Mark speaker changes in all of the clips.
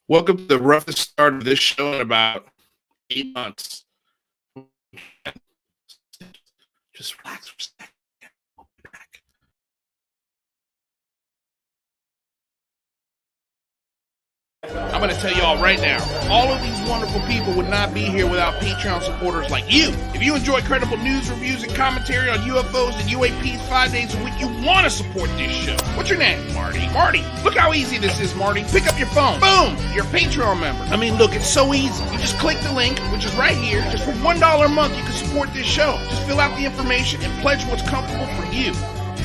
Speaker 1: Welcome to the roughest start of this show in about 8 months. Just relax for a second. We'll be back. I'm going to tell y'all right now, all of these wonderful people would not be here without Patreon supporters like you. If you enjoy credible news, reviews, and commentary on UFOs and UAPs 5 days a week, you want to support this show. What's your name? Marty. Marty, look how easy this is, Marty. Pick up your phone. Boom! You're a Patreon member. I mean, look, it's so easy. You just click the link, which is right here. Just for $1 a month, you can support this show. Just fill out the information and pledge what's comfortable for you.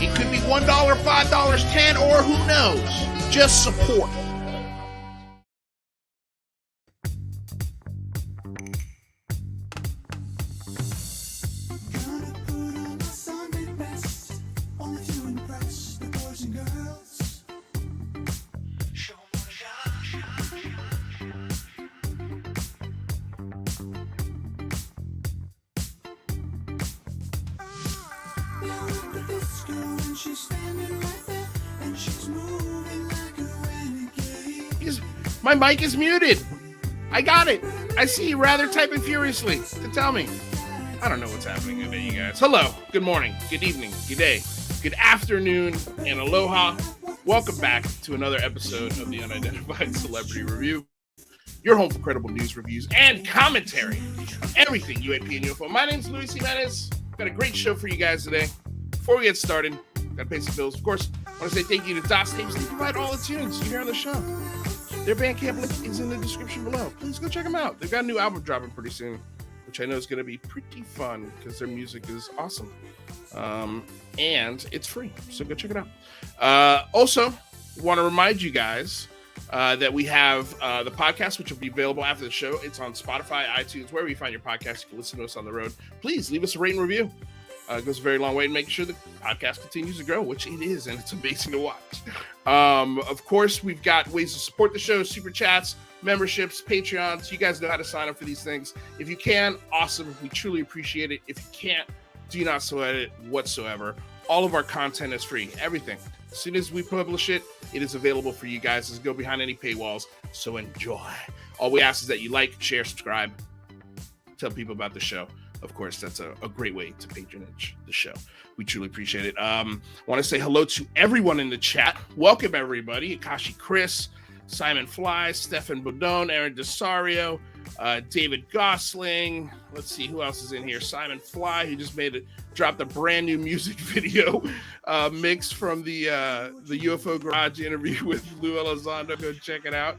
Speaker 1: It could be $1, $5, $10, or who knows. Just support. My mic is muted. I got it. I see you rather typing furiously to tell me. I don't know what's happening today, you guys. Hello, good morning, good evening, good day, good afternoon, and aloha. Welcome back to another episode of the Unidentified Celebrity Review, your home for credible news, reviews, and commentary on everything UAP and UFO. My name's Luis Jimenez. Got a great show for you guys today. Before we get started, gotta pay some bills. Of course, I want to say thank you to DOS Tapes. They provide all the tunes you hear on the show. Their Bandcamp link is in the description below. Please go check them out. They've got a new album dropping pretty soon, which I know is going to be pretty fun because their music is awesome. And it's free, so go check it out. Also, want to remind you guys that we have the podcast, which will be available after the show. It's on Spotify, iTunes, wherever you find your podcast. You can listen to us on the road. Please leave us a rate and review. It goes a very long way to make sure the podcast continues to grow, which it is, and it's amazing to watch. Of course, we've got ways to support the show: super chats, memberships, Patreons. You guys know how to sign up for these things. If you can, awesome. We truly appreciate it. If you can't, do not sweat it whatsoever. All of our content is free. Everything. As soon as we publish it, it is available for you guys. It doesn't go behind any paywalls, so enjoy. All we ask is that you like, share, subscribe, tell people about the show. Of course, that's a great way to patronage the show. We truly appreciate it. I want to say hello to everyone in the chat. Welcome, everybody. Akashi Chris, Simon Fly, Stefan Bodone, Aaron Desario, David Gosling. Let's see who else is in here. Simon Fly, who just dropped a brand new music video mix from the UFO Garage interview with Lou Elizondo. Go check it out.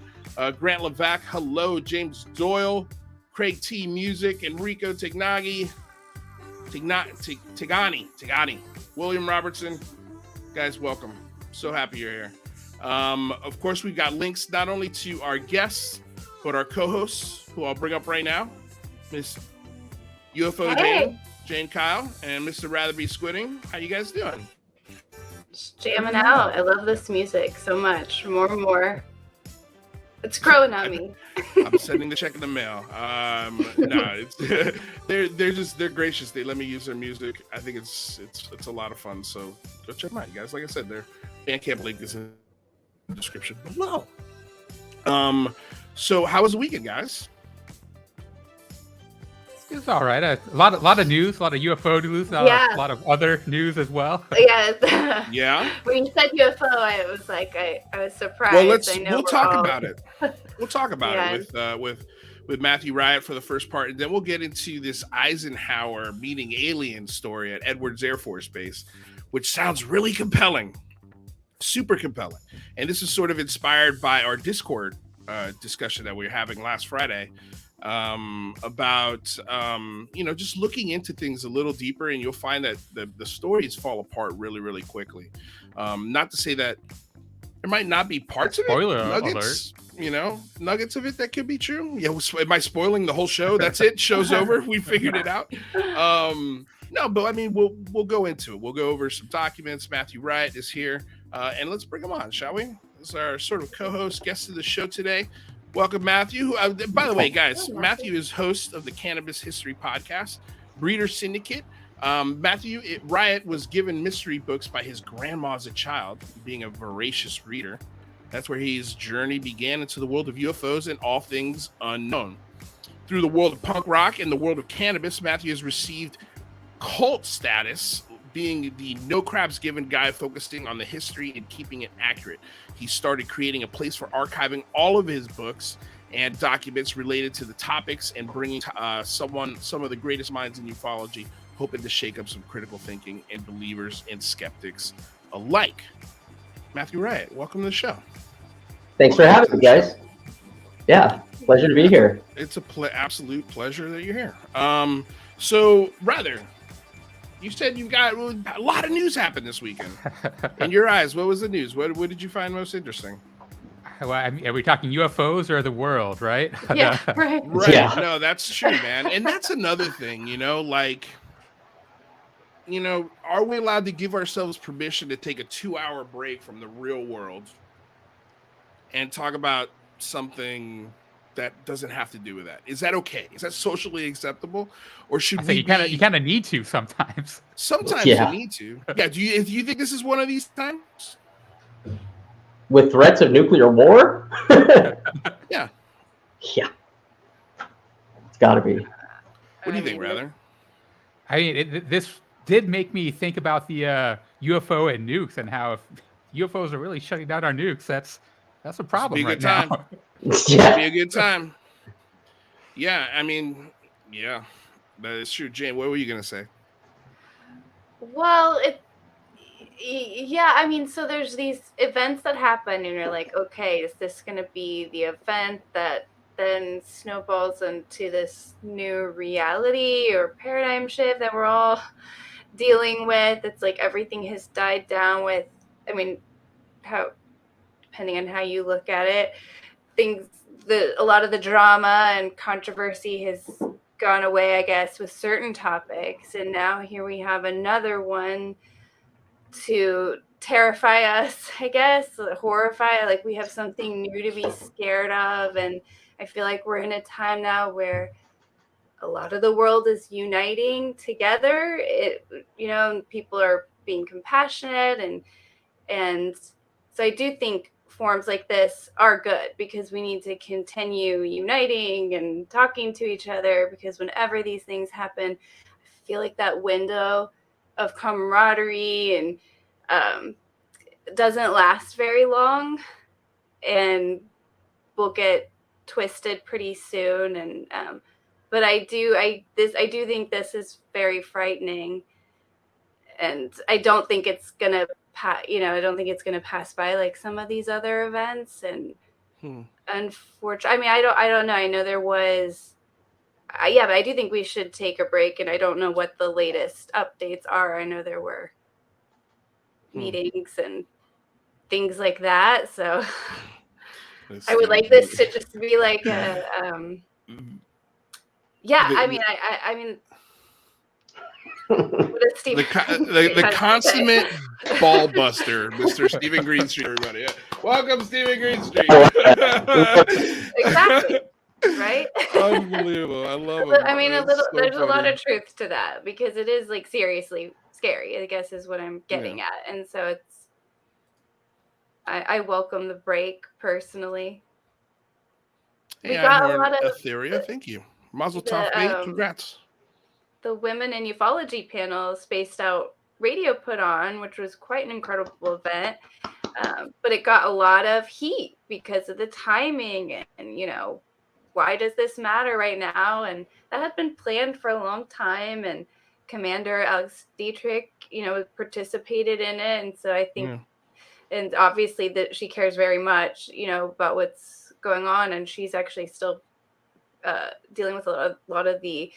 Speaker 1: Grant Levac, hello. James Doyle, Craig T. Music, Enrico Tigani, William Robertson. Guys, welcome. So happy you're here. Of course, we've got links not only to our guests, but our co-hosts, who I'll bring up right now. Miss UFO Jane Kyle, and Mr. Ratherby Squidding. How you guys doing?
Speaker 2: Just jamming out. I love this music so much. More and It's growing on me.
Speaker 1: I'm sending the check in the mail. They're gracious. They let me use their music. I think it's a lot of fun. So go check them out, you guys. Like I said, their Bandcamp link is in the description below. So how was the weekend, guys?
Speaker 3: It's all right. A lot of news, a lot of UFO news, a lot of other news as well.
Speaker 2: Yeah.
Speaker 1: Yeah.
Speaker 2: When you said UFO, I was like, I was surprised.
Speaker 1: Well, we'll talk about it. We'll talk about it with Matthew Riot for the first part, and then we'll get into this Eisenhower meeting alien story at Edwards Air Force Base, which sounds really compelling, super compelling. And this is sort of inspired by our Discord discussion that we were having last Friday. About just looking into things a little deeper, and you'll find that the stories fall apart really, really quickly. Not to say that there might not be parts of it, nuggets, nuggets of it that could be true. Yeah, am I spoiling the whole show? That's it. Show's over. We figured it out. No, but I mean, we'll go into it. We'll go over some documents. Matthew Riot is here, and let's bring him on, shall we? This is our sort of co-host, guest of the show today. Welcome, Matthew. By the way, guys, Matthew is host of the Cannabis History Podcast, Breeder Syndicate, Matthew Riot was given mystery books by his grandma as a child, being a voracious reader. That's where his journey began into the world of UFOs and all things unknown. Through the world of punk rock and the world of cannabis, Matthew has received cult status, being the no crabs given guy focusing on the history and keeping it accurate. He started creating a place for archiving all of his books and documents related to the topics and bringing some of the greatest minds in ufology, hoping to shake up some critical thinking and believers and skeptics alike. Matthew Riot, welcome to the show.
Speaker 4: Thanks for having me, guys. Yeah, pleasure to be here.
Speaker 1: It's a absolute pleasure that you're here. So, rather, you said you got a lot of news happened this weekend. In your eyes, what was the news? What did you find most interesting?
Speaker 3: Well, I mean, are we talking UFOs or the world, right?
Speaker 2: Yeah, right.
Speaker 1: Right.
Speaker 4: Yeah.
Speaker 1: No, that's true, man. And that's another thing, are we allowed to give ourselves permission to take a 2-hour break from the real world and talk about something that doesn't have to do with that? Is that okay? Is that socially acceptable, or should we?
Speaker 3: You kind of need to sometimes.
Speaker 1: Sometimes
Speaker 4: Yeah.
Speaker 1: you need to. Yeah. Do you think this is one of these times?
Speaker 4: With threats of nuclear war?
Speaker 1: Yeah.
Speaker 4: Yeah. It's got to be.
Speaker 1: What do you think, rather?
Speaker 3: I mean, this did make me think about the UFO and nukes, and how if UFOs are really shutting down our nukes, that's a problem right now.
Speaker 4: Yeah.
Speaker 1: Be a good time. Yeah, I mean, yeah, that is true. Jane, what were you gonna say?
Speaker 2: Well, yeah, I mean, so there's these events that happen, and you're like, okay, is this going to be the event that then snowballs into this new reality or paradigm shift that we're all dealing with? It's like everything has died down with, I mean, depending on how you look at it, a lot of the drama and controversy has gone away, I guess, with certain topics. And now here we have another one to terrify us, I guess, horrify. Like, we have something new to be scared of. And I feel like we're in a time now where a lot of the world is uniting together. People are being compassionate, and so I do think forums like this are good, because we need to continue uniting and talking to each other, because whenever these things happen, I feel like that window of camaraderie and doesn't last very long, and we'll get twisted pretty soon. And but I do think this is very frightening, and I don't think it's gonna pass by like some of these other events. And unfortunately, I mean, I don't know. I know there was, but I do think we should take a break, and I don't know what the latest updates are. I know there were meetings and things like that. So I would like this to just be like a, I mean,
Speaker 1: the consummate ball buster, Mr. Stephen Greenstreet, everybody. Yeah. Welcome, Stephen Greenstreet.
Speaker 2: Exactly. Right?
Speaker 1: Unbelievable. I love it.
Speaker 2: I mean, there's a lot of truth to that, because it is like seriously scary, I guess, is what I'm getting at. And so I welcome the break personally.
Speaker 1: We got a lot of Etheria. Thank you. Mazel tov, mate. Congrats.
Speaker 2: The Women in Ufology panel Spaced Out Radio put on, which was quite an incredible event. But it got a lot of heat because of the timing and, why does this matter right now? And that had been planned for a long time. And Commander Alex Dietrich, participated in it. And so I think, and obviously that she cares very much, about what's going on. And she's actually still dealing with a lot of the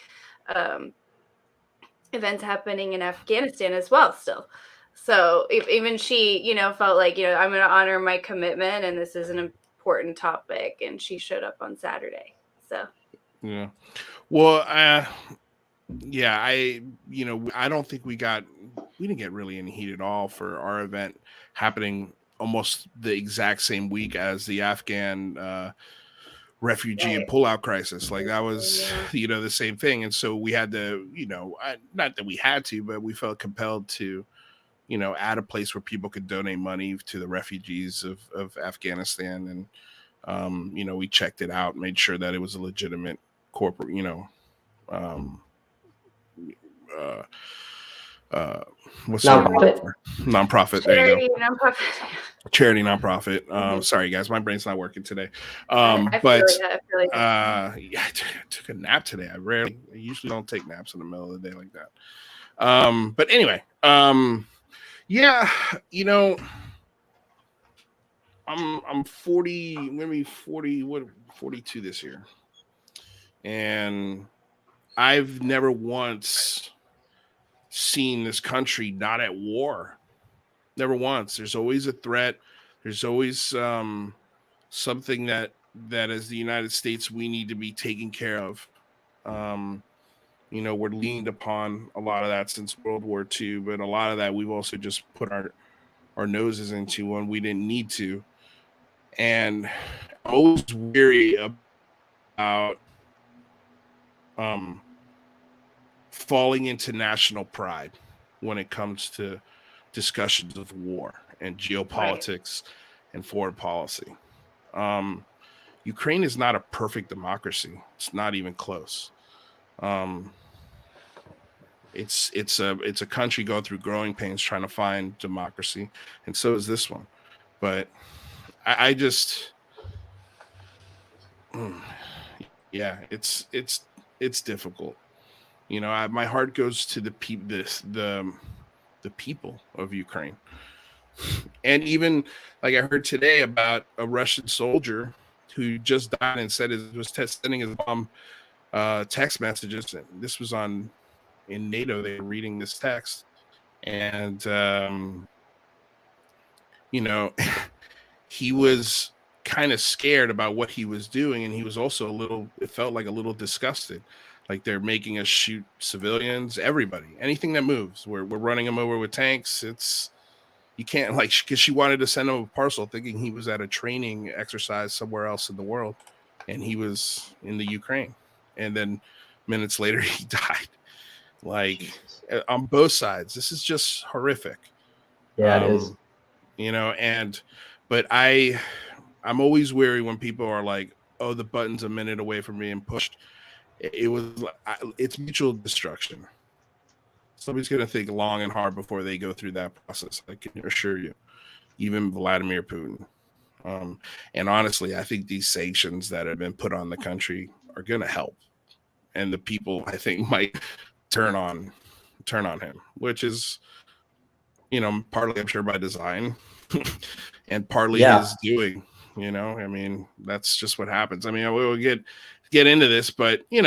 Speaker 2: events happening in Afghanistan as well still. So even she, felt like, I'm going to honor my commitment, and this is an important topic, and she showed up on Saturday. So
Speaker 1: yeah, well, I don't think we didn't get really any heat at all for our event happening almost the exact same week as the Afghan refugee and pullout crisis. Like that was, the same thing. And so we had to, not that we had to, but we felt compelled to, add a place where people could donate money to the refugees of Afghanistan. And, we checked it out, made sure that it was a legitimate corporate, what's nonprofit. There you go. Charity nonprofit. Sorry guys, my brain's not working today. I took a nap today. I usually don't take naps in the middle of the day like that. But anyway, I'm 40, I'm gonna be 42 this year, and I've never once seen this country not at war. Never once. There's always a threat. There's always something that as the United States we need to be taking care of. We're leaned upon a lot of that since World War II, but a lot of that we've also just put our noses into when we didn't need to. And I'm always weary about falling into national pride when it comes to discussions of war and geopolitics and foreign policy. Ukraine is not a perfect democracy. It's not even close. It's a country going through growing pains trying to find democracy, and so is this one. But I just, it's difficult. My heart goes to the people of Ukraine. And even like I heard today about a Russian soldier who just died and said it was sending his mom text messages. And this was in NATO. They were reading this text, and he was kind of scared about what he was doing, and he was also it felt like a little disgusted. Like they're making us shoot civilians, everybody, anything that moves. We're running them over with tanks. You can't, because she wanted to send him a parcel thinking he was at a training exercise somewhere else in the world, and he was in the Ukraine. And then minutes later, he died. Like on both sides, this is just horrific.
Speaker 4: Yeah, it is.
Speaker 1: But I'm always wary when people are like, "Oh, the button's a minute away from being pushed." It's mutual destruction. Somebody's going to think long and hard before they go through that process. I can assure you, even Vladimir Putin. And honestly, I think these sanctions that have been put on the country are going to help. And the people, I think, might turn on him, which is, partly, I'm sure, by design and partly his doing. That's just what happens. We'll get into this, but we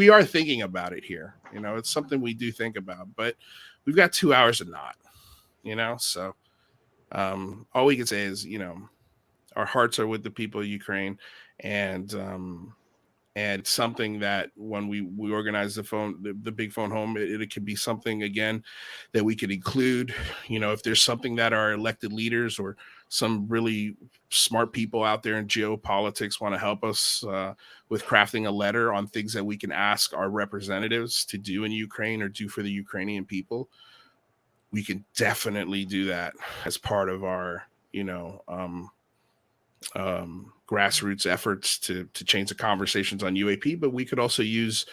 Speaker 1: are thinking about it here. It's something we do think about, but we've got 2 hours of not, so all we can say is, our hearts are with the people of Ukraine, and it's something that when we organize the big phone home, it could be something again that we could include. If there's something that our elected leaders or some really smart people out there in geopolitics want to help us with crafting a letter on things that we can ask our representatives to do in Ukraine or do for the Ukrainian people, we can definitely do that as part of our, grassroots efforts to change the conversations on UAP. But we could also use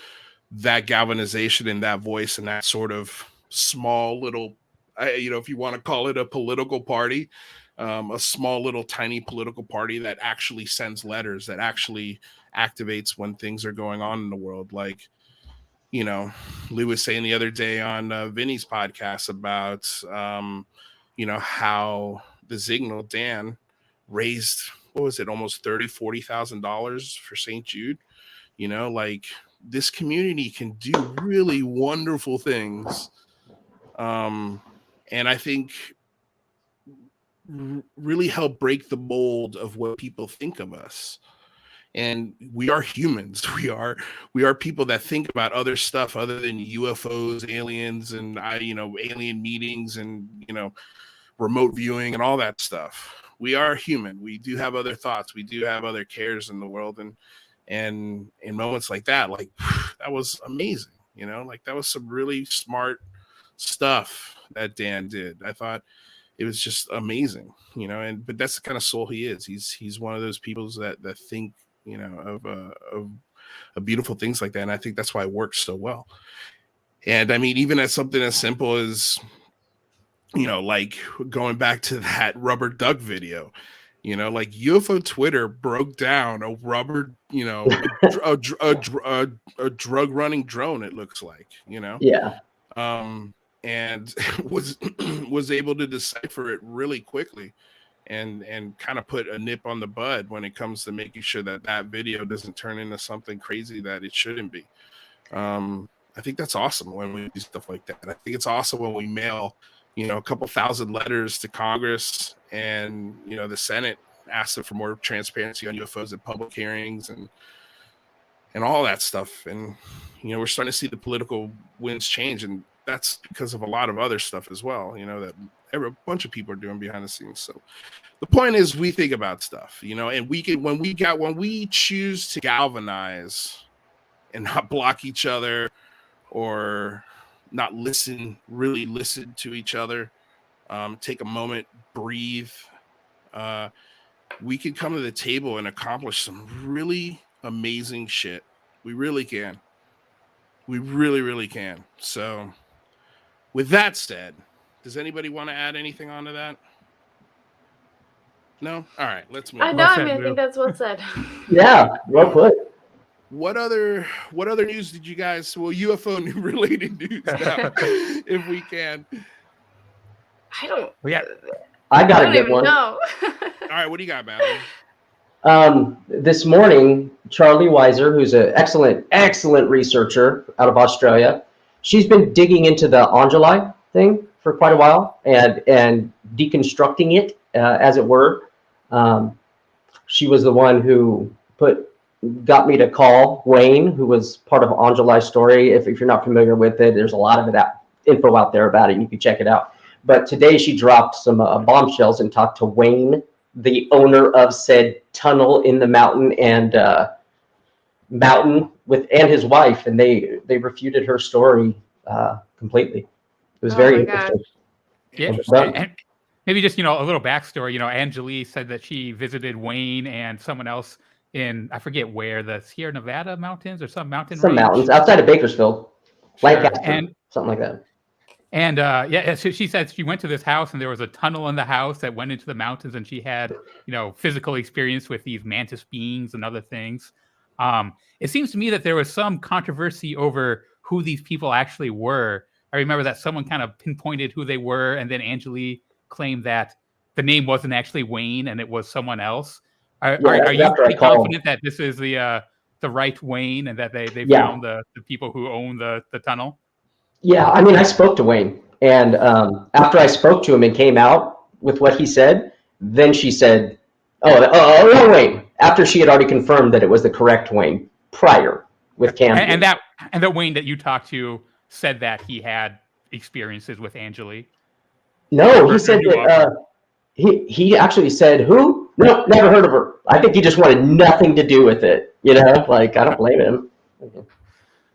Speaker 1: that galvanization and that voice and that sort of small little, if you want to call it a political party, a small little tiny political party that actually sends letters, that actually activates when things are going on in the world. Like, Lou was saying the other day on Vinny's podcast about, how the Signal, Dan, raised, what was it, almost $30,000-$40,000 for St. Jude. This community can do really wonderful things. And I think really help break the mold of what people think of us. And we are humans. We are people that think about other stuff other than UFOs, aliens, and alien meetings and remote viewing and all that stuff. We are human. We do have other thoughts. We do have other cares in the world, and in moments like that, like that was amazing. Like that was some really smart stuff that Dan did. I thought it was just amazing, but that's the kind of soul he is. He's one of those people that think, of beautiful things like that. And I think that's why it works so well. And I mean, even as something as simple as, like going back to that rubber duck video, like UFO Twitter broke down a rubber, a drug running drone. It looks like,
Speaker 4: Yeah.
Speaker 1: And was able to decipher it really quickly and kind of put a nip on the bud when it comes to making sure that video doesn't turn into something crazy that it shouldn't be. I think that's awesome when we do stuff like that. I think it's awesome when we mail, a couple thousand letters to Congress and, the Senate asks them for more transparency on UFOs at public hearings and all that stuff. And, we're starting to see the political winds change, and that's because of a lot of other stuff as well, that a bunch of people are doing behind the scenes. So the point is we think about stuff, and we can, when we choose to galvanize and not block each other or not really listen to each other, take a moment, breathe, we can come to the table and accomplish some really amazing shit. We really can. We really, really can. So with that said, does anybody want to add anything onto that? No? All right, let's move on.
Speaker 2: I think that's well said.
Speaker 4: Yeah, well put.
Speaker 1: What other news did you guys? Well, UFO new related news now, if we can.
Speaker 2: I don't.
Speaker 3: Yeah.
Speaker 4: I got a good
Speaker 2: even
Speaker 4: one.
Speaker 2: know.
Speaker 1: All right, what do you got, Madeline?
Speaker 4: This morning, Charlie Weiser, who's an excellent researcher out of Australia, she's been digging into the Angeli thing for quite a while and deconstructing it, as it were. She was the one who got me to call Wayne, who was part of Angeli's story. If you're not familiar with it, there's a lot of info out there about it. You can check it out. But today she dropped some bombshells and talked to Wayne, the owner of said tunnel in the mountain and his wife, and they refuted her story completely. It was very interesting.
Speaker 3: Yeah, and maybe just a little backstory. Angeli said that she visited Wayne and someone else in, I forget where, the Sierra Nevada mountains or some mountain range.
Speaker 4: Mountains outside of Bakersfield, Lancaster,
Speaker 3: and
Speaker 4: something like that.
Speaker 3: And so she said she went to this house and there was a tunnel in the house that went into the mountains, and she had, physical experience with these mantis beings and other things. It seems to me that there was some controversy over who these people actually were. I remember that someone kind of pinpointed who they were, and then Angeli claimed that the name wasn't actually Wayne and it was someone else. Are you pretty confident that this is the right Wayne and that they found the people who own the tunnel?
Speaker 4: Yeah, I mean, I spoke to Wayne, and after I spoke to him and came out with what he said, then she said, "Oh, Wayne." After she had already confirmed that it was the correct Wayne prior with Cam.
Speaker 3: And the Wayne that you talked to said that he had experiences with Angeli.
Speaker 4: No, he said that he actually said, "Who? No, never heard of her." I think he just wanted nothing to do with it. Like, I don't blame him.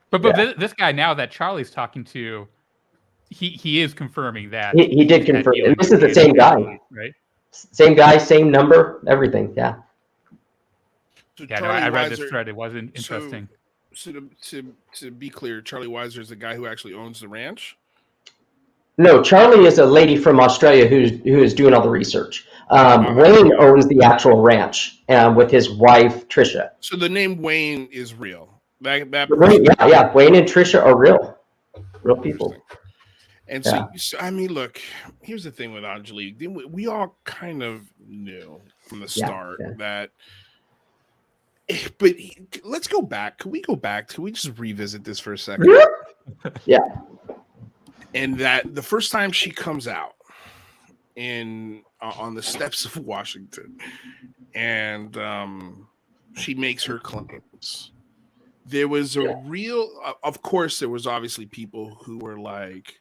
Speaker 3: But this guy now that Charlie's talking to, he is confirming that
Speaker 4: he did confirm. And this is the same guy,
Speaker 3: right?
Speaker 4: Same guy, same number, everything. Yeah.
Speaker 1: So
Speaker 3: I read this thread. It wasn't interesting.
Speaker 1: So to be clear, Charlie Weiser is the guy who actually owns the ranch?
Speaker 4: No, Charlie is a lady from Australia who is doing all the research. Wayne owns the actual ranch with his wife Trisha.
Speaker 1: So the name Wayne is real.
Speaker 4: Wayne and Trisha are real people.
Speaker 1: And so I mean, look, here's the thing with Angeli. We all kind of knew from the start that. But let's go back. Can we go back? Can we just revisit this for a second?
Speaker 4: Yeah.
Speaker 1: And that the first time she comes out on the steps of Washington, and she makes her claims. There was a real, of course, there was obviously people who were like,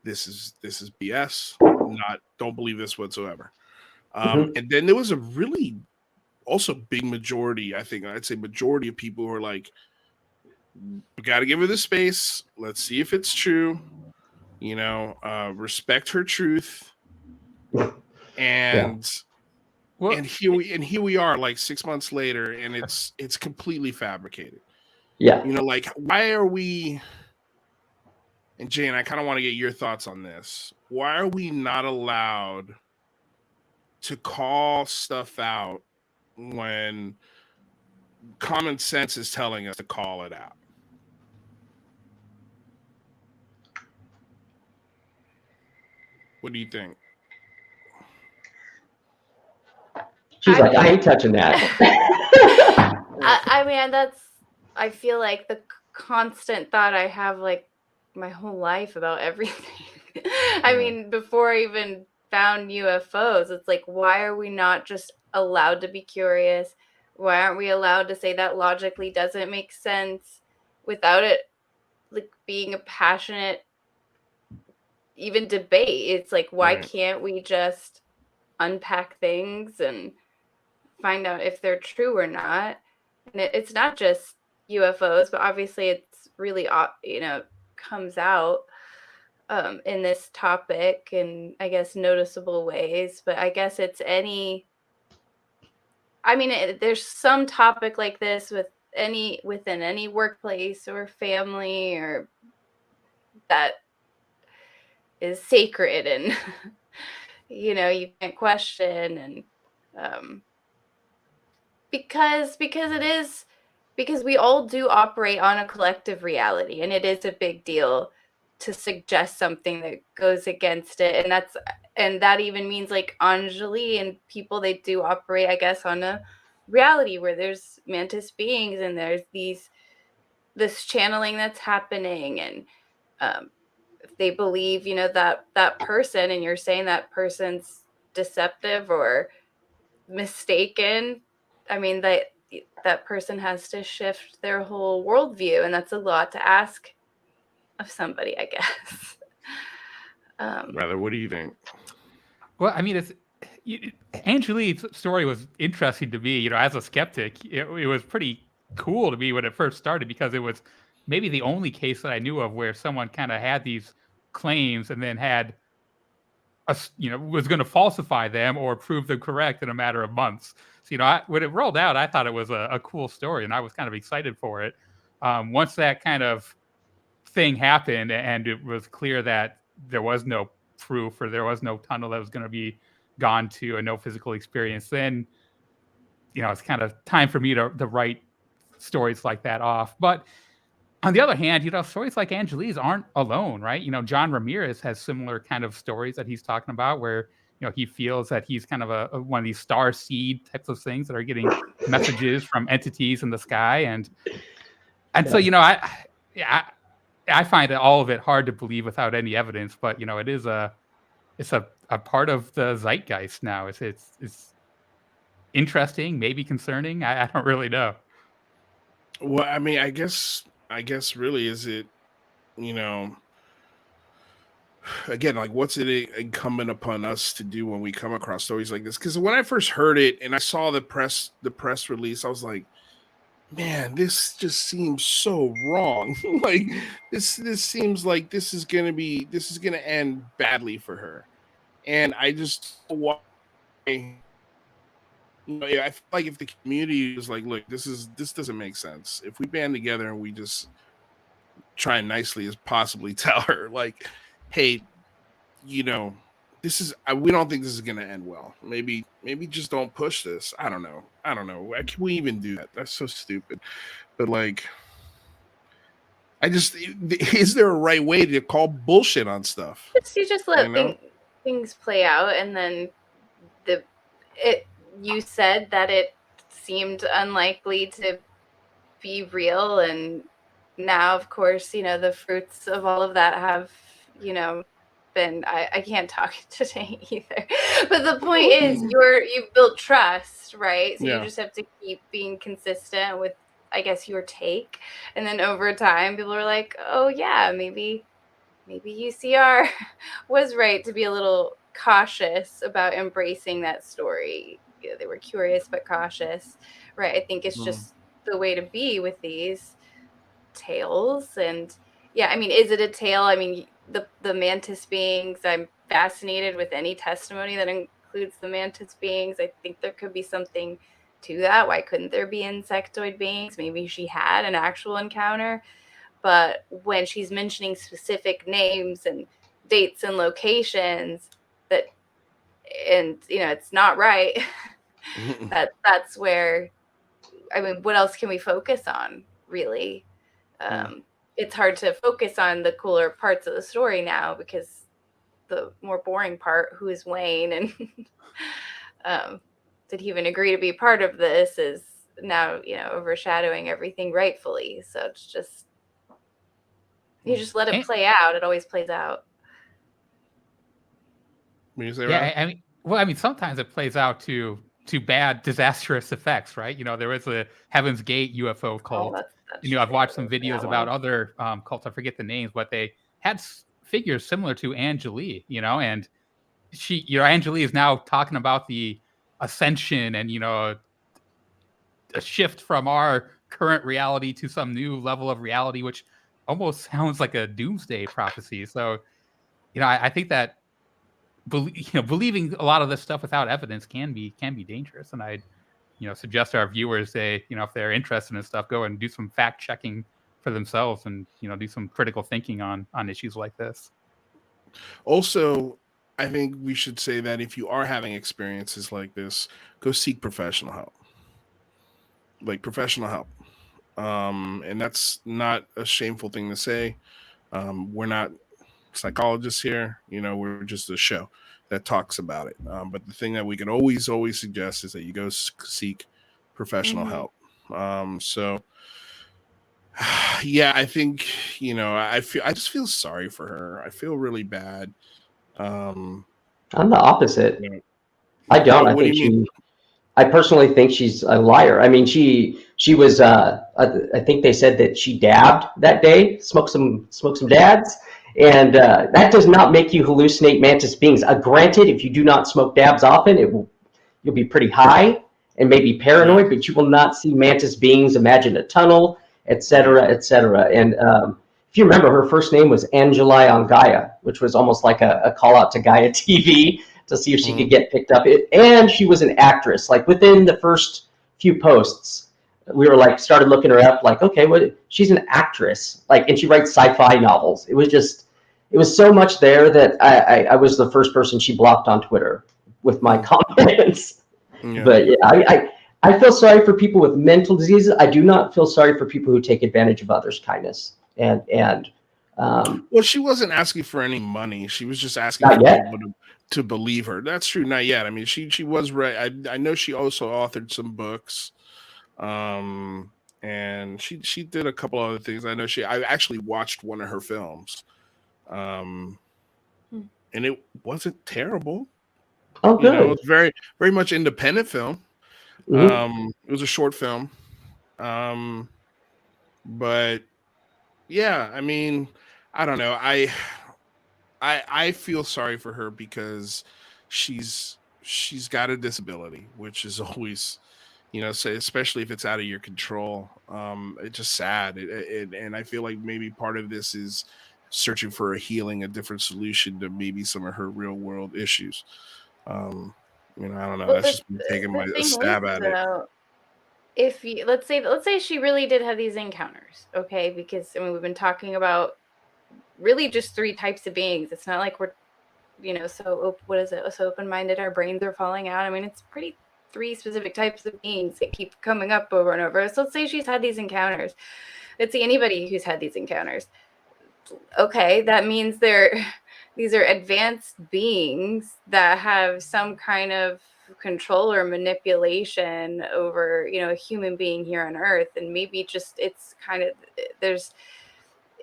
Speaker 1: "This is BS. Don't believe this whatsoever." And then there was a really also big majority, I'd say majority of people who are like, we got to give her the space. Let's see if it's true. Respect her truth. And here we are, like 6 months later, and it's completely fabricated.
Speaker 4: Yeah.
Speaker 1: Like, why are we? And Jane, I kind of want to get your thoughts on this. Why are we not allowed to call stuff out when common sense is telling us to call it out? What do you think?
Speaker 4: She's I ain't touching that.
Speaker 2: I mean, I feel like the constant thought I have, like, my whole life about everything. I mean, before I even found UFOs, it's like, why are we not just allowed to be curious? Why aren't we allowed to say that logically doesn't make sense without it, like, being a passionate even debate? It's like, why can't we just unpack things and find out if they're true or not? And it's not just UFOs, but obviously it's really, comes out in this topic in, I guess, noticeable ways. But I guess it's there's some topic like this within any workplace or family or that is sacred and you can't question, and because we all do operate on a collective reality, and it is a big deal to suggest something that goes against it. And that even means, like, Anjali and people, they do operate, I guess, on a reality where there's mantis beings and there's this channeling that's happening. And if they believe, that person, and you're saying that person's deceptive or mistaken, I mean, that person has to shift their whole worldview, and that's a lot to ask of somebody, I guess.
Speaker 1: Rather, what do you think?
Speaker 3: Well, I mean, Angelique's story was interesting to me. As a skeptic, it was pretty cool to me when it first started, because it was maybe the only case that I knew of where someone kind of had these claims and then had was going to falsify them or prove them correct in a matter of months. So, when it rolled out, I thought it was a cool story, and I was kind of excited for it. Once that kind of thing happened and it was clear that there was no proof, or there was no tunnel that was going to be gone to, and no physical experience, then, it's kind of time for me to write stories like that off. But on the other hand, stories like Angelique's aren't alone, right? John Ramirez has similar kind of stories that he's talking about where, he feels that he's kind of one of these star seed types of things that are getting messages from entities in the sky. And so, I find all of it hard to believe without any evidence, but, it is it's a part of the zeitgeist now. It's interesting, maybe concerning. I don't really know.
Speaker 1: Well, I mean, I guess really, is it, again, like, what's it incumbent upon us to do when we come across stories like this? Because when I first heard it and I saw the press release, I was like, man, this just seems so wrong. Like, this seems like this is gonna end badly for her. And I just why, I feel like if the community is like, look, this doesn't make sense. If we band together and we just try nicely as possibly tell her, like, hey, this is, we don't think this is going to end well. Maybe just don't push this. I don't know. Why can we even do that? That's so stupid. But, like, is there a right way to call bullshit on stuff?
Speaker 2: You just let things play out, and then you said that it seemed unlikely to be real, and now, of course, the fruits of all of that have, been, I can't talk today either. But the point is, you've built trust, right? So you just have to keep being consistent with, I guess, your take. And then over time, people are like, oh yeah, maybe UCR was right to be a little cautious about embracing that story. They were curious but cautious, right? I think it's just the way to be with these tales. And yeah, I mean, is it a tale? I mean, the mantis beings, I'm fascinated with any testimony that includes the mantis beings. I think there could be something to that. Why couldn't there be insectoid beings? Maybe she had an actual encounter. But when she's mentioning specific names and dates and locations, and it's not right. That's where, I mean, what else can we focus on, really? It's hard to focus on the cooler parts of the story now, because the more boring part, who is Wayne, and did he even agree to be part of this, is now overshadowing everything rightfully. So it's just, you just let it play out. It always plays out.
Speaker 3: Yeah, I mean, sometimes it plays out to bad, disastrous effects, right? There was a Heaven's Gate UFO cult.
Speaker 2: That's
Speaker 3: I've watched some videos about other cults. I forget the names, but they had figures similar to Angeli, and Angeli is now talking about the ascension and, a shift from our current reality to some new level of reality, which almost sounds like a doomsday prophecy. So, I think that believing a lot of this stuff without evidence can be dangerous. And I'd suggest our viewers, if they're interested in stuff, go and do some fact checking for themselves, and do some critical thinking on issues like this.
Speaker 1: Also, I think we should say that if you are having experiences like this, go seek professional help. Like professional help. And that's not a shameful thing to say. We're not psychologists here, we're just a show that talks about it. But the thing that we can always suggest is that you go seek professional help. So yeah, I think, I just feel sorry for her. I feel really bad.
Speaker 4: I'm the opposite. I
Speaker 1: What
Speaker 4: don't.
Speaker 1: do you mean?
Speaker 4: I personally think she's a liar. I mean, she was. I think they said that she dabbed that day, smoked some dabs, and that does not make you hallucinate mantis beings. Granted, if you do not smoke dabs often, you'll be pretty high and maybe paranoid, but you will not see mantis beings. Imagine a tunnel, etc., etc. And if you remember, her first name was Angeli on Gaia, which was almost like a call out to Gaia TV. To see if she could get picked up. And she was an actress. Like within the first few posts, we were started looking her up. Like, okay, she's an actress. And she writes sci-fi novels. It was so much there that I was the first person she blocked on Twitter with my comments. Yeah. But yeah, I feel sorry for people with mental diseases. I do not feel sorry for people who take advantage of others' kindness.
Speaker 1: Well, she wasn't asking for any money. She was just asking for people to believe her. That's true. Not yet. I mean, she was right. I know she also authored some books, and she did a couple other things. I know I actually watched one of her films, and it wasn't terrible.
Speaker 4: Oh, good.
Speaker 1: It was very, very much independent film. It was a short film, but yeah, I mean, I don't know. I feel sorry for her because she's got a disability, which is always, especially if it's out of your control. It's just sad. And I feel like maybe part of this is searching for a healing, a different solution to maybe some of her real world issues. I don't know. That's just me taking a stab at it.
Speaker 2: If you let's say she really did have these encounters, okay? Because we've been talking about really just 3 types of beings. It's not like we're, so open-minded, our brains are falling out. I mean, it's pretty 3 specific types of beings that keep coming up over and over. So let's say she's had these encounters. Let's see anybody who's had these encounters. Okay, that means these are advanced beings that have some kind of control or manipulation over, a human being here on Earth. And maybe just it's kind of, there's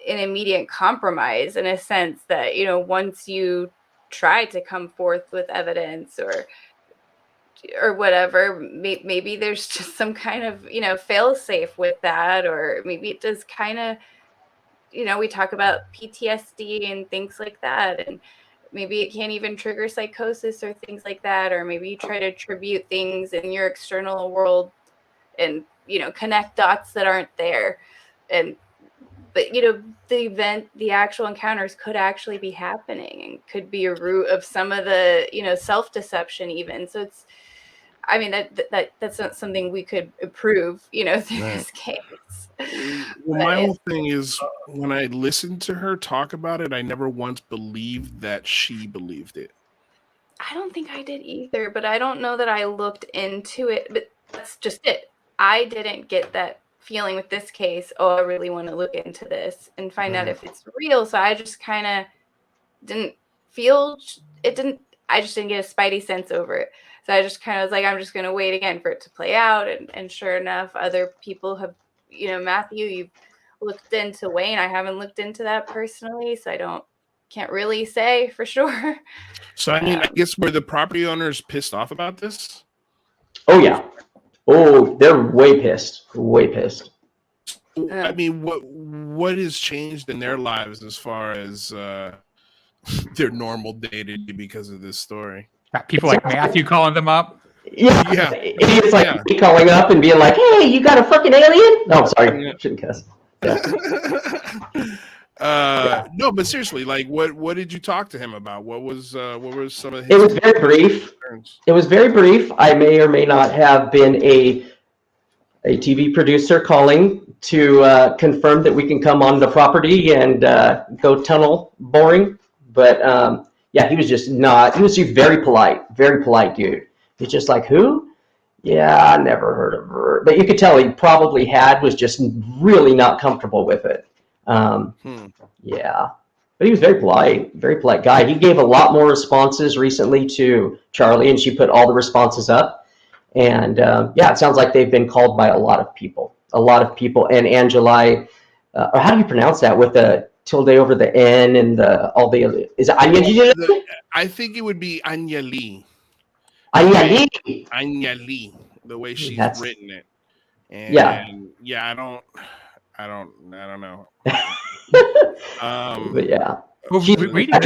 Speaker 2: an immediate compromise in a sense that, once you try to come forth with evidence or whatever, maybe there's just some kind of, fail safe with that, or maybe it does kind of, we talk about PTSD and things like that. And maybe it can't even trigger psychosis or things like that, or maybe you try to attribute things in your external world and, you know, connect dots that aren't there. But, you know, the actual encounters could actually be happening and could be a root of some of the, you know, self-deception even. So it's, I mean, that's not something we could prove, you know, through
Speaker 1: Right.
Speaker 2: this case.
Speaker 1: Well, my whole thing is when I listened to her talk about it, I never once believed that she believed it.
Speaker 2: I don't think I did either, but I don't know that I looked into it. But that's just it. I didn't get that feeling with this case. Oh, I really want to look into this and find out if it's real. So I just kind of didn't feel it. I just didn't get a spidey sense over it. So I just kind of was like, I'm just going to wait again for it to play out. And sure enough, other people have, you know, Matthew, you've looked into Wayne. I haven't looked into that personally, so can't really say for sure.
Speaker 1: So, I mean, I guess were the property owners pissed off about this?
Speaker 4: Oh, yeah. Oh, they're way pissed. Way pissed.
Speaker 1: I mean, what has changed in their lives as far as their normal day-to-day because of this story?
Speaker 3: People like Matthew calling them up.
Speaker 4: Yeah. Idiots like me calling up and being like, hey, you got a fucking alien? No, sorry. Shouldn't cuss. Yeah.
Speaker 1: No, but seriously, like, what did you talk to him about? What was some of his?
Speaker 4: It was very brief.
Speaker 1: concerns?
Speaker 4: It was very brief. I may or may not have been a TV producer calling to confirm that we can come on the property and go tunnel boring. But yeah, he was just very polite dude. He's just like, who? Yeah, I never heard of her. But you could tell he probably was just really not comfortable with it. Yeah. But he was very polite guy. He gave a lot more responses recently to Charlie, and she put all the responses up. And yeah, it sounds like they've been called by a lot of people. And Angeli, or how do you pronounce that with the tilde over the N and is it Anya?
Speaker 1: I think it would be Anya Lee.
Speaker 4: Anya
Speaker 1: Lee, the way she's written it. And yeah, I don't know.
Speaker 4: But yeah.
Speaker 3: Well, reading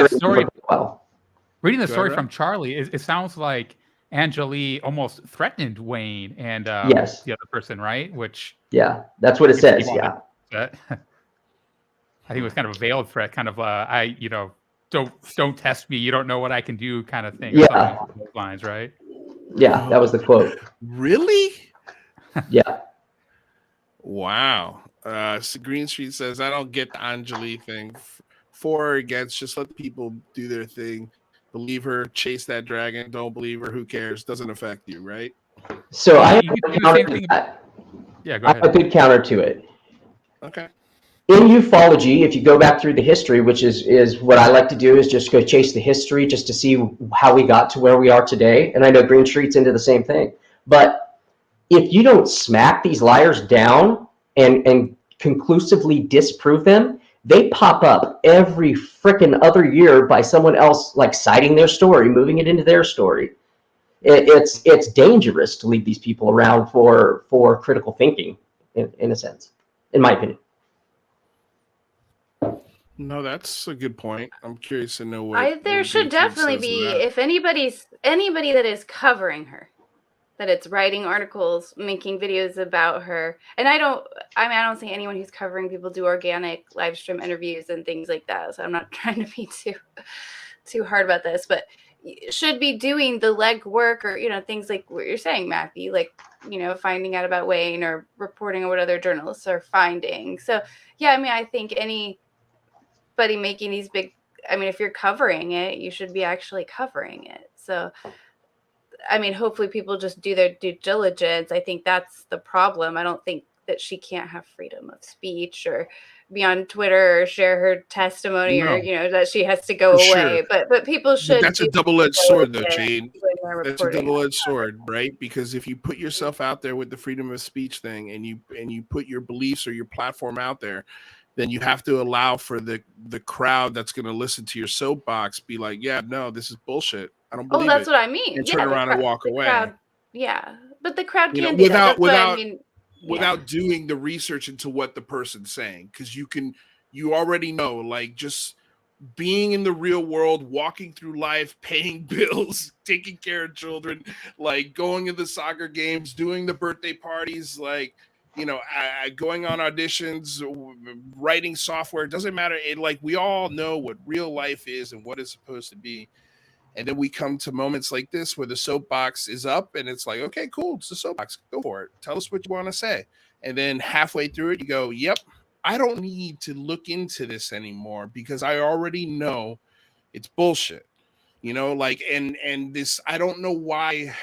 Speaker 3: the story from Charlie, it sounds like Angeli almost threatened Wayne and the other person, right? Which
Speaker 4: that's what it says. Yeah.
Speaker 3: I think it was kind of a veiled threat, kind of don't test me, you don't know what I can do, kind of thing.
Speaker 4: Yeah.
Speaker 3: Along those lines, right?
Speaker 4: Yeah, that was the quote.
Speaker 1: Really?
Speaker 4: Yeah.
Speaker 1: Wow. Green Street says, I don't get the Angeli thing. For or against, just let people do their thing. Believe her, chase that dragon. Don't believe her, who cares? Doesn't affect you, right?
Speaker 4: So I
Speaker 3: go ahead.
Speaker 4: have a good counter to it.
Speaker 1: Okay.
Speaker 4: In ufology, if you go back through the history, which is what I like to do, is just go chase the history just to see how we got to where we are today. And I know Green Street's into the same thing. But if you don't smack these liars down and conclusively disprove them, they pop up every freaking other year by someone else, like citing their story, moving it into their story. It's dangerous to leave these people around for critical thinking, in a sense, in my opinion.
Speaker 1: No, that's a good point. I'm curious to know what.
Speaker 2: There should definitely be, if anybody that is covering her, that it's writing articles, making videos about her. And I don't think anyone who's covering people do organic live stream interviews and things like that. So I'm not trying to be too hard about this, but should be doing the legwork, or, you know, things like what you're saying, Matthew, like, you know, finding out about Wayne or reporting on what other journalists are finding. So yeah, I mean, I think anybody making these big, I mean, if you're covering it, you should be actually covering it. So I mean, hopefully people just do their due diligence. I think that's the problem. I don't think that she can't have freedom of speech or be on Twitter or share her testimony, or, you know, that she has to go away. Sure. But people should.
Speaker 1: But that's a double-edged sword, though, Jade. That's a double-edged sword, right? Because if you put yourself out there with the freedom of speech thing, and you put your beliefs or your platform out there, then you have to allow for the crowd that's going to listen to your soapbox be like, yeah, no, this is bullshit. I don't believe
Speaker 2: that's what I mean.
Speaker 1: And turn around and walk away.
Speaker 2: But the crowd can do that.
Speaker 1: Without doing the research into what the person's saying, because you already know, like, just being in the real world, walking through life, paying bills, taking care of children, like going to the soccer games, doing the birthday parties, like, you know, going on auditions, writing software, it doesn't matter. Like, we all know what real life is and what it's supposed to be. And then we come to moments like this where the soapbox is up and it's like, okay, cool. It's the soapbox. Go for it. Tell us what you want to say. And then halfway through it, you go, yep, I don't need to look into this anymore because I already know it's bullshit. You know, like, and this, I don't know why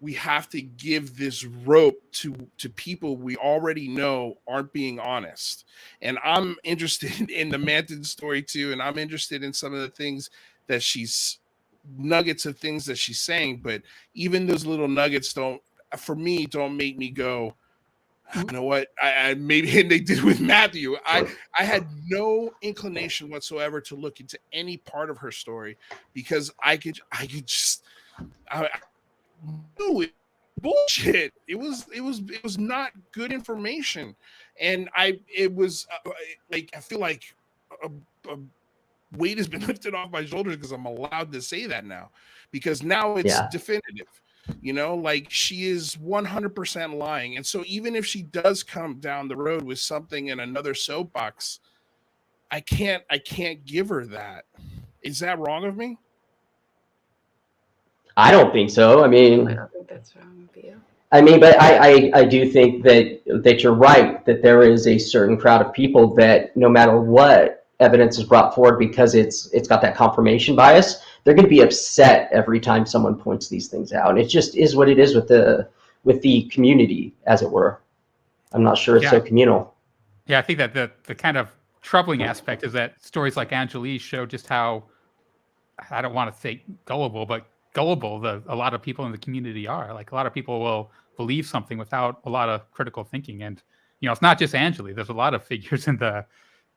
Speaker 1: we have to give this rope to people we already know aren't being honest. And I'm interested in the Manton story too, and I'm interested in some of the things that she's nuggets of things that she's saying, but even those little nuggets don't make me go, you know what, I maybe, and they did with Matthew. I had no inclination whatsoever to look into any part of her story because I could just no, it bullshit. It was not good information, and it was like, I feel like a weight has been lifted off my shoulders because I'm allowed to say that now, because now it's definitive. You know, like, she is 100% lying, and so even if she does come down the road with something in another soapbox, I can't give her that. Is that wrong of me?
Speaker 4: I don't think so. I mean,
Speaker 2: I don't think that's wrong with you.
Speaker 4: I mean, but I do think that you're right, that there is a certain crowd of people that no matter what evidence is brought forward, because it's got that confirmation bias, they're going to be upset every time someone points these things out. And it just is what it is with the community, as it were. I'm not sure it's so communal.
Speaker 3: Yeah, I think that the kind of troubling aspect is that stories like Angelique show just how, I don't want to say gullible, but gullible a lot of people in the community are. Like, a lot of people will believe something without a lot of critical thinking. And, you know, it's not just Angelique. There's a lot of figures in the,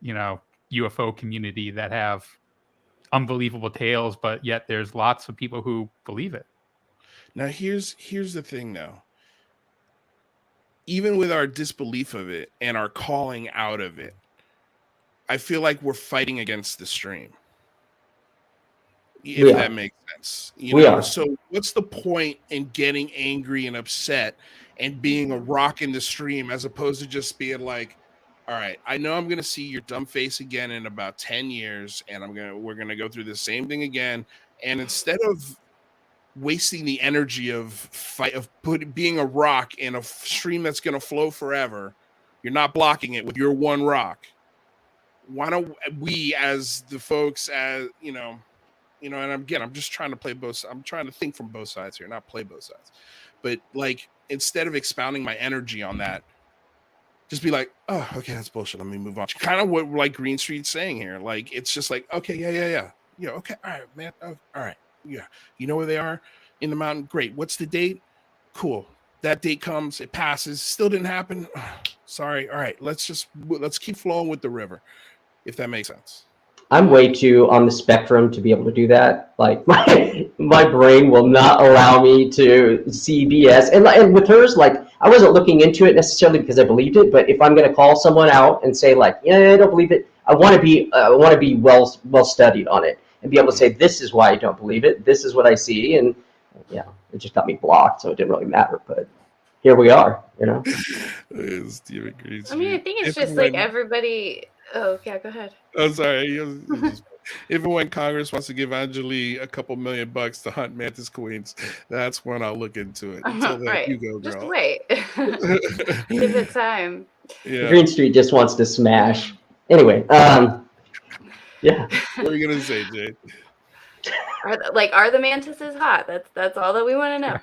Speaker 3: you know, UFO community that have unbelievable tales, but yet there's lots of people who believe it.
Speaker 1: Now, here's the thing, though. Even with our disbelief of it and our calling out of it, I feel like we're fighting against the stream. If that makes sense. You know, so what's the point in getting angry and upset and being a rock in the stream, as opposed to just being like, all right, I know I'm going to see your dumb face again in about 10 years, and we're going to go through the same thing again. And instead of wasting the energy of being a rock in a stream that's going to flow forever, you're not blocking it with your one rock. Why don't we, as the folks, as you know, and again, I'm just trying to play both. I'm trying to think from both sides here, not play both sides. But like, instead of expounding my energy on that, just be like, oh, okay, that's bullshit. Let me move on. Kind of what like Green Street's saying here. Like, it's just like, okay, yeah, okay, all right, man, all right, yeah. You know where they are in the mountain? Great. What's the date? Cool. That date comes, it passes, still didn't happen. Sorry. All right, let's keep flowing with the river, if that makes sense.
Speaker 4: I'm way too on the spectrum to be able to do that. Like, my brain will not allow me to see BS. And with hers, like, I wasn't looking into it necessarily because I believed it, but if I'm going to call someone out and say, like, yeah, I don't believe it, I want to be well studied on it and be able to say, this is why I don't believe it. This is what I see. And yeah, it just got me blocked, so it didn't really matter. But here we are, you know.
Speaker 1: Stephen Green.
Speaker 2: I mean, I think it's just like everybody. Oh, yeah, go ahead.
Speaker 1: I'm sorry. Even when Congress wants to give Angelique a couple $1 million to hunt mantis queens, that's when I'll look into it. Until then,
Speaker 2: right.
Speaker 1: You go, girl.
Speaker 2: Just wait. Give it time.
Speaker 1: Yeah.
Speaker 4: Green Street just wants to smash. Anyway, yeah.
Speaker 1: What are you gonna say, Jade?
Speaker 2: Are the mantises hot? That's all that we want to know.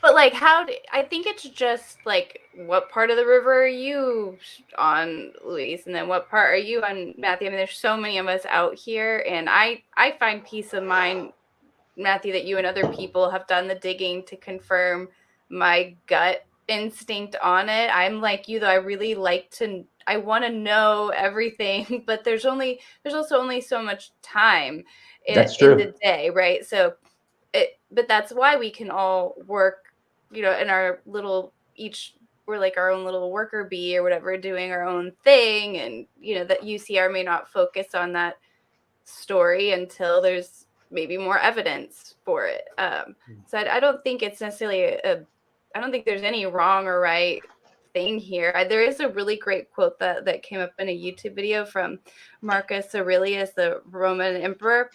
Speaker 2: But like, I think it's just like, what part of the river are you on, Luis? And then what part are you on, Matthew? I mean, there's so many of us out here, and I find peace of mind, Matthew, that you and other people have done the digging to confirm my gut instinct on it. I'm like you, though. I really I want to know everything, but there's also only so much time in the day, right? So, but that's why we can all work, you know, in our little, each we're like our own little worker bee or whatever, doing our own thing, and that UCR may not focus on that story until there's maybe more evidence for it. So I don't think it's necessarily I don't think there's any wrong or right thing here. There is a really great quote that came up in a YouTube video from Marcus Aurelius, the Roman emperor.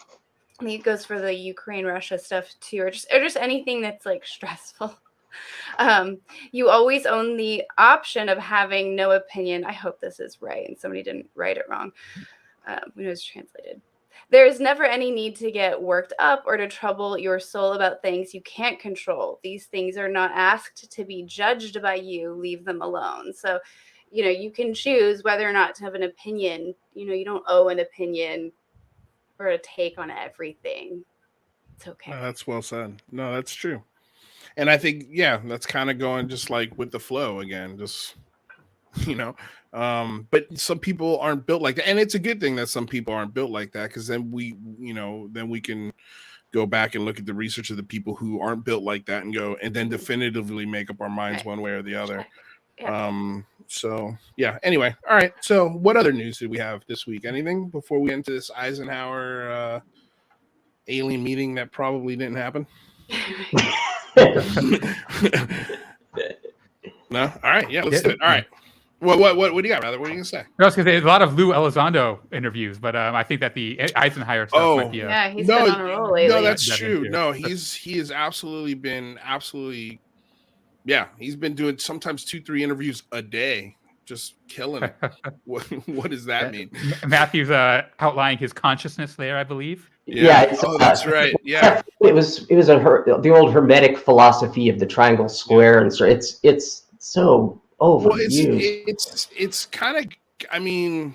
Speaker 2: I think it goes for the Ukraine-Russia stuff too, or just anything that's like stressful. You always own the option of having no opinion. I hope this is right and somebody didn't write it wrong when it was translated. There is never any need to get worked up or to trouble your soul about things you can't control. These things are not asked to be judged by you. Leave them alone. So, you can choose whether or not to have an opinion. You don't owe an opinion or a take on everything. It's okay.
Speaker 1: No, that's well said. No, that's true. And I think, yeah, that's kind of going just like with the flow again, just, but some people aren't built like that. And it's a good thing that some people aren't built like that, because then we can go back and look at the research of the people who aren't built like that and then definitively make up our minds one way or the other. Yeah. So yeah, anyway. All right. So what other news did we have this week? Anything before we get into this Eisenhower alien meeting that probably didn't happen? No? All right. Yeah, let's do it. All right. What do you got, Rather? What are you gonna say?
Speaker 3: No, because there's a lot of Lou Elizondo interviews, but I think that the Eisenhower stuff might be.
Speaker 2: He's been on a roll lately.
Speaker 1: No, that's true. No, he has absolutely been Yeah, he's been doing sometimes 2-3 interviews a day, just killing it. What does that mean?
Speaker 3: Matthew's outlining his consciousness there, I believe.
Speaker 1: Yeah. That's right. Yeah.
Speaker 4: It was the old Hermetic philosophy of the triangle square, and so it's so overused.
Speaker 1: It's kind of, I mean,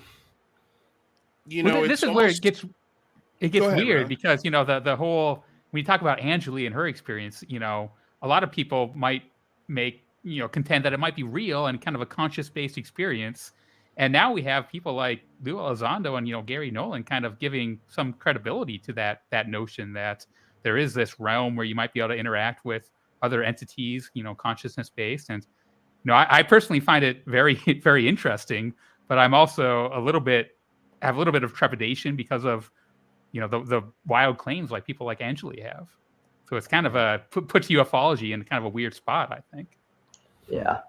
Speaker 3: this is where it gets weird, because the whole, when you talk about Angeli and her experience, a lot of people might contend that it might be real and kind of a conscious-based experience. And now we have people like Lou Elizondo and Gary Nolan kind of giving some credibility to that notion that there is this realm where you might be able to interact with other entities, consciousness-based. And I personally find it very, very interesting, but I'm also have a little bit of trepidation because of the wild claims like people like Angeli have. So it's kind of puts ufology in kind of a weird spot, I think.
Speaker 4: Yeah,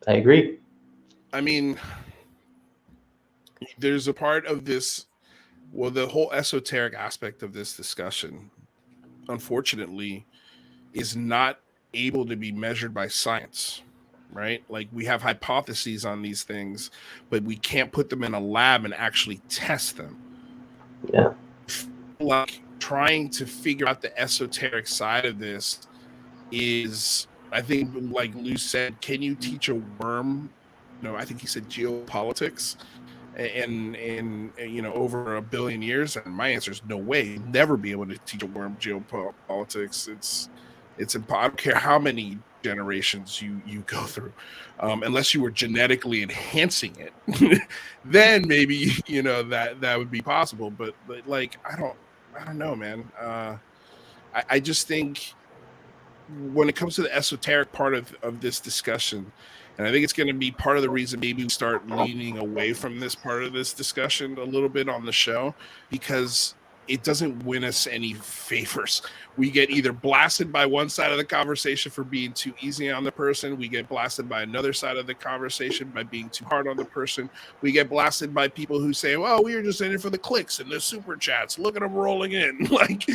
Speaker 4: I agree.
Speaker 1: I mean, there's a part of this, the whole esoteric aspect of this discussion, unfortunately, is not able to be measured by science, right? Like, we have hypotheses on these things, but we can't put them in a lab and actually test them.
Speaker 4: Yeah.
Speaker 1: Like, trying to figure out the esoteric side of this is, I think, like Lou said, can you teach a worm? I think he said geopolitics and over 1 billion years. And my answer is no way. You'll never be able to teach a worm geopolitics. It's impossible. I don't care how many generations you go through, unless you were genetically enhancing it. Then maybe that would be possible. But like, I don't know, man. I just think when it comes to the esoteric part of this discussion, and I think it's going to be part of the reason maybe we start leaning away from this part of this discussion a little bit on the show, because it doesn't win us any favors. We get either blasted by one side of the conversation for being too easy on the person. We get blasted by another side of the conversation by being too hard on the person. We get blasted by people who say, well, we were just in it for the clicks and the super chats. Look at them rolling in. Like,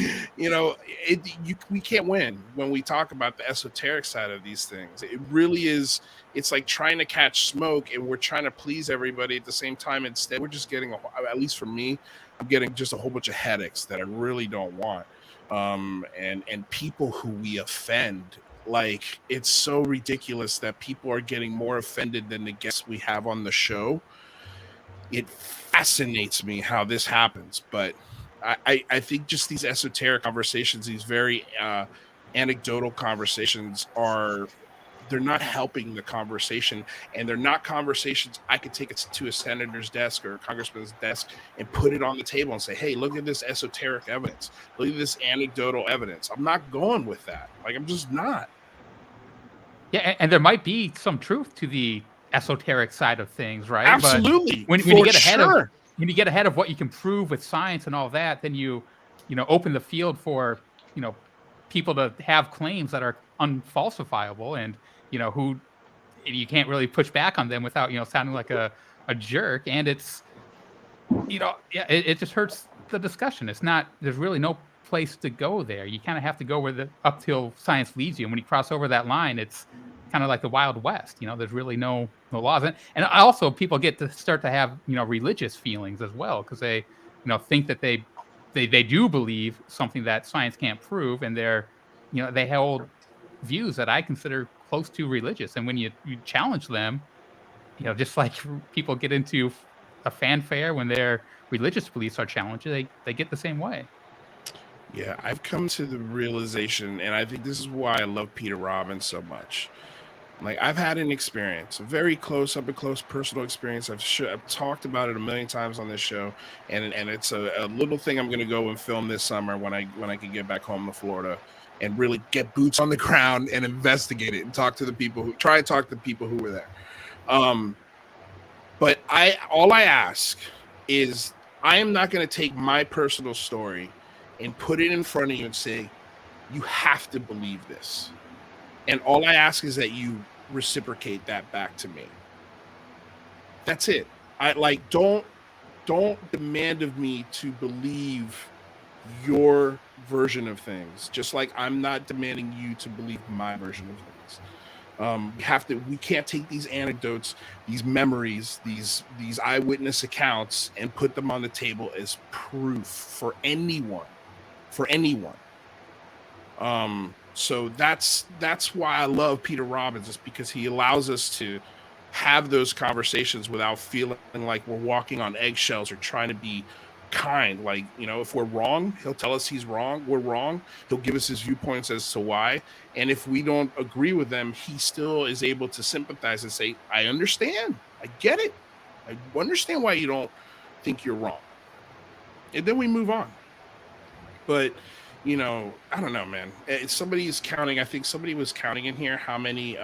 Speaker 1: we can't win when we talk about the esoteric side of these things. It really is. It's like trying to catch smoke, and we're trying to please everybody at the same time. Instead, we're just getting, at least for me, I'm getting just a whole bunch of headaches that I really don't want. And people who we offend, like, it's so ridiculous that people are getting more offended than the guests we have on the show. It fascinates me how this happens, but I think just these esoteric conversations, these very anecdotal conversations they're not helping the conversation, and they're not conversations I could take it to a senator's desk or a congressman's desk and put it on the table and say, hey, look at this esoteric evidence. Look at this anecdotal evidence. I'm not going with that. Like, I'm just not.
Speaker 3: Yeah, and there might be some truth to the esoteric side of things, right?
Speaker 1: Absolutely.
Speaker 3: But when you get ahead of what you can prove with science and all that, then you open the field for people to have claims that are unfalsifiable, and who you can't really push back on them without sounding like a jerk. And it's it just hurts the discussion. There's really no place to go there. You kind of have to go up till science leads you. And when you cross over that line, it's kind of like the Wild West. There's really no laws. And also people get to start to have religious feelings as well, because they think that they do believe something that science can't prove, and they hold views that I consider close to religious. And when you challenge them, just like people get into a fanfare when their religious beliefs are challenged, they get the same way.
Speaker 1: Yeah, I've come to the realization, and I think this is why I love Peter Robbins so much. Like, I've had an experience, a very close, up and close personal experience. I've talked about it a million times on this show, and it's a little thing I'm going to go and film this summer when I can get back home to Florida and really get boots on the ground and investigate it and talk to the people who were there. But all I ask is, I am not going to take my personal story and put it in front of you and say, you have to believe this. And all I ask is that you reciprocate that back to me. That's it. Don't demand of me to believe your version of things, just like I'm not demanding you to believe my version of things. We can't take these anecdotes, these memories, these eyewitness accounts, and put them on the table as proof for anyone. So that's why I love Peter Robbins, is because he allows us to have those conversations without feeling like we're walking on eggshells or trying to be kind. Like, if we're wrong, he'll tell us we're wrong. He'll give us his viewpoints as to why. And if we don't agree with them, he still is able to sympathize and say, I understand. I get it. I understand why you don't think you're wrong. And then we move on. But I don't know, man. Somebody's counting. I think somebody was counting in here how many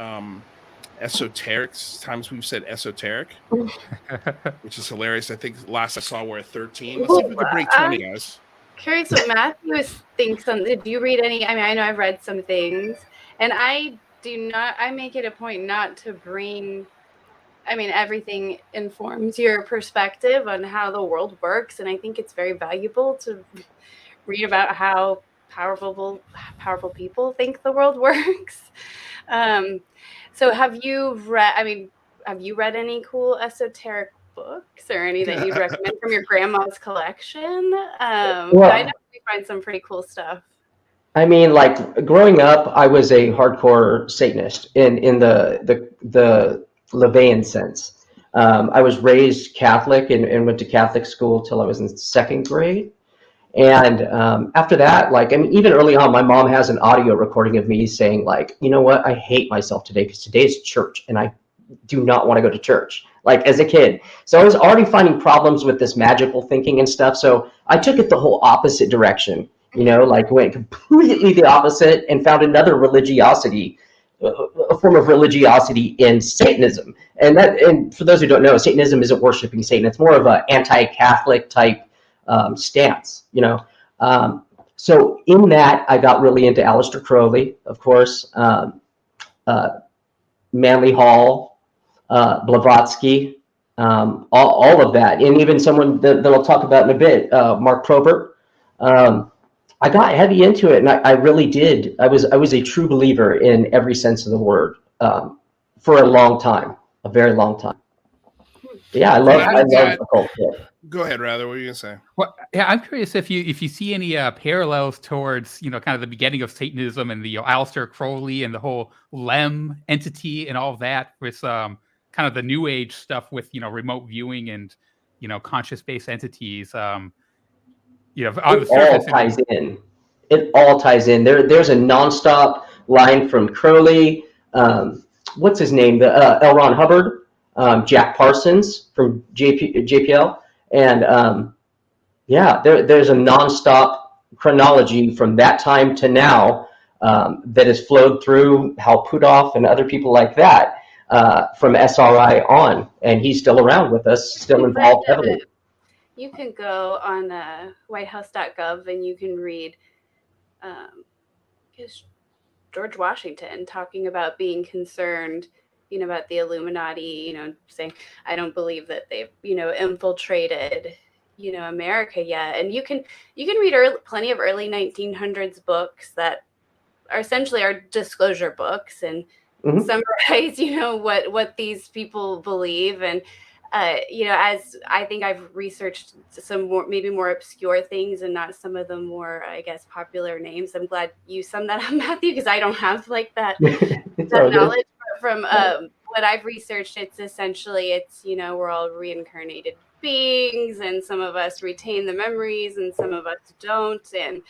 Speaker 1: esoteric times we've said esoteric, which is hilarious. I think last I saw we're at 13. Let's see if we can break 20, guys.
Speaker 2: Curious what Matthew thinks on. Did you read any? I mean, I know I've read some things, and I make it a point not to bring. I mean, everything informs your perspective on how the world works, and I think it's very valuable to read about how powerful people think the world works. So have you read any cool esoteric books or any that you'd recommend from your grandma's collection? I know we find some pretty cool stuff.
Speaker 4: I mean, like, growing up, I was a hardcore Satanist in the LaVeyan sense. I was raised Catholic and went to Catholic school till I was in second grade. And after that, even early on, my mom has an audio recording of me saying, like, you know what, I hate myself today because today is church and I do not want to go to church, like, as a kid. So I was already finding problems with this magical thinking and stuff. So I took it the whole opposite direction, went completely the opposite and found another religiosity, a form of religiosity in Satanism. And for those who don't know, Satanism isn't worshiping Satan. It's more of an anti-Catholic type stance, so in that, I got really into Aleister Crowley, of course, Manly Hall, Blavatsky, all of that, and even someone that I'll talk about in a bit, Mark Probert. I got heavy into it, and I really did. I was a true believer in every sense of the word for a long time, a very long time. Yeah, I love occult shit.
Speaker 1: Go ahead, Rather. What are you gonna say?
Speaker 3: Well, yeah, I'm curious if you see any parallels towards kind of the beginning of Satanism and the Aleister Crowley and the whole Lem entity and all of that, with kind of the New Age stuff with remote viewing and conscious-based entities. On the surface,
Speaker 4: It all ties in. There's a nonstop line from Crowley. What's his name? L. Ron Hubbard, Jack Parsons from JPL. And there's a nonstop chronology from that time to now that has flowed through Hal Puthoff and other people like that from SRI on, and he's still around with us, still involved heavily.
Speaker 5: You can go on whitehouse.gov and you can read George Washington talking about being concerned, about the Illuminati, saying, I don't believe that they've, infiltrated, America yet. And you can read plenty of early 1900s books that are essentially our disclosure books and summarize, what these people believe. And, as I think I've researched some maybe more obscure things and not some of the more, I guess, popular names. I'm glad you summed that up, Matthew, because I don't have like that, knowledge from what I've researched. It's essentially, we're all reincarnated beings, and some of us retain the memories and some of us don't. And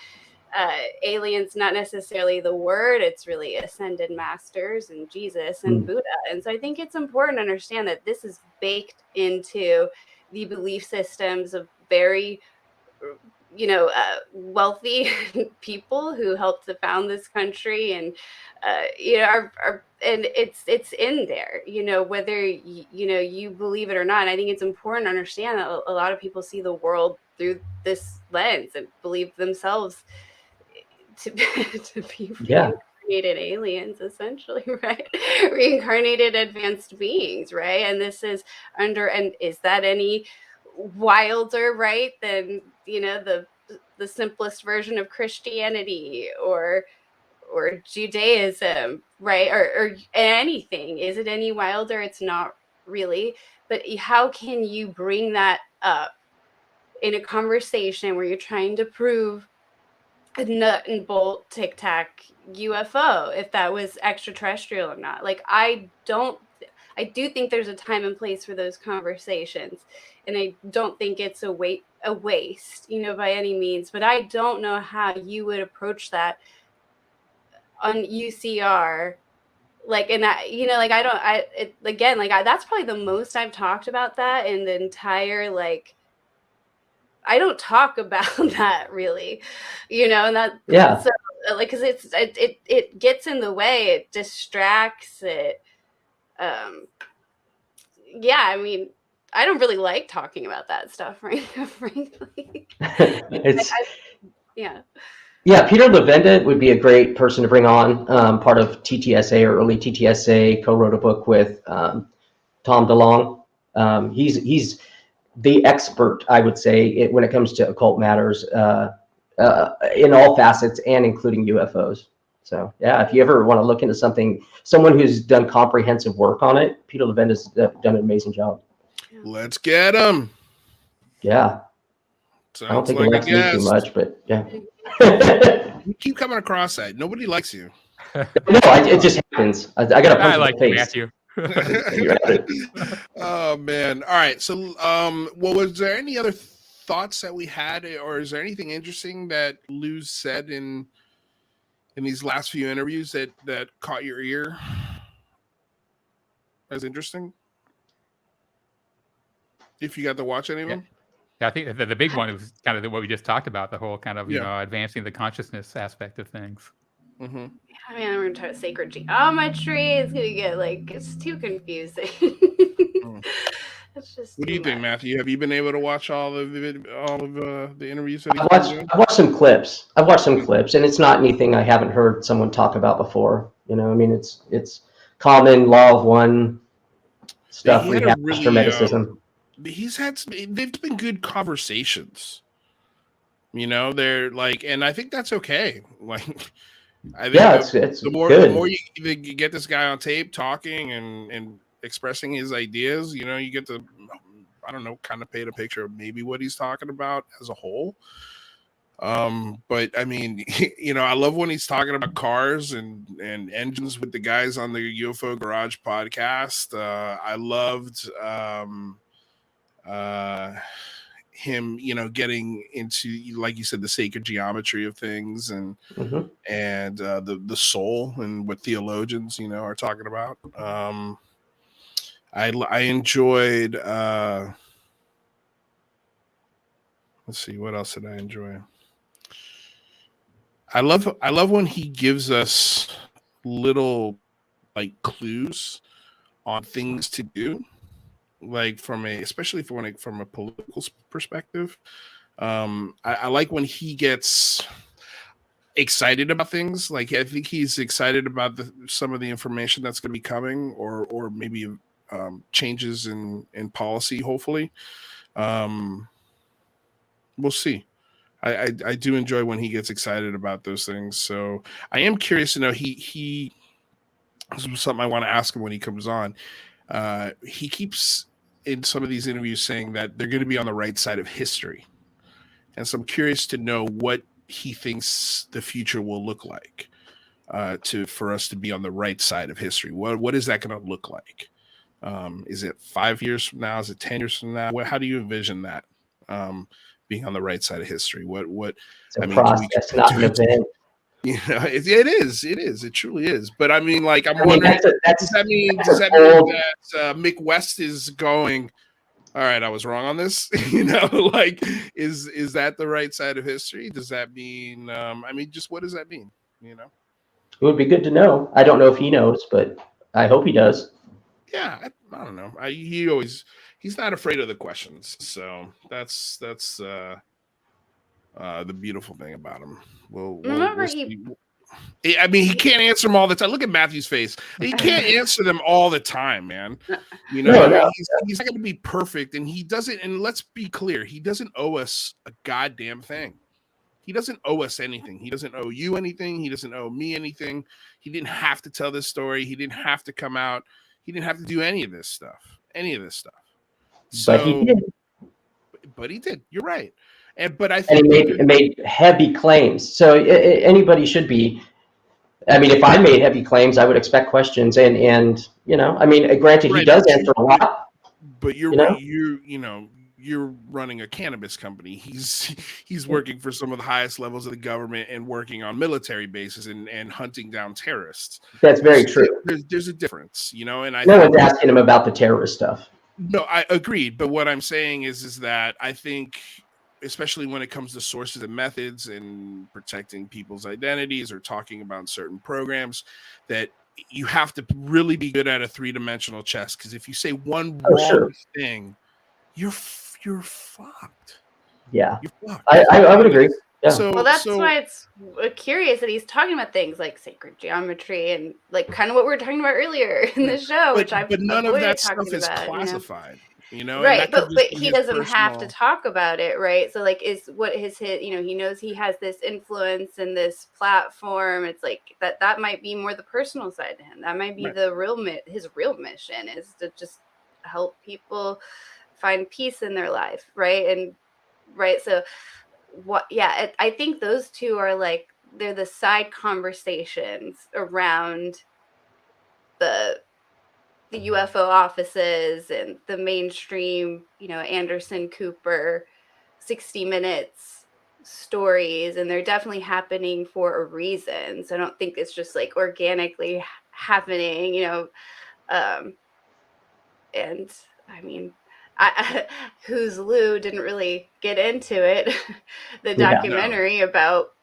Speaker 5: aliens, not necessarily the word, it's really ascended masters and Jesus and Buddha. And so I think it's important to understand that this is baked into the belief systems of very wealthy people who helped to found this country, and and it's in there, whether you believe it or not. And I think it's important to understand that a lot of people see the world through this lens and believe themselves to be reincarnated aliens, essentially, right? Reincarnated advanced beings, right? And this is and is that any wilder, right, than the simplest version of Christianity or Judaism, right? Or anything? Is it any wilder? It's not really. But how can you bring that up in a conversation where you're trying to prove a nut and bolt tic tac UFO, if that was extraterrestrial or not? Like, I do think there's a time and place for those conversations, and I don't think it's a waste, by any means. But I don't know how you would approach that on UCR, and that's probably the most I've talked about that in the entire I don't talk about that really, and that, so because it gets in the way, it distracts it. I mean, I don't really like talking about that stuff, frankly.
Speaker 4: Peter Levenda would be a great person to bring on, part of TTSA or early TTSA, co-wrote a book with Tom DeLonge. He's the expert, I would say, when it comes to occult matters in all facets and including UFOs. So, if you ever want to look into someone who's done comprehensive work on it, Peter Levenda's done an amazing job.
Speaker 1: Let's get him.
Speaker 4: Yeah.
Speaker 1: Sounds
Speaker 4: I don't think
Speaker 1: like
Speaker 4: he likes me too much, but
Speaker 1: You keep coming across that. Nobody likes you.
Speaker 4: No, it just happens. I got to punch
Speaker 3: like
Speaker 4: in the face.
Speaker 3: Matthew.
Speaker 1: Oh man! All right. So, was there any other thoughts that we had, or is there anything interesting that Lou said in these last few interviews that caught your ear as interesting? If you got to watch any of them?
Speaker 3: Yeah, I think the big one was kind of what we just talked about, the whole kind of advancing the consciousness aspect of things.
Speaker 1: Mm-hmm.
Speaker 5: I mean, we're going to talk sacred geometry. It's going to get it's too confusing. It's just.
Speaker 1: What do you think, Matthew? Have you been able to watch all of the interviews?
Speaker 4: I've watched some clips. And it's not anything I haven't heard someone talk about before. I mean, it's common law of one stuff. Hermeticism.
Speaker 1: They've been good conversations. They're and I think that's okay. I think
Speaker 4: it's
Speaker 1: the more you get this guy on tape talking and expressing his ideas, you get to, I don't know, kind of paint a picture of maybe what he's talking about as a whole. But I mean, I love when he's talking about cars and engines with the guys on the UFO Garage podcast. I loved him, getting into, like you said, the sacred geometry of things and the soul and what theologians, are talking about. I enjoyed. Let's see, what else did I enjoy? I love when he gives us little like clues on things to do, like especially from a political perspective. I like when he gets excited about things. Like I think he's excited about some of the information that's going to be coming, or maybe changes in policy. Hopefully, we'll see. I do enjoy when he gets excited about those things. So I am curious to know. He this is something I want to ask him when he comes on. He keeps in some of these interviews saying that they're going to be on the right side of history, and so I'm curious to know what he thinks the future will look like for us to be on the right side of history. What is that going to look like? Is it 5 years from now? Is it 10 years from now? How do you envision that being on the right side of history?
Speaker 4: It's a process, not an event.
Speaker 1: You know, it is. It truly is. But I mean, like, I'm wondering, does that mean that Mick West is going, all right, I was wrong on this? You know, like, is that the right side of history? Does that mean, I mean, just what does that mean? You know,
Speaker 4: it would be good to know. I don't know if he knows, but I hope he does.
Speaker 1: Yeah, I don't know. He's not afraid of the questions. So that's the beautiful thing about him.
Speaker 2: Remember,
Speaker 1: I mean, he can't answer them all the time. Look at Matthew's face. He can't answer them all the time, man. You know,
Speaker 4: No.
Speaker 1: he's not going to be perfect, and he doesn't. And let's be clear, he doesn't owe us a goddamn thing. He doesn't owe us anything. He doesn't owe you anything. He doesn't owe me anything. He didn't have to tell this story. He didn't have to come out. He didn't have to do any of this stuff. So,
Speaker 4: But he did.
Speaker 1: But he did. You're right. But I
Speaker 4: And
Speaker 1: think
Speaker 4: he made heavy claims. So anybody should be. I mean, if I made heavy claims, I would expect questions. And you know, I mean, granted, he does answer a lot.
Speaker 1: But you're running a cannabis company. He's working for some of the highest levels of the government and working on military bases and hunting down terrorists.
Speaker 4: That's very true.
Speaker 1: There's a difference, you know. And
Speaker 4: no one's asking him about the terrorist stuff.
Speaker 1: No, I agreed. But what I'm saying is that I think, especially when it comes to sources and methods and protecting people's identities or talking about certain programs, that you have to really be good at a three-dimensional chess. Because if you say one wrong thing, you're fucked.
Speaker 4: Yeah,
Speaker 1: you're fucked.
Speaker 4: I would agree. Yeah.
Speaker 2: Well, that's why it's curious that he's talking about things like sacred geometry and like kind of what we were talking about earlier in the show, but
Speaker 1: none of that stuff is classified. You know,
Speaker 2: right? But he doesn't have to talk about it, right? So like, is what his you know, he knows he has this influence and this platform. It's like that might be more the personal side to him. That might be his real mission is to just help people find peace in their life, right? So I think those two are like, they're the side conversations around the UFO offices and the mainstream, you know, Anderson Cooper 60 Minutes stories, and they're definitely happening for a reason. So I don't think it's just like organically happening, you know. And I mean, Who's Lou didn't really get into it. The documentary about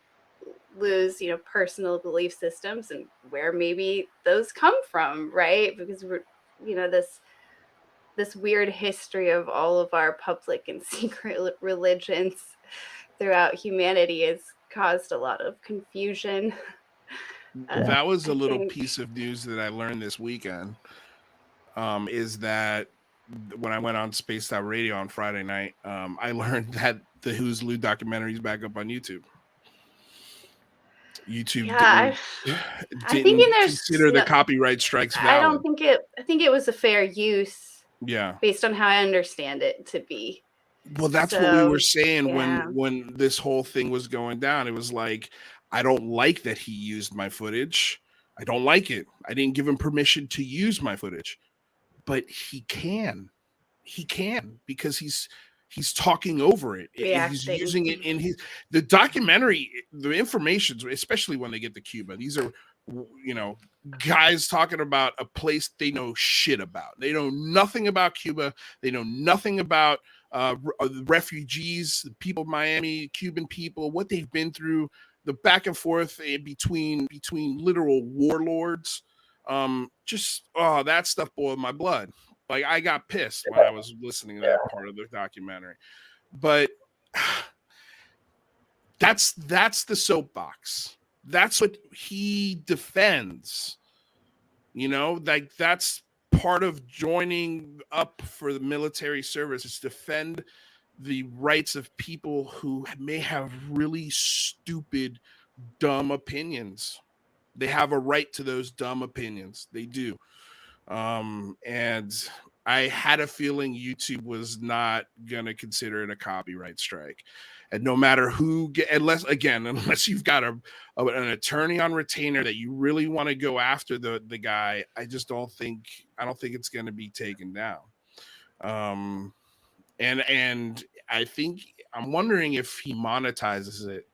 Speaker 2: Lou's, you know, personal belief systems and where maybe those come from, right? Because we're, you know, this weird history of all of our public and secret religions throughout humanity has caused a lot of confusion.
Speaker 1: That was a little piece of news that I learned this weekend. Is that when I went on Spaced Out Radio on Friday night, I learned that the Who's Lou documentary is back up on YouTube.
Speaker 2: I'm thinking there's
Speaker 1: consider the copyright strikes valid.
Speaker 2: I think it was a fair use.
Speaker 1: Yeah.
Speaker 2: Based on how I understand it to be.
Speaker 1: Well, that's what we were saying when this whole thing was going down. It was like, I don't like that he used my footage. I don't like it. I didn't give him permission to use my footage. But he can because he's talking over it. He's using it in the documentary, the information, especially when they get to Cuba. These are, you know, guys talking about a place they know shit about. They know nothing about Cuba. They know nothing about the refugees, the people of Miami, Cuban people, what they've been through, the back and forth between literal warlords, that stuff boiled my blood. Like, I got pissed when I was listening to that part of the documentary. But that's the soapbox. That's what he defends. You know, like, that's part of joining up for the military service, is defend the rights of people who may have really stupid, dumb opinions. They have a right to those dumb opinions. They do. And I had a feeling YouTube was not going to consider it a copyright strike. And no matter who, unless you've got an attorney on retainer that you really want to go after the guy, I don't think it's going to be taken down. And I think, I'm wondering if he monetizes it,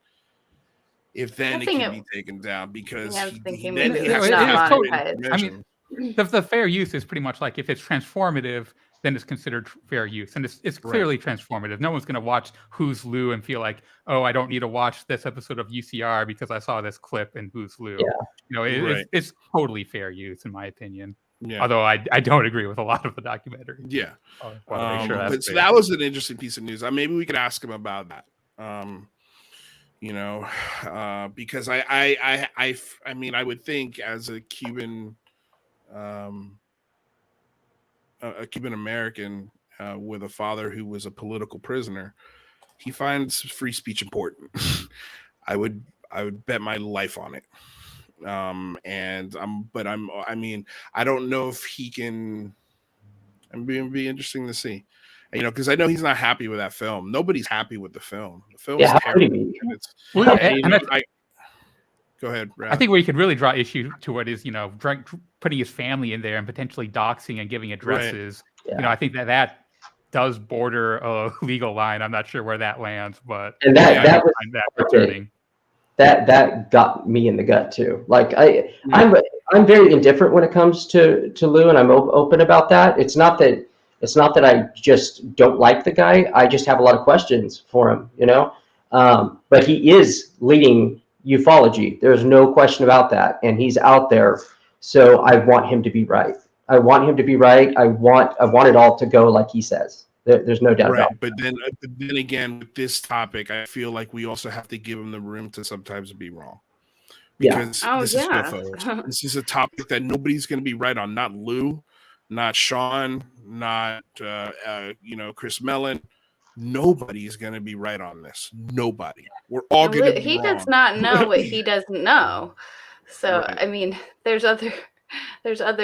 Speaker 1: if then it can be taken down, because
Speaker 2: I was thinking
Speaker 1: then
Speaker 2: maybe
Speaker 1: he
Speaker 2: it's
Speaker 1: has to
Speaker 2: not
Speaker 1: have
Speaker 2: monetized.
Speaker 3: I mean, the fair use is pretty much like, if it's transformative, then it's considered fair use, and it's clearly transformative. No one's going to watch Who's Lou and feel like, oh, I don't need to watch this episode of UCR because I saw this clip in Who's Lou.
Speaker 4: Yeah.
Speaker 3: You know, it's totally fair use, in my opinion.
Speaker 1: Yeah.
Speaker 3: Although I don't agree with a lot of the documentary.
Speaker 1: Yeah.
Speaker 3: But
Speaker 1: so that was an interesting piece of news. Maybe we could ask him about that. Because I mean, I would think, as a Cuban American with a father who was a political prisoner, he finds free speech important. I would bet my life on it. I don't know if he can. It'd be interesting to see, because I know he's not happy with that film. Nobody's happy with the film. The film is terrible. Go ahead, Brad.
Speaker 3: I think where you could really draw issue to it is, putting his family in there and potentially doxing and giving addresses. Right.
Speaker 4: Yeah.
Speaker 3: I think that does border a legal line. I'm not sure where that lands, but
Speaker 4: that got me in the gut too. Like, I'm very indifferent when it comes to Lou, and I'm open about that. It's not that I just don't like the guy. I just have a lot of questions for him, but he is leading ufology. There's no question about that. And he's out there. So I want him to be right. I want it all to go like he says. There's no doubt about it.
Speaker 1: But then again, with this topic, I feel like we also have to give him the room to sometimes be wrong. Because this is UFOs. This is a topic that nobody's going to be right on. Not Lou, not Sean, not Chris Mellon. Nobody is going to be right on this. Nobody. We're all going to be
Speaker 2: He
Speaker 1: wrong.
Speaker 2: does not know what he doesn't know. So I mean, there's other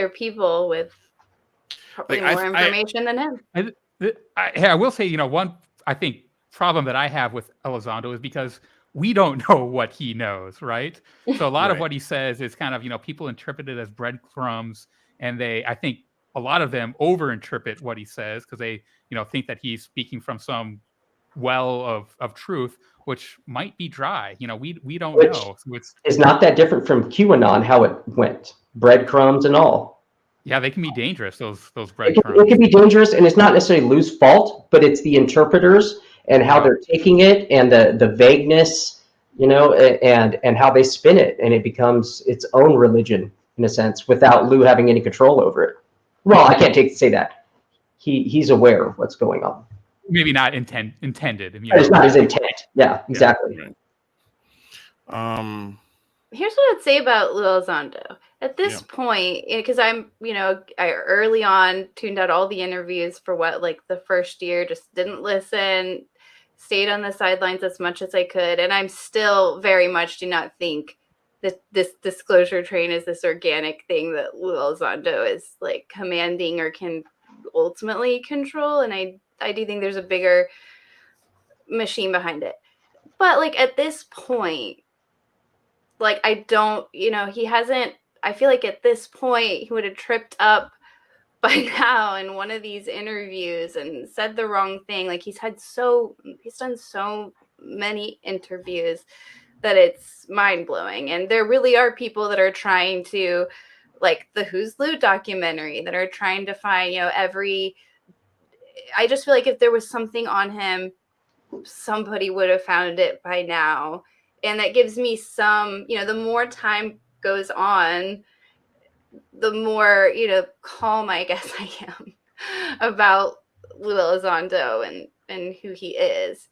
Speaker 2: people with probably more information than him.
Speaker 3: I will say, one I think problem that I have with Elizondo is because we don't know what he knows, right? So a lot of what he says is kind of, people interpret it as breadcrumbs, and I think a lot of them overinterpret what he says because they, think that he's speaking from some well of truth, which might be dry. We don't know. So
Speaker 4: it's not that different from QAnon, how it went, breadcrumbs and all.
Speaker 3: Yeah, they can be dangerous. Those breadcrumbs.
Speaker 4: It can be dangerous, and it's not necessarily Lou's fault, but it's the interpreters and how they're taking it, and the vagueness, and how they spin it, and it becomes its own religion in a sense, without Lou having any control over it. Well, I can't say that. He's aware of what's going on.
Speaker 3: Maybe not intended.
Speaker 4: It's not his intent. Yeah, exactly.
Speaker 1: Yeah.
Speaker 2: Here's what I'd say about Lou Elizondo. At this point, because I early on tuned out all the interviews for the first year, just didn't listen, stayed on the sidelines as much as I could. And I'm still very much do not think that this disclosure train is this organic thing that Lou Elizondo is commanding or can ultimately control. And I do think there's a bigger machine behind it. But at this point, I don't, he hasn't, I feel like at this point he would have tripped up by now in one of these interviews and said the wrong thing. He's done so many interviews that it's mind blowing. And there really are people that are trying to, the Who's Lou documentary, that are trying to find, I just feel like if there was something on him, somebody would have found it by now. And that gives me some, the more time goes on, the more, calm I guess I am about Lou Elizondo and who he is.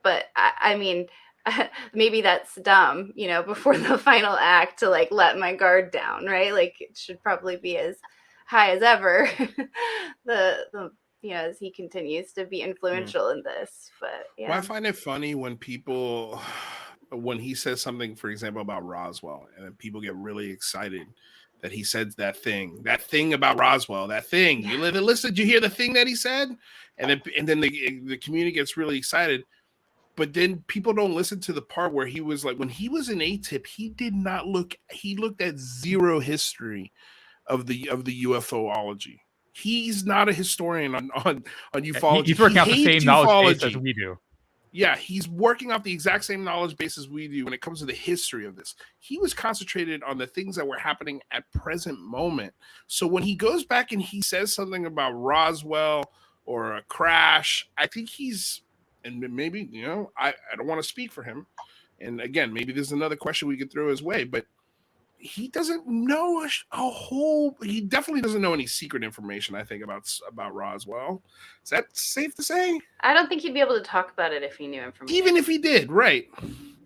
Speaker 2: But I mean, maybe that's dumb, before the final act to like let my guard down, right? Like it should probably be as high as ever. the as he continues to be influential in this. But yeah.
Speaker 1: Well, I find it funny when he says something, for example, about Roswell, and then people get really excited that he said that thing about Roswell, that thing. You listen, did you hear the thing that he said? And then the community gets really excited. But then people don't listen to the part where he was like, when he was in ATIP, he looked at zero history of the UFOlogy. He's not a historian on ufology.
Speaker 3: He's working off the same knowledge base as we do.
Speaker 1: Yeah, he's working off the exact same knowledge base as we do when it comes to the history of this. He was concentrated on the things that were happening at present moment. So when he goes back and he says something about Roswell or a crash, I think and maybe, I don't want to speak for him. And again, maybe there's another question we could throw his way, but he doesn't know he definitely doesn't know any secret information, I think, about Roswell. Is that safe to say?
Speaker 2: I don't think he'd be able to talk about it if he knew information.
Speaker 1: Even if he did, right.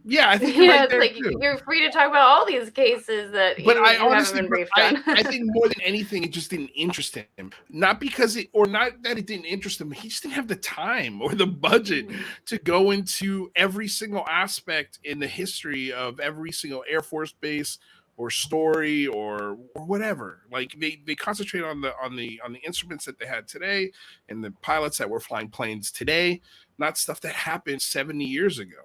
Speaker 1: Yeah, I think you're right there
Speaker 2: like
Speaker 1: too.
Speaker 2: You're free to talk about all these cases that haven't been briefed on.
Speaker 1: I think more than anything, it just didn't interest him. Not that it didn't interest him. He just didn't have the time or the budget to go into every single aspect in the history of every single Air Force base or story or whatever. Like they concentrate on the instruments that they had today and the pilots that were flying planes today, not stuff that happened 70 years ago.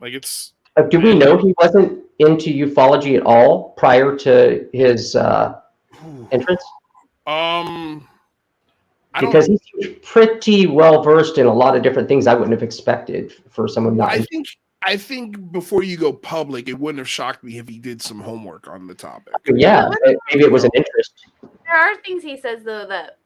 Speaker 1: Like it's.
Speaker 4: Do we know he wasn't into ufology at all prior to his entrance? Because he's pretty well versed in a lot of different things I wouldn't have expected for someone not.
Speaker 1: I think before you go public, it wouldn't have shocked me if he did some homework on the topic.
Speaker 4: Yeah, maybe it was an interest.
Speaker 2: There are things he says though that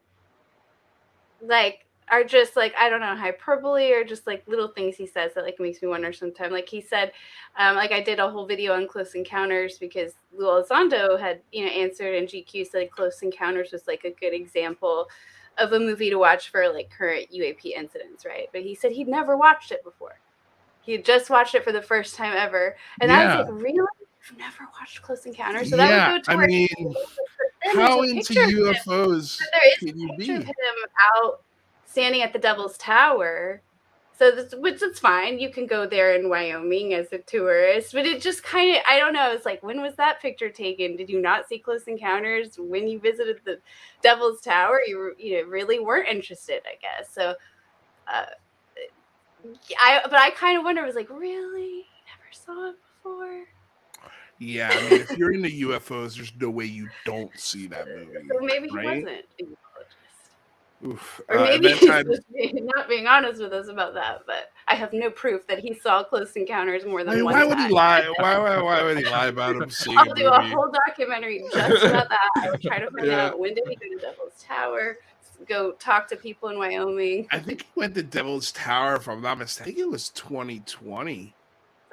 Speaker 2: like are just like, I don't know, hyperbole or just like little things he says that like makes me wonder sometimes. Like he said, like I did a whole video on Close Encounters because Lou Elizondo had, answered and GQ said Close Encounters was like a good example of a movie to watch for like current UAP incidents, right? But he said he'd never watched it before. He had just watched it for the first time ever. And I was like, really? You've never watched Close Encounters? So that would go to
Speaker 1: how into UFOs
Speaker 2: can you be? There is a picture of him out standing at the Devil's Tower. Which is fine. You can go there in Wyoming as a tourist. But it just kind of, I don't know. It's like, when was that picture taken? Did you not see Close Encounters when you visited the Devil's Tower? You really weren't interested, I guess. So, but I kind of wonder, I was like, really? You never saw it before?
Speaker 1: Yeah, I mean, if you're into UFOs, there's no way you don't see that movie.
Speaker 2: So maybe he
Speaker 1: right?
Speaker 2: wasn't a ufologist.
Speaker 1: Oof.
Speaker 2: Or maybe he's just not being honest with us about that, but I have no proof that he saw Close Encounters more than one time.
Speaker 1: Why would he lie? Why would he lie about him seeing
Speaker 2: I'll do a whole documentary just about that. I will try to find out when did he go to Devil's Tower, go talk to people in Wyoming.
Speaker 1: I think he went to Devil's Tower, if I'm not mistaken. I think it was 2020.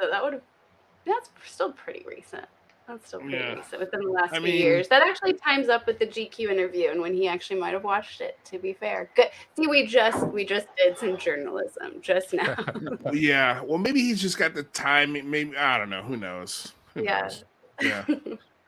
Speaker 2: So that's still pretty recent. That's still pretty recent within the last few years. That actually times up with the GQ interview and when he actually might have watched it, to be fair. Good. See, we just did some journalism just now.
Speaker 1: Yeah. Well, maybe he's just got the time. Maybe, I don't know. Who knows? Who knows? Yeah.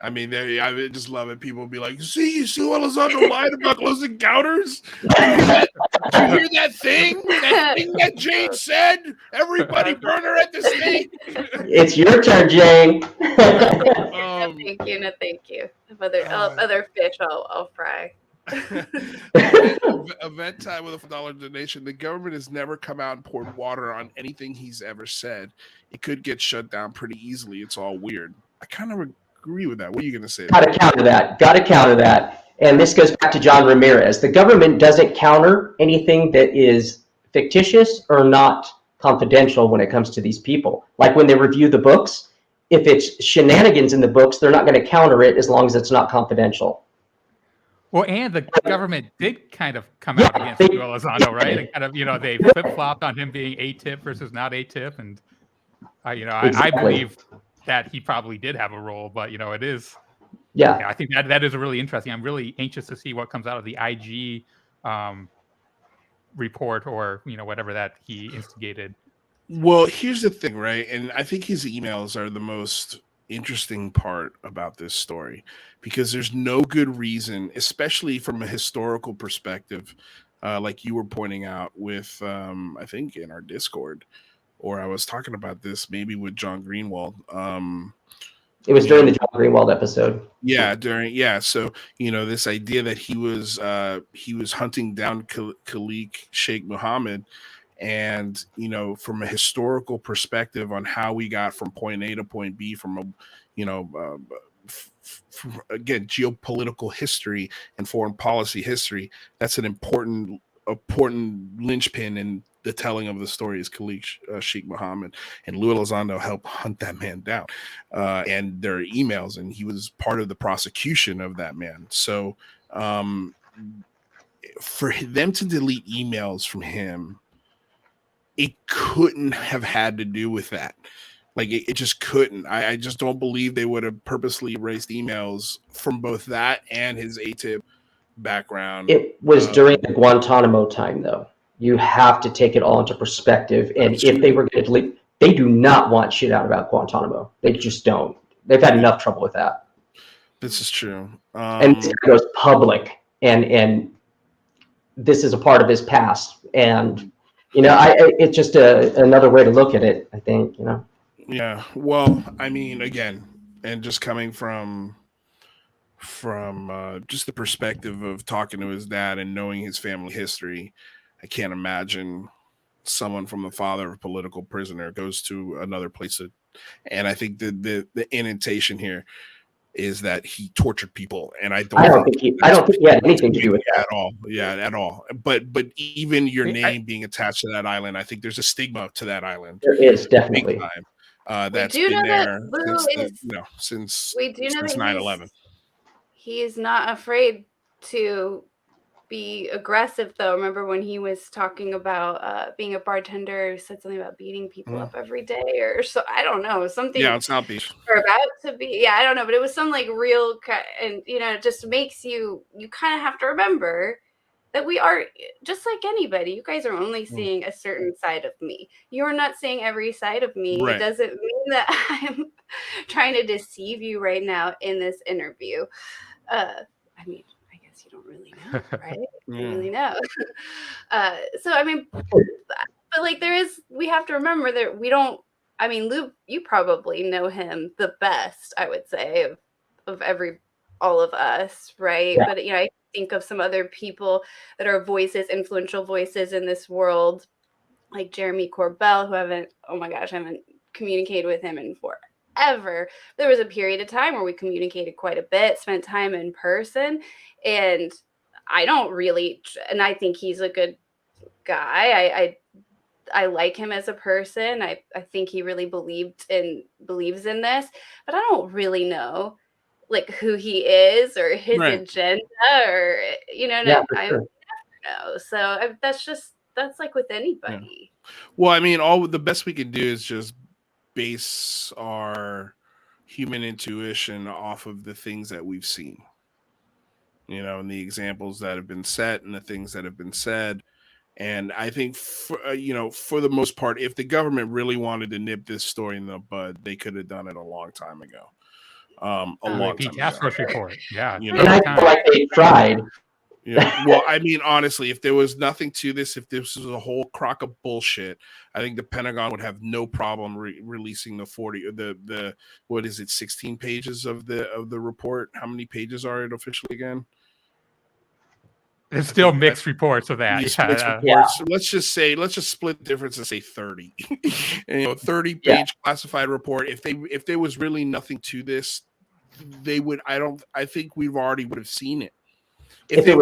Speaker 1: I mean, I just love it. People be like, you see Elizondo lied about Close Encounters? Did you hear that thing? That thing that Jane said? Everybody burn her at the stake.
Speaker 4: It's your turn, Jane.
Speaker 2: Thank you. Other fish I'll fry.
Speaker 1: Event time with a $1 donation. The government has never come out and poured water on anything he's ever said. It could get shut down pretty easily. It's all weird. I kind of agree with that. What are you going to say?
Speaker 4: Got to counter that. And this goes back to John Ramirez. The government doesn't counter anything that is fictitious or not confidential when it comes to these people. Like when they review the books, if it's shenanigans in the books, they're not going to counter it as long as it's not confidential.
Speaker 3: Well, and the government did kind of come out against Lou Elizondo, right? And kind of, they flip-flopped on him being ATIP versus not ATIP. And I
Speaker 4: Exactly.
Speaker 3: believe that he probably did have a role, but it is.
Speaker 4: Yeah.
Speaker 3: I think that is a really interesting. I'm really anxious to see what comes out of the IG report, or whatever that he instigated.
Speaker 1: Well, here's the thing, right? And I think his emails are the most interesting part about this story, because there's no good reason, especially from a historical perspective, like you were pointing out with, I think in our Discord, or I was talking about this maybe with John Greenwald.
Speaker 4: It was during the John Greenwald episode.
Speaker 1: So this idea that he was hunting down Khalik Sheikh Mohammed, and from a historical perspective on how we got from point A to point B, from a again, geopolitical history and foreign policy history, that's an important linchpin in the telling of the story, is Khalik Sheikh Mohammed, and Louis Elizondo helped hunt that man down, and there are emails, and he was part of the prosecution of that man. So for them to delete emails from him, it couldn't have had to do with that. Like it just couldn't. I just don't believe they would have purposely erased emails from both that and his ATIP background.
Speaker 4: It was during the Guantanamo time, though. You have to take it all into perspective. And if they were going to delete, they do not want shit out about Guantanamo. They just don't. They've had enough trouble with that.
Speaker 1: This is true.
Speaker 4: And this goes public, and this is a part of his past. And it's just another way to look at it, I think.
Speaker 1: Yeah. Well, I mean, again, and just coming from just the perspective of talking to his dad and knowing his family history, I can't imagine someone from the father of a political prisoner goes to another place. And I think the indentation here is that he tortured people, and I don't think he
Speaker 4: had anything to do with that
Speaker 1: at all. Yeah, at all. But even your name being attached to that island, I think there's a stigma to that island.
Speaker 4: There is definitely.
Speaker 1: That's been there since 9/11.
Speaker 5: He is not afraid to be aggressive, though. Remember when he was talking about being a bartender, said something about beating people up every day, or so, I don't know, something.
Speaker 1: Yeah, it's South Beach.
Speaker 5: Or about to be. Yeah, I don't know, but it was some like real, and it just makes you kind of have to remember that we are just like anybody. You guys are only seeing a certain side of me. You're not seeing every side of me.
Speaker 1: Right.
Speaker 5: It doesn't mean that I'm trying to deceive you right now in this interview. I mean, I guess you don't really know, right? You don't really know. So, I mean, but like we have to remember that we don't, I mean, Lou, you probably know him the best, I would say, of all of us, right?
Speaker 4: Yeah.
Speaker 5: But, I think of some other people that are influential voices in this world, like Jeremy Corbell, who I haven't communicated with him in forever. There was a period of time where we communicated quite a bit, spent time in person, and I think he's a good guy. I like him as a person. I think he really believes in this, but I don't really know like who he is or his agenda, or I don't know. So that's like with anybody.
Speaker 1: Yeah. Well, I mean, the best we can do is just base our human intuition off of the things that we've seen, and the examples that have been set and the things that have been said. And I think, for the most part, if the government really wanted to nip this story in the bud, they could have done it a long time ago. Long time
Speaker 3: task force report. Yeah.
Speaker 4: And I feel like they tried.
Speaker 1: Yeah. Well, I mean, honestly, if there was nothing to this, if this was a whole crock of bullshit, I think the Pentagon would have no problem releasing the 16 pages of the report. How many pages are it officially again?
Speaker 3: There's still mixed reports of that.
Speaker 1: Reports. So let's just split the difference and say 30. 30-page classified report. If there was really nothing to this, they would. I think we would have seen it. If they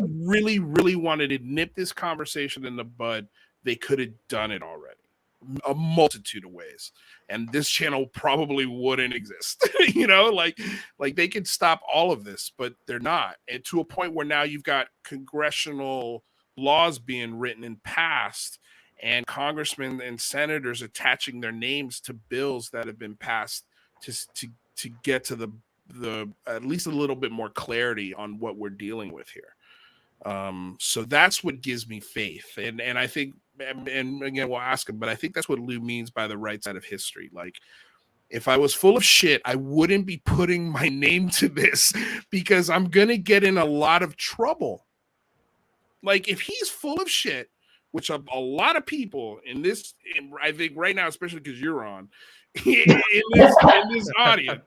Speaker 1: really wanted to nip this conversation in the bud, they could have done it already. A multitude of ways, and this channel probably wouldn't exist. Like they could stop all of this, but they're not. And to a point where now you've got congressional laws being written and passed, and congressmen and senators attaching their names to bills that have been passed to get to the at least a little bit more clarity on what we're dealing with here. So that's what gives me faith, and I think, and again we'll ask him, but I think that's what Lou means by the right side of history. Like, if I was full of shit, I wouldn't be putting my name to this because I'm gonna get in a lot of trouble. Like, if he's full of shit, which a lot of people I think right now, especially because you're on in this audience,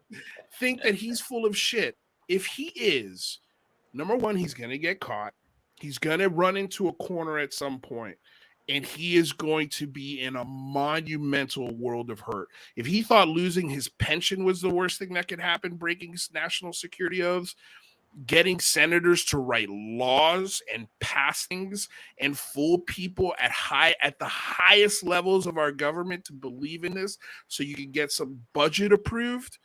Speaker 1: think that he's full of shit. If he is, number one, he's gonna get caught. He's gonna run into a corner at some point, and he is going to be in a monumental world of hurt. If he thought losing his pension was the worst thing that could happen, breaking national security oaths, getting senators to write laws and pass things and fool people at the highest levels of our government to believe in this so you can get some budget approved,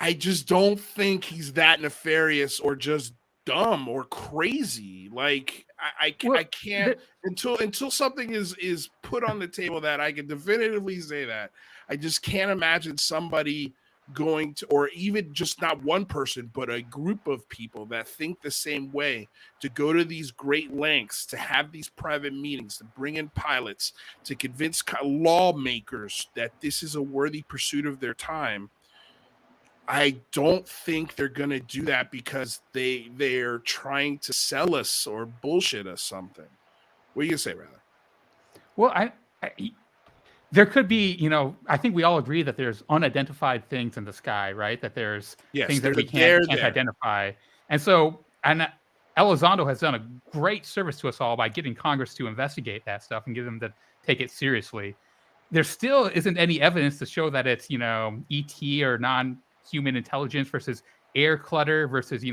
Speaker 1: I just don't think he's that nefarious or just dumb or crazy. Like, I can't until something is put on the table that I can definitively say that. I just can't imagine somebody going to, or even just not one person, but a group of people that think the same way, to go to these great lengths to have these private meetings, to bring in pilots, to convince lawmakers that this is a worthy pursuit of their time. I don't think they're going to do that because they're trying to sell us or bullshit us something. What do you say, rather?
Speaker 3: Well, I there could be, I think we all agree that there's unidentified things in the sky, right? That there's things that we can't identify. And so, and Elizondo has done a great service to us all by getting Congress to investigate that stuff and get them to take it seriously. There still isn't any evidence to show that it's, ET or non-human intelligence versus air clutter versus,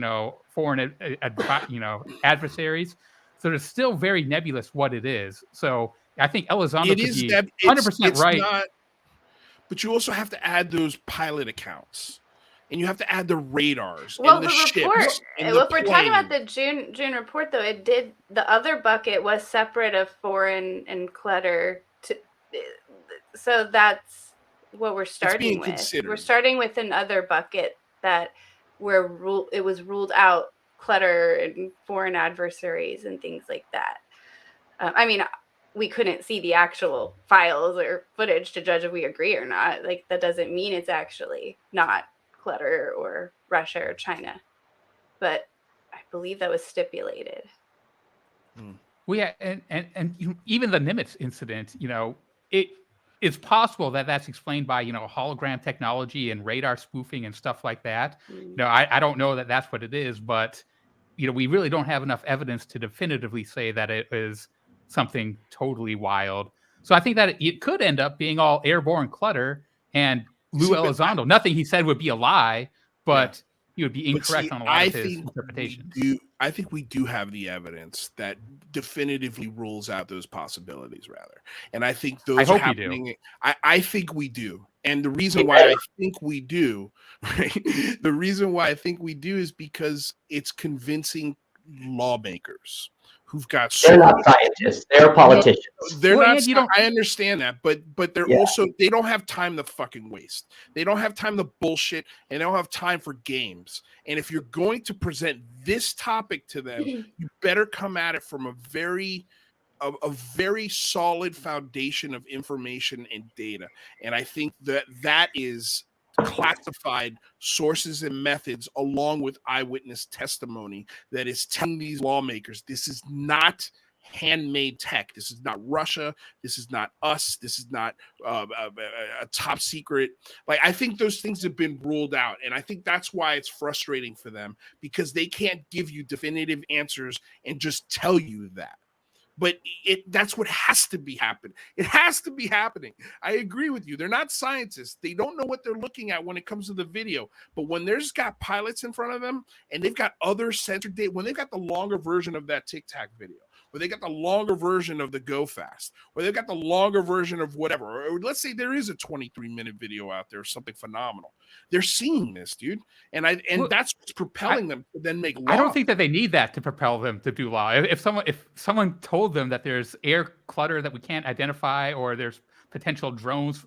Speaker 3: foreign, adversaries. So it's still very nebulous what it is. So I think Elizondo could be 100% right.
Speaker 1: But you also have to add those pilot accounts, and you have to add the radars.
Speaker 2: Well,
Speaker 1: and
Speaker 2: the
Speaker 1: report.
Speaker 2: If we're talking about the June report, though, the other bucket was separate of foreign and clutter. So that's what we're starting with.
Speaker 1: Considered.
Speaker 2: We're starting with another bucket that it was ruled out clutter and foreign adversaries and things like that. I mean, we couldn't see the actual files or footage to judge if we agree or not. Like, that doesn't mean it's actually not clutter or Russia or China. But I believe that was stipulated.
Speaker 3: Well, yeah, and even the Nimitz incident, it's possible that that's explained by, hologram technology and radar spoofing and stuff like that. I don't know that that's what it is, but, we really don't have enough evidence to definitively say that it is something totally wild. So I think that it could end up being all airborne clutter, and Lou Elizondo, nothing he said would be a lie, but he would be incorrect on a lot of his interpretations.
Speaker 1: I think we do have the evidence that definitively rules out those possibilities, rather. And I think those are happening. I think we do. And the reason why I think we do, right? The reason why I think we do is because it's convincing lawmakers who've got.
Speaker 4: They're not scientists. They're politicians.
Speaker 1: They're not. I understand that, but they're also, they don't have time to fucking waste. They don't have time to bullshit, and they don't have time for games. And if you're going to present this topic to them, you better come at it from a very solid foundation of information and data. And I think that is classified sources and methods along with eyewitness testimony that is telling these lawmakers this is not handmade tech. This is not Russia. This is not us. This is not a top secret. Like, I think those things have been ruled out. And I think that's why it's frustrating for them, because they can't give you definitive answers and just tell you that. But that's what has to be happening. It has to be happening. I agree with you. They're not scientists. They don't know what they're looking at when it comes to the video. But when there's got pilots in front of them and they've got other censored data, when they've got the longer version of that Tic Tac video, or they got the longer version of the Go Fast, or they've got the longer version of whatever. Or let's say there is a 23-minute video out there, something phenomenal. They're seeing this, dude, and that's what's propelling them to then make law.
Speaker 3: I don't think that they need that to propel them to do law. If someone told them that there's air clutter that we can't identify, or there's potential drones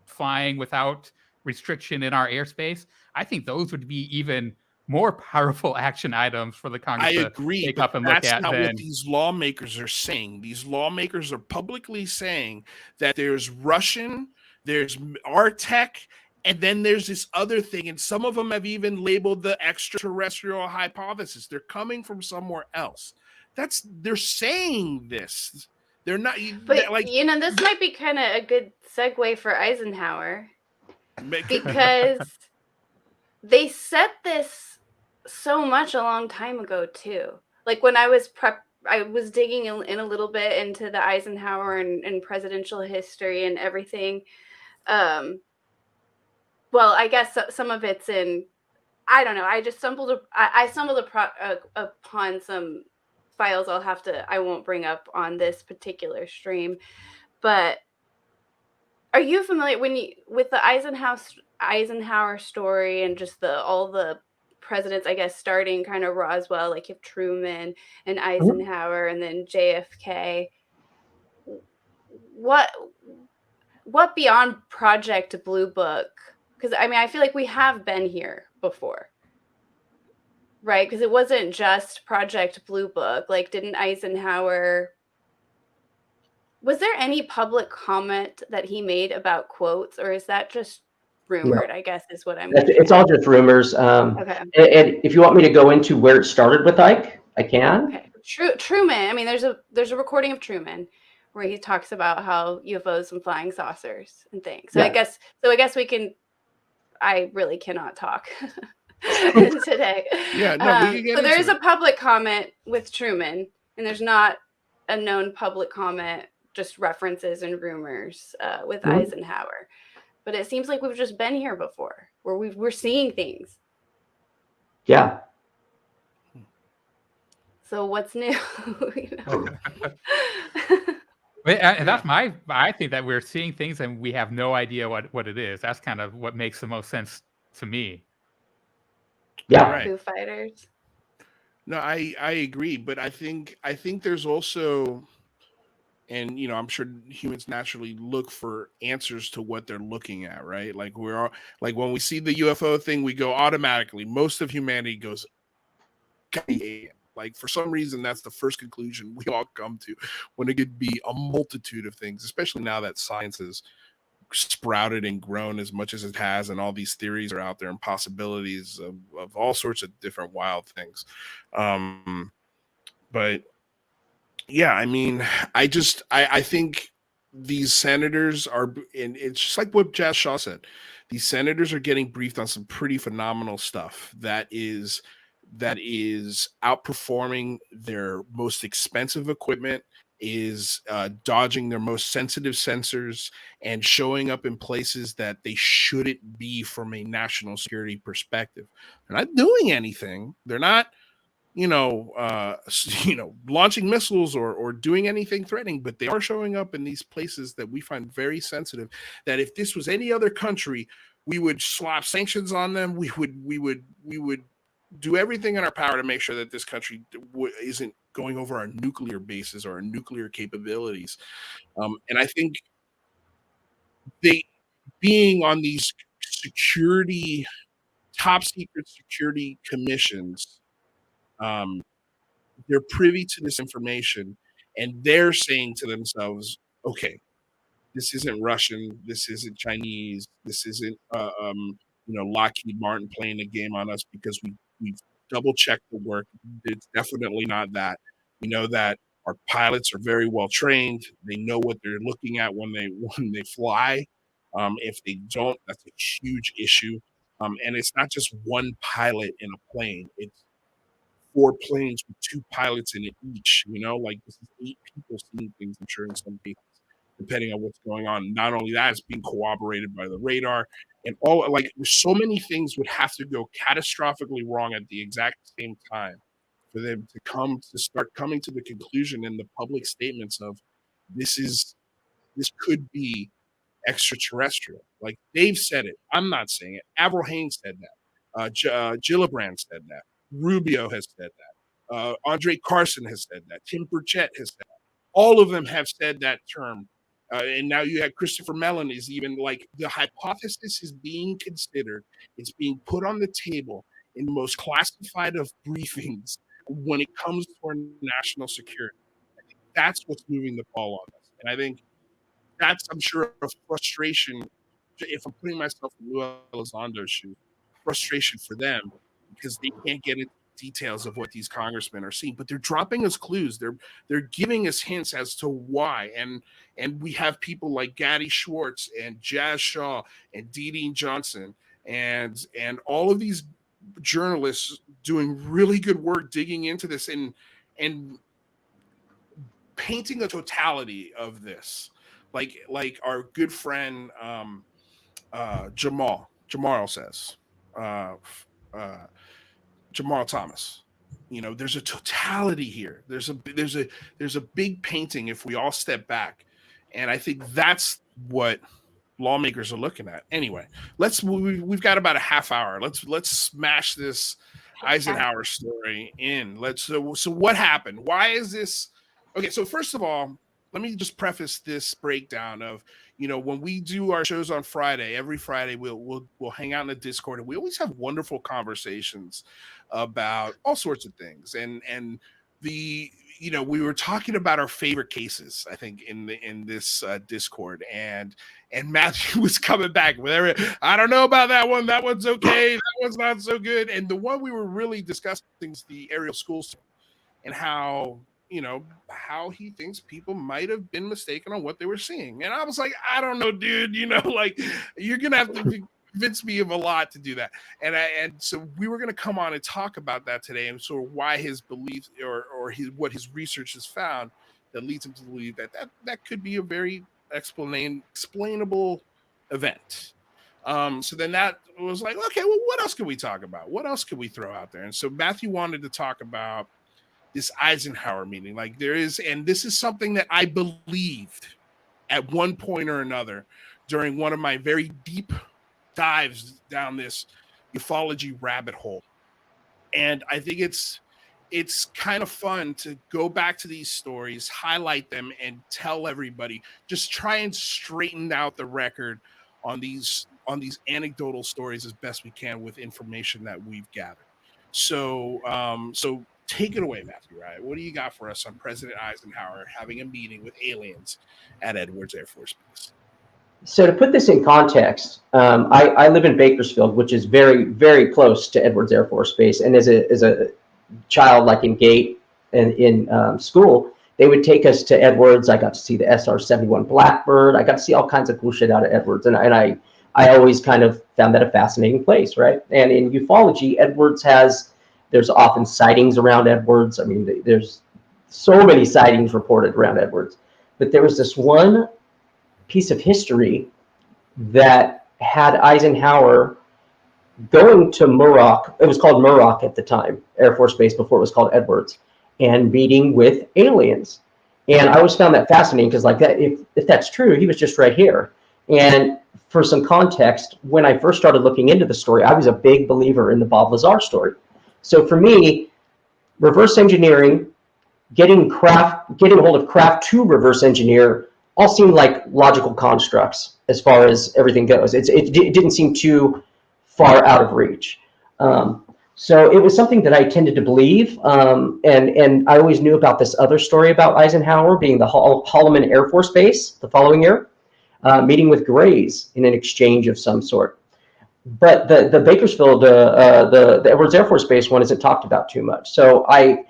Speaker 3: flying without restriction in our airspace, I think those would be even more powerful action items for the Congress to take up and look at.
Speaker 1: That's not what these lawmakers are saying. These lawmakers are publicly saying that there's Russian, there's our tech, and then there's this other thing, and some of them have even labeled the extraterrestrial hypothesis. They're coming from somewhere else. They're saying this. They're not.
Speaker 2: But this might be kind of a good segue for Eisenhower, because they said this so much a long time ago too. Like when I was digging in a little bit into the Eisenhower and presidential history and everything. Well, I guess some of it's in, I don't know. I just stumbled upon some files I won't bring up on this particular stream, but are you familiar with the Eisenhower story and just all the presidents, I guess, starting kind of Roswell, like you have Truman and Eisenhower and then JFK. What beyond Project Blue Book? Because I feel like we have been here before, right? Because it wasn't just Project Blue Book. Like, didn't Eisenhower? Was there any public comment that he made about quotes, or is that just rumored? No. I guess is what I'm.
Speaker 4: It's all just rumors. Okay. And if you want me to go into where it started with Ike, I can.
Speaker 2: Okay. Truman. There's a recording of Truman where he talks about how UFOs and flying saucers and things. So yeah. I guess we can. I really cannot talk today.
Speaker 1: Yeah, no, we can get
Speaker 2: so there is a public comment with Truman, and there's not a known public comment, just references and rumors with Eisenhower. But it seems like we've just been here before, where we're seeing things.
Speaker 4: Yeah.
Speaker 2: So what's new?
Speaker 3: And that's I think that we're seeing things and we have no idea what it is. That's kind of what makes the most sense to me.
Speaker 4: Yeah.
Speaker 1: Right.
Speaker 2: Foo Fighters.
Speaker 1: No, I agree, but I think there's also, and I'm sure humans naturally look for answers to what they're looking at, right? Like when we see the UFO thing, we go automatically. Most of humanity goes, like for some reason, that's the first conclusion we all come to, when it could be a multitude of things, especially now that science has sprouted and grown as much as it has, and all these theories are out there and possibilities of all sorts of different wild things. But yeah, I think these senators are, and it's just like what Jazz Shaw said, these senators are getting briefed on some pretty phenomenal stuff that is outperforming their most expensive equipment, is dodging their most sensitive sensors, and showing up in places that they shouldn't be from a national security perspective. They're not doing anything. They're not, launching missiles or doing anything threatening, but they are showing up in these places that we find very sensitive, that if this was any other country, we would slap sanctions on them. We would do everything in our power to make sure that this country isn't going over our nuclear bases or our nuclear capabilities. And I think they being on these top secret security commissions, they're privy to this information, and they're saying to themselves, okay, this isn't Russian, this isn't Chinese, this isn't Lockheed Martin playing a game on us because we've double checked the work. It's definitely not that. We know that our pilots are very well trained. They know what they're looking at when they fly. If they don't, that's a huge issue. And it's not just one pilot in a plane. It's 4 planes with 2 pilots in it each. This is 8 people seeing things, I'm sure, in some cases, depending on what's going on. Not only that, it's being corroborated by the radar, and so many things would have to go catastrophically wrong at the exact same time for them to start coming to the conclusion in the public statements of this could be extraterrestrial. Like they've said it. I'm not saying it. Avril Haines said that. Gillibrand said that. Rubio has said that. Andre Carson has said that. Tim Burchett has said that. All of them have said that term. And now you have Christopher Mellon is even like the hypothesis is being considered. It's being put on the table in the most classified of briefings when it comes to our national security. I think that's what's moving the ball on us. And I think that's, I'm sure, a frustration. If I'm putting myself in Lou Elizondo's shoes, frustration for them because they can't get into details of what these congressmen are seeing, but they're dropping us clues. They're giving us hints as to why. And we have people like Gadi Schwartz and Jazz Shaw and Dean Johnson and all of these journalists doing really good work digging into this and painting a totality of this. Like our good friend Jamal says, Jamal Thomas. You know, there's a totality here. There's a big painting if we all step back, and I think that's what lawmakers are looking at. Anyway, we've got about a half hour. Let's smash this Eisenhower story in. So what happened? Why is this? Okay, so first of all, let me just preface this breakdown of, you know, when we do our shows on Friday, every Friday we'll hang out in the Discord, and we always have wonderful conversations about all sorts of things. And you know, we were talking about our favorite cases, I think, in this Discord, and Matthew was coming back with I don't know about that one. That one's okay. That one's not so good. And the one we were really discussing is the Ariel schools and how, you know, how he thinks people might have been mistaken on what they were seeing. And I was like, I don't know, dude, you know, like you're going to have to convince me of a lot to do that. And so we were going to come on and talk about that today, and sort of why his beliefs or what his research has found that leads him to believe that could be a very explainable event. So then that was like, okay, well, what else can we talk about? What else can we throw out there? And so Matthew wanted to talk about this Eisenhower meeting. Like there is, and this is something that I believed at one point or another during one of my very deep dives down this ufology rabbit hole. And I think it's kind of fun to go back to these stories, highlight them, and tell everybody, just try and straighten out the record on these anecdotal stories as best we can with information that we've gathered. So take it away, Matthew Riot. What do you got for us on President Eisenhower having a meeting with aliens at Edwards Air Force Base?
Speaker 4: So to put this in context, I live in Bakersfield, which is very, very close to Edwards Air Force Base. And as a child, like in Gate and in school, they would take us to Edwards. I got to see the SR-71 Blackbird. I got to see all kinds of cool shit out of Edwards. And I always kind of found that a fascinating place, right? And in ufology, Edwards there's often sightings around Edwards. I mean, there's so many sightings reported around Edwards. But there was this one piece of history that had Eisenhower going to Muroc. It was called Muroc at the time, Air Force Base, before it was called Edwards, and meeting with aliens. And I always found that fascinating because, like, that, if that's true, he was just right here. And for some context, when I first started looking into the story, I was a big believer in the Bob Lazar story. So for me, reverse engineering, getting a hold of craft to reverse engineer, all seemed like logical constructs as far as everything goes. It didn't seem too far out of reach. So it was something that I tended to believe. And I always knew about this other story about Eisenhower being the Holloman Air Force Base the following year, meeting with Grays in an exchange of some sort. But the Bakersfield, the Edwards Air Force Base one isn't talked about too much. So I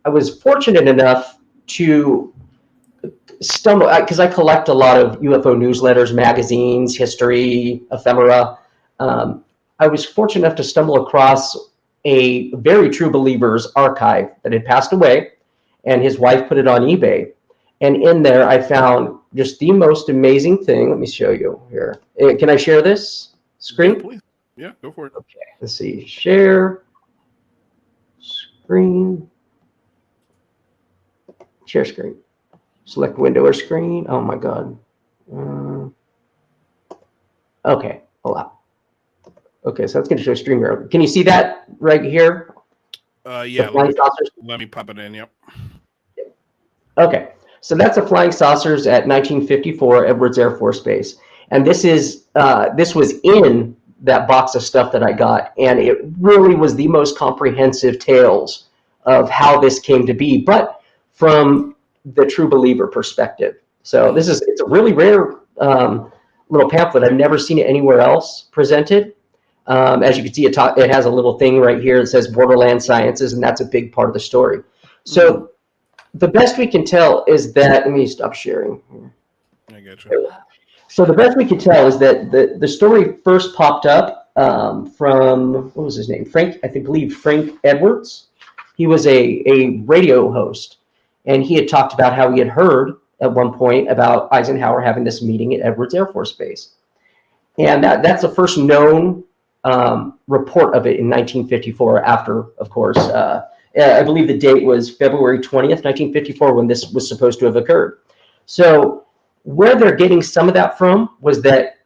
Speaker 4: was fortunate enough to stumble, because I collect a lot of UFO newsletters, magazines, history, ephemera. I was fortunate enough to stumble across a very true believer's archive that had passed away, and his wife put it on eBay. And in there, I found just the most amazing thing. Let me show you here. Can I share this screen?
Speaker 1: Yeah, please. Yeah, go for it.
Speaker 4: Okay, let's see. Share screen. Share screen. Select window or screen. Oh my God. Okay, allow. Okay, so that's going to show stream error. Can you see that right here?
Speaker 1: Yeah, let me pop it in. Yep.
Speaker 4: Okay, so that's the flying saucers at 1954 Edwards Air Force Base, and this was in that box of stuff that I got, and it really was the most comprehensive tales of how this came to be, but from the true believer perspective. So it's a really rare little pamphlet. I've never seen it anywhere else presented. As you can see, it has a little thing right here that says Borderland Sciences, and that's a big part of the story. So the best we can tell is that, let me stop sharing.
Speaker 1: I got you.
Speaker 4: So the best we can tell is that the story first popped up from, what was his name? I believe Frank Edwards. He was a radio host, and he had talked about how he had heard at one point about Eisenhower having this meeting at Edwards Air Force Base. And that's the first known report of it in 1954 after, of course, I believe the date was February 20th, 1954, when this was supposed to have occurred. So where they're getting some of that from was that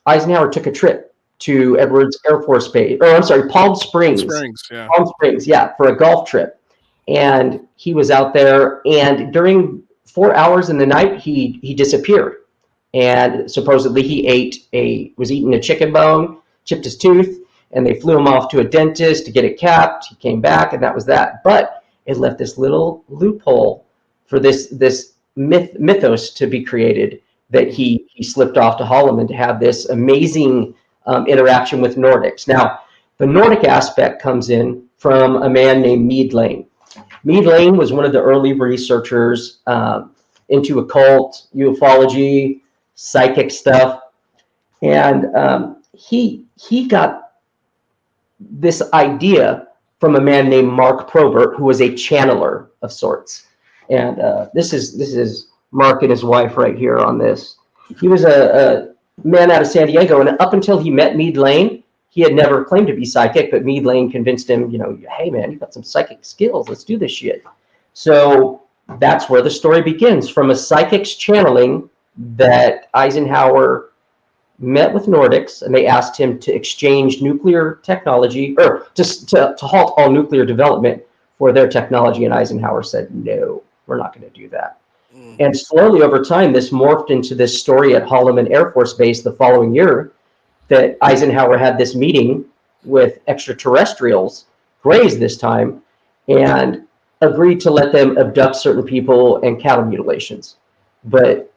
Speaker 4: Eisenhower took a trip to Edwards Air Force Base, or I'm sorry, Palm Springs. Palm Springs, yeah, for a golf trip. And he was out there, and during 4 hours in the night, he disappeared. And supposedly he was eating a chicken bone, chipped his tooth, and they flew him off to a dentist to get it capped. He came back, and that was that. But it left this little loophole for this mythos to be created, that he slipped off to Holloman to have this amazing interaction with Nordics. Now, the Nordic aspect comes in from a man named Meade Lane. Meade Lane was one of the early researchers into occult, ufology, psychic stuff, and he got this idea from a man named Mark Probert, who was a channeler of sorts. And this is Mark and his wife right here on this. He was a man out of San Diego, and up until he met Meade Lane, he had never claimed to be psychic, but Meade Lane convinced him, hey man, you got some psychic skills, let's do this shit. So that's where the story begins, from a psychic's channeling that Eisenhower met with Nordics, and they asked him to exchange nuclear technology, or to halt all nuclear development for their technology, and Eisenhower said, no, we're not going to do that. And slowly over time, this morphed into this story at Holloman Air Force Base the following year, that Eisenhower had this meeting with extraterrestrials, Greys this time, and agreed to let them abduct certain people and cattle mutilations. But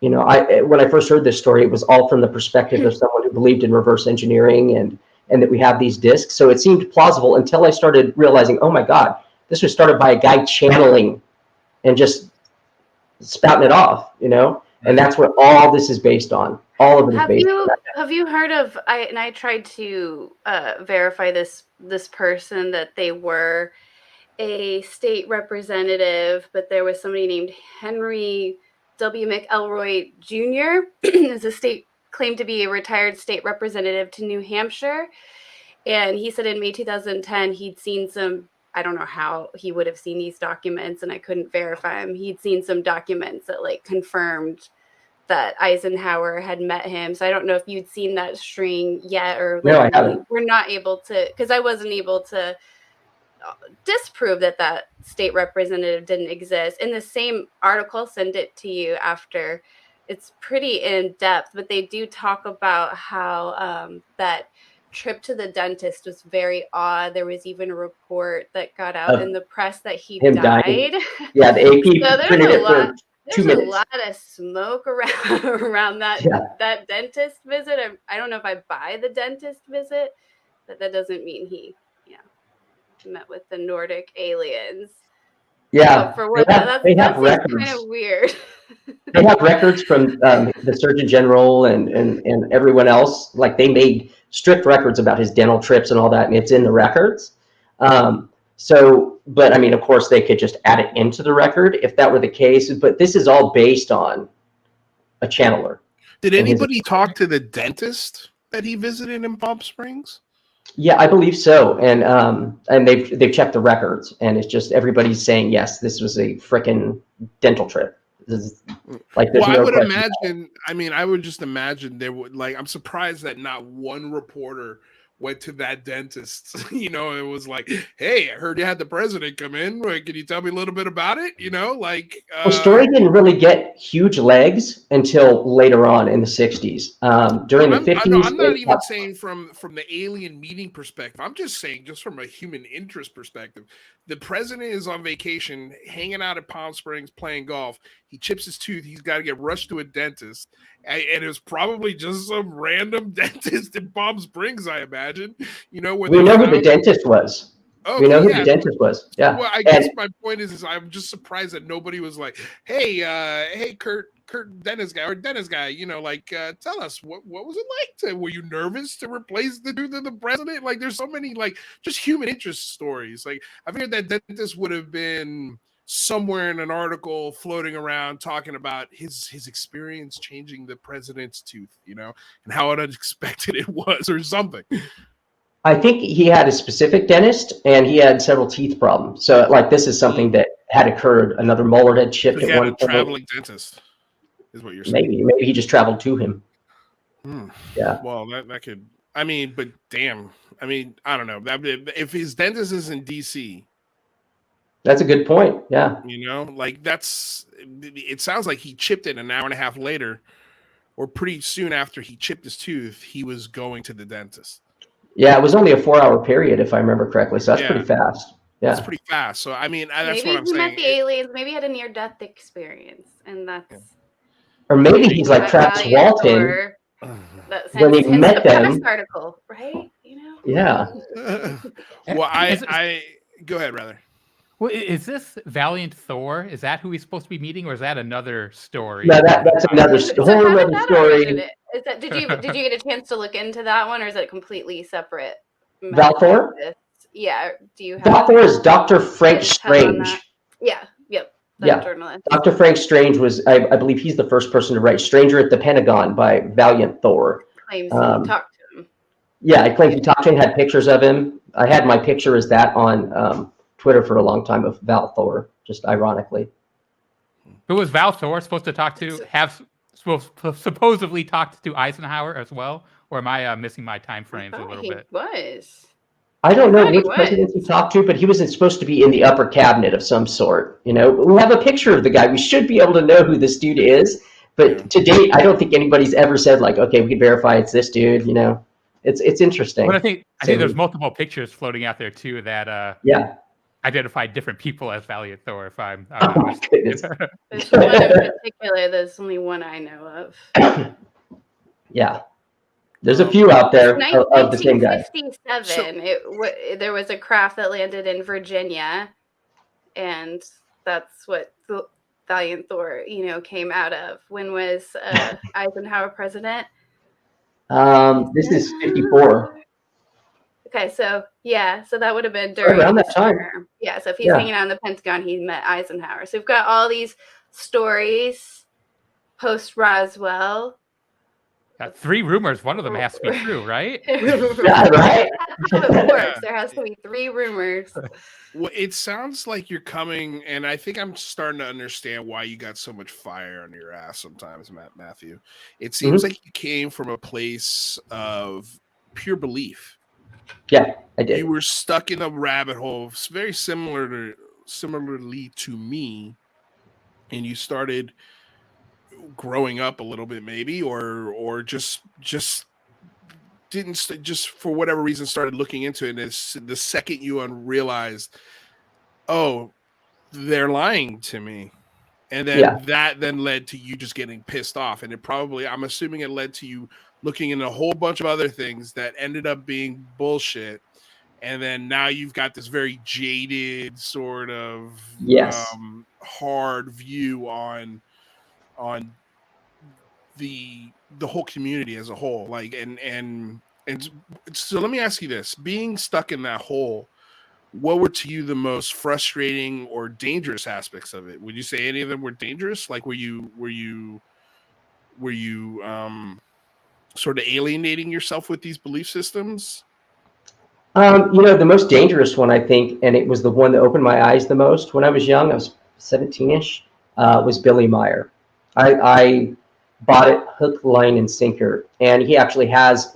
Speaker 4: when I first heard this story, it was all from the perspective of someone who believed in reverse engineering and that we have these discs. So it seemed plausible until I started realizing, oh my God, this was started by a guy channeling and just spouting it off, and that's what all this is based on. All of it is based on that.
Speaker 5: Have you heard of, I tried to verify this person, that they were a state representative, but there was somebody named Henry W. McElroy Jr. is claimed to be a retired state representative to New Hampshire. And he said in May 2010, he'd seen some, I don't know how he would have seen these documents, and I couldn't verify them. He'd seen some documents that confirmed that Eisenhower had met him. So I don't know if you'd seen that string yet, or
Speaker 4: no, I haven't.
Speaker 5: We're not able to, because I wasn't able to disprove that state representative didn't exist. In the same article, send it to you after. It's pretty in depth, but they do talk about how that trip to the dentist was very odd. There was even a report that got out in the press that he died.
Speaker 4: Yeah, the AP
Speaker 5: so
Speaker 4: printed it for 2 minutes.
Speaker 5: There's a lot of smoke around that dentist visit. I don't know if I buy the dentist visit, but that doesn't mean he met with the Nordic aliens.
Speaker 4: Yeah,
Speaker 5: for what
Speaker 4: they have records.
Speaker 5: Kind of weird.
Speaker 4: They have records from the Surgeon General and everyone else. They made strict records about his dental trips and all that, and it's in the records. But I mean, of course, they could just add it into the record if that were the case. But this is all based on a channeler.
Speaker 1: Did anybody talk to the dentist that he visited in Palm Springs?
Speaker 4: Yeah, I believe so, and they've checked the records, and it's just everybody's saying yes, this was a frickin' dental trip. This is, like, there's
Speaker 1: Well, I
Speaker 4: no
Speaker 1: would
Speaker 4: question.
Speaker 1: imagine. I mean, I would just imagine there would like. I'm surprised that not one reporter went to that dentist. You know, it was like, "Hey, I heard you had the president come in. Like, can you tell me a little bit about it?" You know, like.
Speaker 4: Well, story didn't really get huge legs until later on in the 60s. During the 50s,
Speaker 1: I'm not even saying from the alien meeting perspective. I'm just saying, just from a human interest perspective, the president is on vacation, hanging out at Palm Springs, playing golf. He chips his tooth. He's got to get rushed to a dentist, and it was probably just some random dentist in Palm Springs, I imagine. You know, where
Speaker 4: we know who the dentist was.
Speaker 1: Okay,
Speaker 4: we know who the dentist was. Yeah.
Speaker 1: Well, I guess my point is I'm just surprised that nobody was like, "Hey, Kurt Dennis guy, you know, like, tell us what was it like were you nervous to replace the tooth of the president?" Like, there's so many like just human interest stories. Like, I figured that dentist would have been somewhere in an article floating around talking about his experience changing the president's tooth, you know, and how unexpected it was or something.
Speaker 4: I think he had a specific dentist, and he had several teeth problems. So, like, this is something that had occurred. Another molar had chipped
Speaker 1: So he
Speaker 4: at
Speaker 1: had
Speaker 4: one
Speaker 1: a
Speaker 4: point.
Speaker 1: traveling dentist, is what you're saying.
Speaker 4: Maybe he just traveled to him. Yeah.
Speaker 1: Well, that could. I mean, but damn. I mean, I don't know. If his dentist is in DC,
Speaker 4: That's a good point. Yeah.
Speaker 1: you know, like that's. It sounds like he chipped it an hour and a half later, or pretty soon after he chipped his tooth, he was going to the dentist.
Speaker 4: Yeah, it was only a 4-hour period, if I remember correctly. So that's pretty fast. Yeah.
Speaker 1: That's pretty fast. So I mean, that's
Speaker 5: maybe
Speaker 1: what I'm
Speaker 5: he
Speaker 1: saying.
Speaker 5: met the aliens. Maybe he had a near-death experience, and that's.
Speaker 4: Or maybe he's like Travis Walton when he met them.
Speaker 5: Article, right? You know.
Speaker 4: Yeah.
Speaker 1: Well, I go ahead, rather.
Speaker 3: Well, is this Valiant Thor? Is that who he's supposed to be meeting, or is that another story?
Speaker 4: No, that's another whole other story.
Speaker 5: Is that, did you get a chance to look into that one, or is it completely separate?
Speaker 4: Val Thor?
Speaker 5: Yeah. Do you have
Speaker 4: Val Thor is Dr. Frank Strange.
Speaker 5: Yeah. Yep. Journalist.
Speaker 4: Dr. Frank Strange was, I believe he's the first person to write Stranger at the Pentagon by Valiant Thor.
Speaker 5: Claims he talked to him.
Speaker 4: Yeah, I claimed he talked to him, had pictures of him. I had my picture as that on Twitter for a long time of Val Thor, just ironically.
Speaker 3: Who was Val Thor supposed to talk to? Supposedly talked to Eisenhower as well? Or am I missing my time frames a little bit?
Speaker 5: Was.
Speaker 4: I don't know which presidents he talked to, but he wasn't supposed to be in the upper cabinet of some sort. You know, we have a picture of the guy. We should be able to know who this dude is. But to date, I don't think anybody's ever said, like, okay, we can verify it's this dude. You know, it's interesting.
Speaker 3: But I think there's multiple pictures floating out there too that identify different people as Valiant Thor. If I'm
Speaker 5: there's one in particular. There's only one I know of.
Speaker 4: Yeah. There's a few out there of the same guy.
Speaker 5: 1957, there was a craft that landed in Virginia, and that's what Valiant Thor, came out of. When was Eisenhower president?
Speaker 4: This is 54.
Speaker 5: Okay, so that would have been during
Speaker 4: around that time.
Speaker 5: Yeah, so if he's hanging out in the Pentagon, he met Eisenhower. So we've got all these stories post Roswell.
Speaker 3: 3 rumors. One of them has to be true, right?
Speaker 4: Yeah, right.
Speaker 5: That's how it works. There has to be 3 rumors.
Speaker 1: Well, it sounds like you're coming, and I think I'm starting to understand why you got so much fire on your ass sometimes, Matthew. It seems like you came from a place of pure belief.
Speaker 4: Yeah, I did.
Speaker 1: You were stuck in a rabbit hole, very similarly to me, and you started growing up a little bit, maybe, or just for whatever reason started looking into it. And it's the second you realized, oh, they're lying to me, and then that led to you just getting pissed off, and I'm assuming it led to you looking into a whole bunch of other things that ended up being bullshit. And then now you've got this very jaded sort of hard view on the whole community as a whole. Like, and so let me ask you this: being stuck in that hole, what were to you the most frustrating or dangerous aspects of it? Would you say any of them were dangerous? Like, were you sort of alienating yourself with these belief systems?
Speaker 4: The most dangerous one, I think, and it was the one that opened my eyes the most when I was young, I was 17-ish, was Billy Meyer. I bought it hook, line, and sinker. And he actually has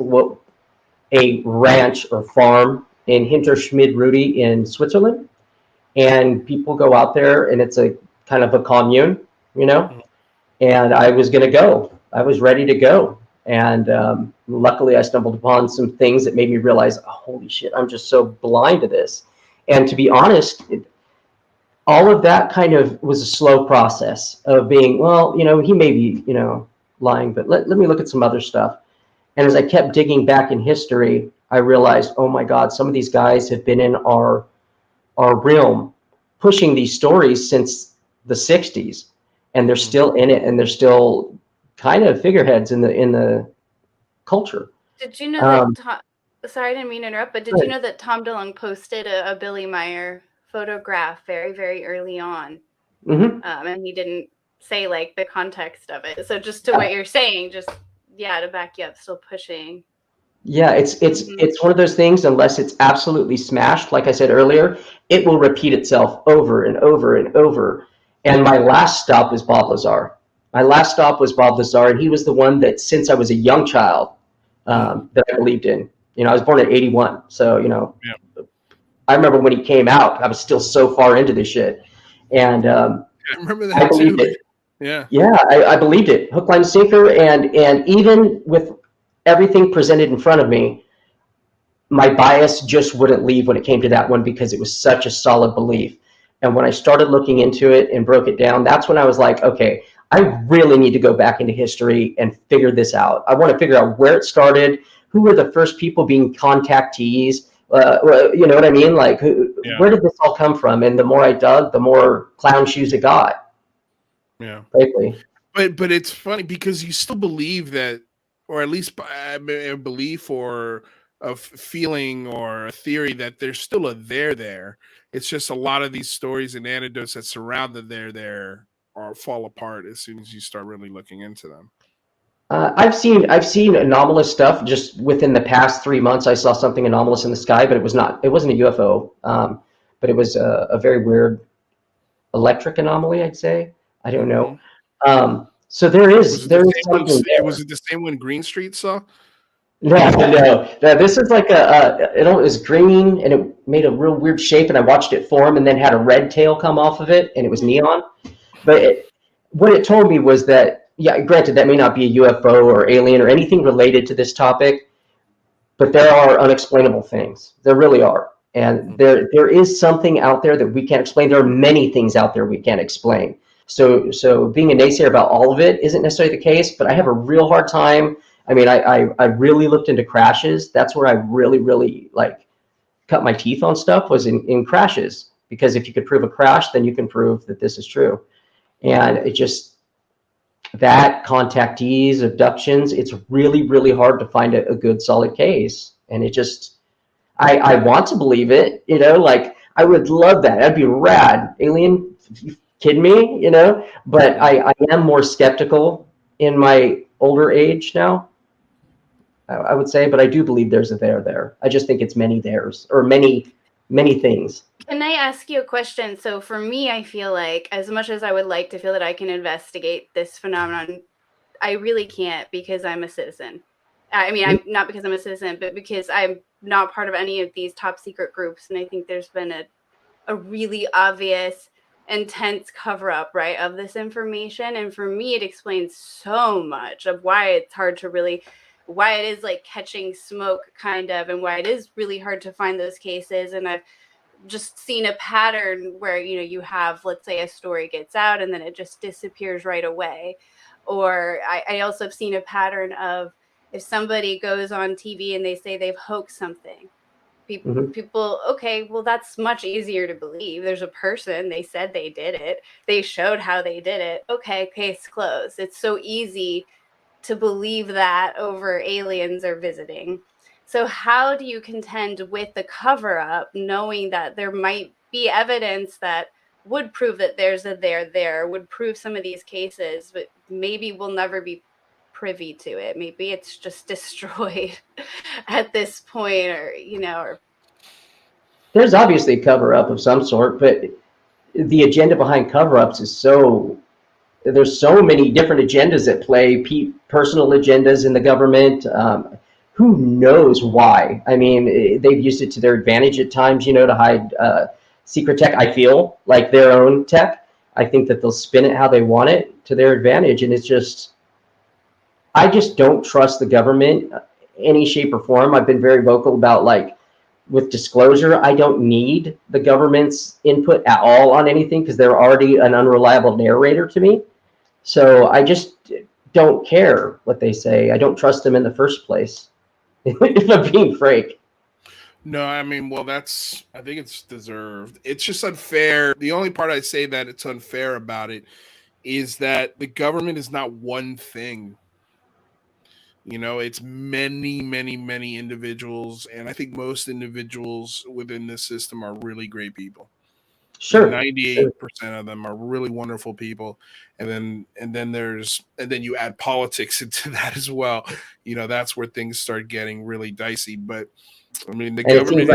Speaker 4: a ranch or farm in Hinterschmid-Rudi in Switzerland. And people go out there, and it's a kind of a commune, and I was going to go. I was ready to go. And luckily, I stumbled upon some things that made me realize, oh, holy shit, I'm just so blind to this. And to be honest, all of that kind of was a slow process of being, well, he may be, lying, but let me look at some other stuff. And as I kept digging back in history, I realized, oh my God, some of these guys have been in our realm pushing these stories since the 60s, and they're still in it, and they're still kind of figureheads in the culture.
Speaker 2: Did you know that sorry, I didn't mean to interrupt, but did you know that Tom DeLonge posted a Billy Meyer photograph very, very early on? And he didn't say like the context of it. So just to what you're saying, just to back you up, still pushing.
Speaker 4: Yeah, it's one of those things, unless it's absolutely smashed, like I said earlier, it will repeat itself over and over and over. And my last stop was Bob Lazar. And he was the one that, since I was a young child, that I believed in. I was born in '81, so I remember when he came out, I was still so far into this shit, and
Speaker 1: I remember that
Speaker 4: I believed
Speaker 1: too.
Speaker 4: it.
Speaker 1: Yeah,
Speaker 4: I believed it, hook, line, sinker, and even with everything presented in front of me, my bias just wouldn't leave when it came to that one, because it was such a solid belief. And when I started looking into it and broke it down, that's when I was like, okay, I really need to go back into history and figure this out. I want to figure out where it started, who were the first people being contactees, you know what I mean? Like, where did this all come from? And the more I dug, the more clown shoes it got.
Speaker 1: Yeah.
Speaker 4: Frankly.
Speaker 1: But it's funny because you still believe that, or at least a belief or a feeling or a theory that there's still a there. It's just a lot of these stories and anecdotes that surround the there or fall apart as soon as you start really looking into them.
Speaker 4: I've seen anomalous stuff just within the past 3 months. I saw something anomalous in the sky, but it wasn't a UFO, but it was a very weird electric anomaly, I'd say. I don't know. So there is something there.
Speaker 1: Was it the same one Green Street saw?
Speaker 4: No. This is like it was green, and it made a real weird shape, and I watched it form, and then had a red tail come off of it, and it was neon. But what it told me was that, yeah, granted, that may not be a UFO or alien or anything related to this topic, but there are unexplainable things. There really are. And there is something out there that we can't explain. There are many things out there we can't explain. So being a naysayer about all of it isn't necessarily the case, but I have a real hard time. I mean, I really looked into crashes. That's where I really like cut my teeth on stuff, was in crashes. Because if you could prove a crash, then you can prove that this is true. And it just, that contactees, abductions, it's really hard to find a good solid case. And it just, I want to believe it, like I would love that. That'd be rad. Alien, you kidding me, but I am more skeptical in my older age now, I would say, but I do believe there's a there. I just think it's many theirs, or many things.
Speaker 2: Can I ask you a question? So for me, I feel like, as much as I would like to feel that I can investigate this phenomenon, I really can't, because I'm a citizen. I mean, I'm not because I'm a citizen, but because I'm not part of any of these top secret groups. And I think there's been a really obvious, intense cover-up, right, of this information. And for me, it explains so much of why it's hard to really, why it is like catching smoke, kind of, and why it is really hard to find those cases. And I've just seen a pattern where, you have, let's say, a story gets out and then it just disappears right away. Or I also have seen a pattern of, if somebody goes on TV and they say they've hoaxed something, people, okay, well, that's much easier to believe. There's a person, they said they did it, they showed how they did it. Okay, case closed. It's so easy to believe that over aliens are visiting. So how do you contend with the cover-up, knowing that there might be evidence that would prove that there's a there, would prove some of these cases, but maybe we'll never be privy to it. Maybe it's just destroyed at this point, or
Speaker 4: there's obviously a cover-up of some sort, but the agenda behind cover-ups is there's so many different agendas at play, personal agendas in the government. Who knows why? I mean, they've used it to their advantage at times, to hide secret tech. I feel like their own tech. I think that they'll spin it how they want it to their advantage. And I just don't trust the government any shape or form. I've been very vocal about, like, with disclosure, I don't need the government's input at all on anything because they're already an unreliable narrator to me. So I just don't care what they say. I don't trust them in the first place, if I'm being frank.
Speaker 1: No, I mean, well, I think it's deserved. It's just unfair. The only part I say that it's unfair about it is that the government is not one thing. It's many, many, many individuals. And I think most individuals within this system are really great people.
Speaker 4: Sure.
Speaker 1: 98% of them are really wonderful people. And then you add politics into that as well. That's where things start getting really dicey. But I mean, the government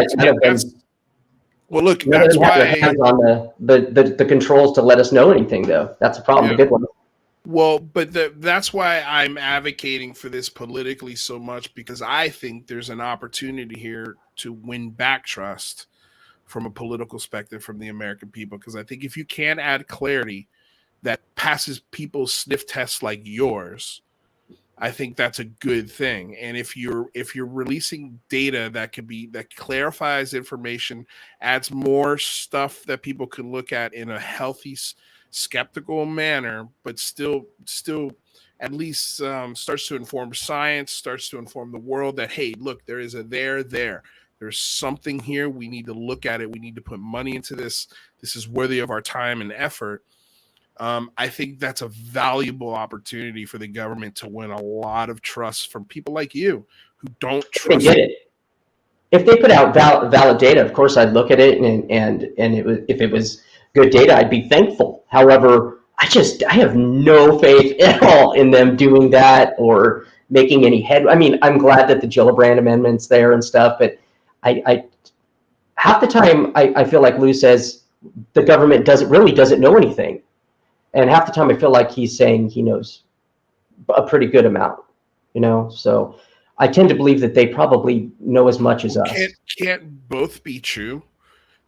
Speaker 1: well, look, that's why
Speaker 4: on the controls to let us know anything, though. That's a problem.
Speaker 1: Yeah.
Speaker 4: A good one.
Speaker 1: Well, but that's why I'm advocating for this politically so much, because I think there's an opportunity here to win back trust from a political perspective from the American people. Because I think if you can add clarity that passes people's sniff tests like yours, I think that's a good thing. And if you're releasing data that clarifies information, adds more stuff that people can look at in a healthy, skeptical manner, but still at least starts to inform science, starts to inform the world that, hey, look, there is a there. There's something here. We need to look at it. We need to put money into this. This is worthy of our time and effort. I think that's a valuable opportunity for the government to win a lot of trust from people like you who don't trust it.
Speaker 4: If they put out valid data, of course I'd look at it, and if it was good data, I'd be thankful. However, I have no faith at all in them doing that or making any head. I mean, I'm glad that the Gillibrand amendment's there and stuff, but I half the time I feel like Lou says the government doesn't know anything. And half the time I feel like he's saying he knows a pretty good amount, So I tend to believe that they probably know as much as us.
Speaker 1: Can't both be true?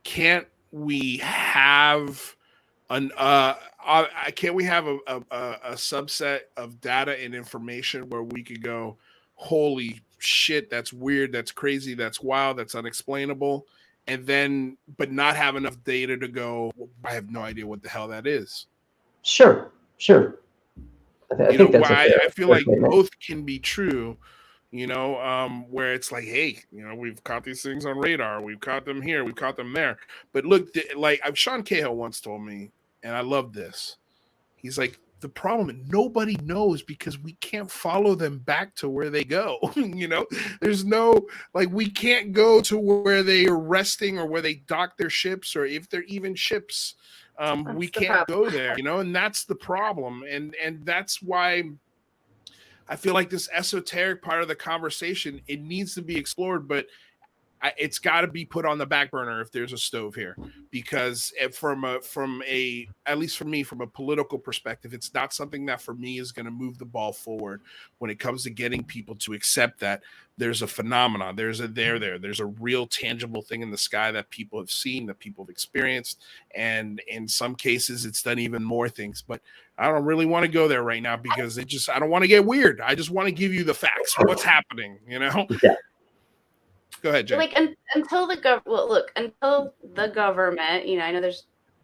Speaker 1: Can't we have a subset of data and information where we could go, holy shit, that's weird, that's crazy, that's wild, that's unexplainable, but not have enough data to go, I have no idea what the hell that is?
Speaker 4: Sure. I think that's
Speaker 1: I feel like both can be true, where it's like, hey, we've caught these things on radar. We've caught them here. We've caught them there. But look, like Sean Cahill once told me, and I love this. He's like, the problem, nobody knows because we can't follow them back to where they go. There's no, like, we can't go to where they are resting or where they dock their ships, or if they're even ships. We can't go there, and that's the problem. And that's why I feel like this esoteric part of the conversation, it needs to be explored, but it's got to be put on the back burner if there's a stove here, because from at least for me, from a political perspective, it's not something that for me is going to move the ball forward when it comes to getting people to accept that there's a phenomenon, there's a real tangible thing in the sky that people have seen, that people have experienced, and in some cases it's done even more things. But I don't really want to go there right now because I don't want to get weird. I just want to give you the facts, what's happening,
Speaker 4: Yeah.
Speaker 1: Go ahead, Jay.
Speaker 2: Like until the government, I know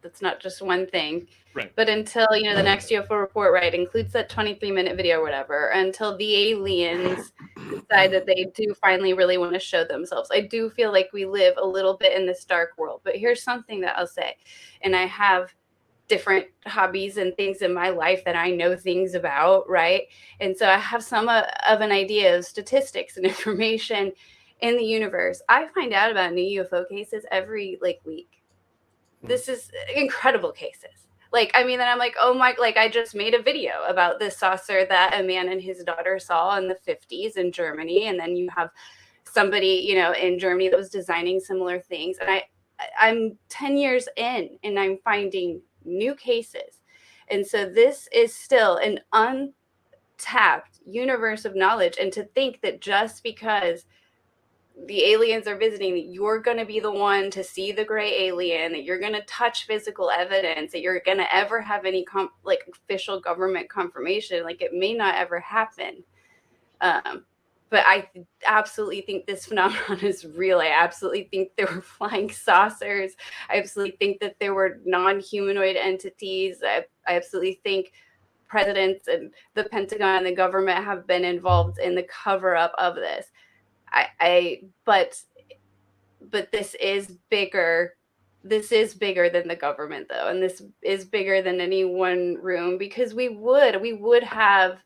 Speaker 2: that's not just one thing,
Speaker 1: right?
Speaker 2: But until the next UFO report, right, includes that 23-minute video or whatever, until the aliens decide that they do finally really want to show themselves, I do feel like we live a little bit in this dark world. But here's something that I'll say, and I have different hobbies and things in my life that I know things about, right? And so I have some of an idea of statistics and information in the universe. I find out about new UFO cases every week. This is incredible cases. Then I'm like, oh my, I just made a video about this saucer that a man and his daughter saw in the 50s in Germany. And then you have somebody, in Germany that was designing similar things. And
Speaker 5: I'm 10 years in and I'm finding new cases. And so this is still an untapped universe of knowledge. And to think that just because the aliens are visiting, that you're going to be the one to see the gray alien, that you're going to touch physical evidence, that you're going to ever have any like official government confirmation, like it may not ever happen. But I absolutely think this phenomenon is real. I absolutely think there were flying saucers. I absolutely think that there were non-humanoid entities. I absolutely think presidents and the Pentagon and the government have been involved in the cover-up of this. But this is bigger. This is bigger than the government, though, and this is bigger than any one room, because we would have,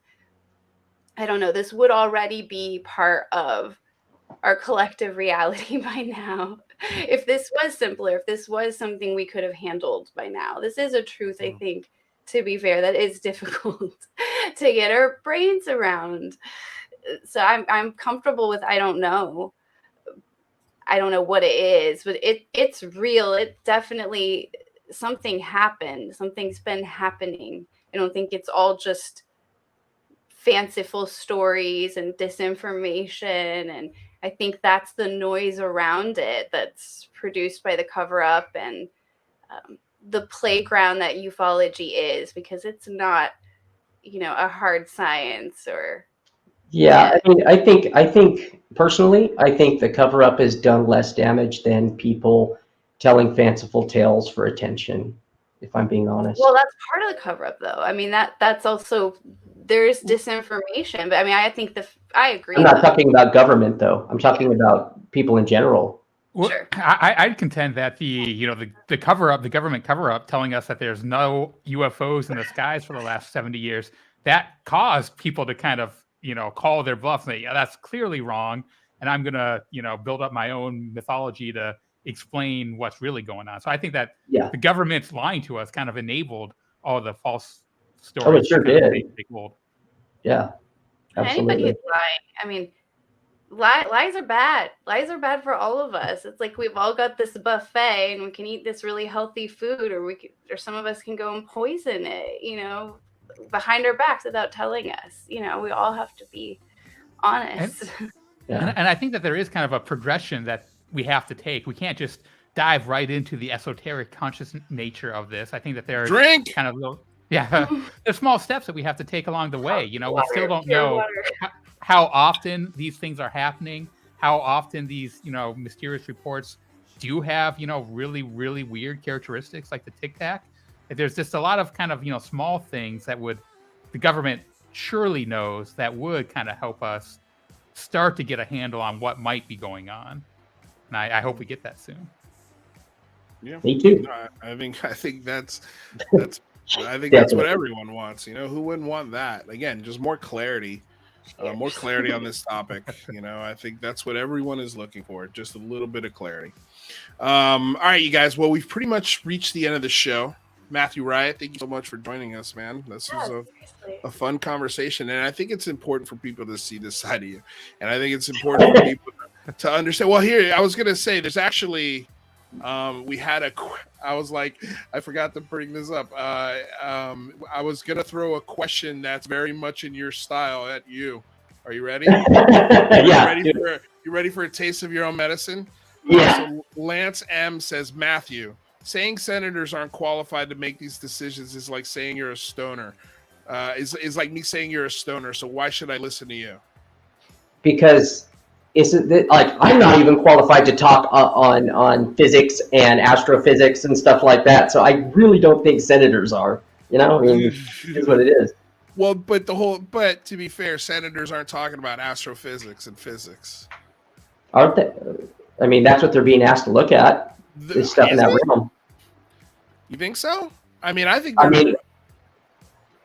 Speaker 5: I don't know, this would already be part of our collective reality by now. If this was simpler, if this was something we could have handled by now. This is a truth, I think, to be fair, that is difficult to get our brains around. So I'm comfortable with I don't know what it is, but it's real. It definitely, something happened. Something's been happening. I don't think it's all just fanciful stories and disinformation, and I think that's the noise around it that's produced by the cover-up and the playground that ufology is, because it's not, a hard science or.
Speaker 4: Yeah, I mean, I think personally, I think the cover-up has done less damage than people telling fanciful tales for attention, if I'm being honest.
Speaker 5: Well, that's part of the cover-up, though. I mean, that's also, there's disinformation, but I mean, I think I agree.
Speaker 4: I'm not talking about government, though. I'm talking about people in general.
Speaker 3: Well,
Speaker 5: Sure.
Speaker 3: I'd contend that the cover-up, the government cover-up, telling us that there's no UFOs in the skies for the last 70 years, that caused people to kind of, call their bluff and say, yeah, that's clearly wrong, and I'm gonna, build up my own mythology to explain what's really going on. So I think that the government's lying to us kind of enabled all the false stories.
Speaker 4: Oh, it sure did.
Speaker 3: Take hold.
Speaker 4: Yeah, absolutely.
Speaker 5: Anybody who's lying, I mean, lies are bad. Lies are bad for all of us. It's like we've all got this buffet and we can eat this really healthy food, or some of us can go and poison it, behind our backs without telling us. We all have to be honest.
Speaker 3: And I think that there is kind of a progression that we have to take. We can't just dive right into the esoteric conscious nature of this. I think that there are kind of little, there's small steps that we have to take along the way. We still don't know how often these things are happening, how often these, mysterious reports do have, really, really weird characteristics like the Tic Tac. There's just a lot of kind of, small things that the government surely knows that would kind of help us start to get a handle on what might be going on. And I hope we get that soon.
Speaker 1: Yeah,
Speaker 4: me too.
Speaker 1: I think that's what everyone wants. Who wouldn't want that? Again, just more clarity. More clarity on this topic. I think that's what everyone is looking for. Just a little bit of clarity. All right, you guys. Well, we've pretty much reached the end of the show. Matthew, Riot, thank you so much for joining us, man. This was a fun conversation, and I think it's important for people to see this side of you. And I think it's important for people to understand. Well, here, I was going to say, there's actually, we had I was like, I forgot to bring this up. I was going to throw a question that's very much in your style at you. Are you ready? You ready for a taste of your own medicine?
Speaker 4: Yeah.
Speaker 1: So Lance M says, Matthew, saying senators aren't qualified to make these decisions is like saying you're a stoner. Is like me saying you're a stoner. So why should I listen to you?
Speaker 4: Because I'm not even qualified to talk on physics and astrophysics and stuff like that. So I really don't think senators are. It's what it is.
Speaker 1: Well, but to be fair, senators aren't talking about astrophysics and physics.
Speaker 4: Aren't they? I mean, that's what they're being asked to look at. This stuff in that realm.
Speaker 1: You think so? I mean,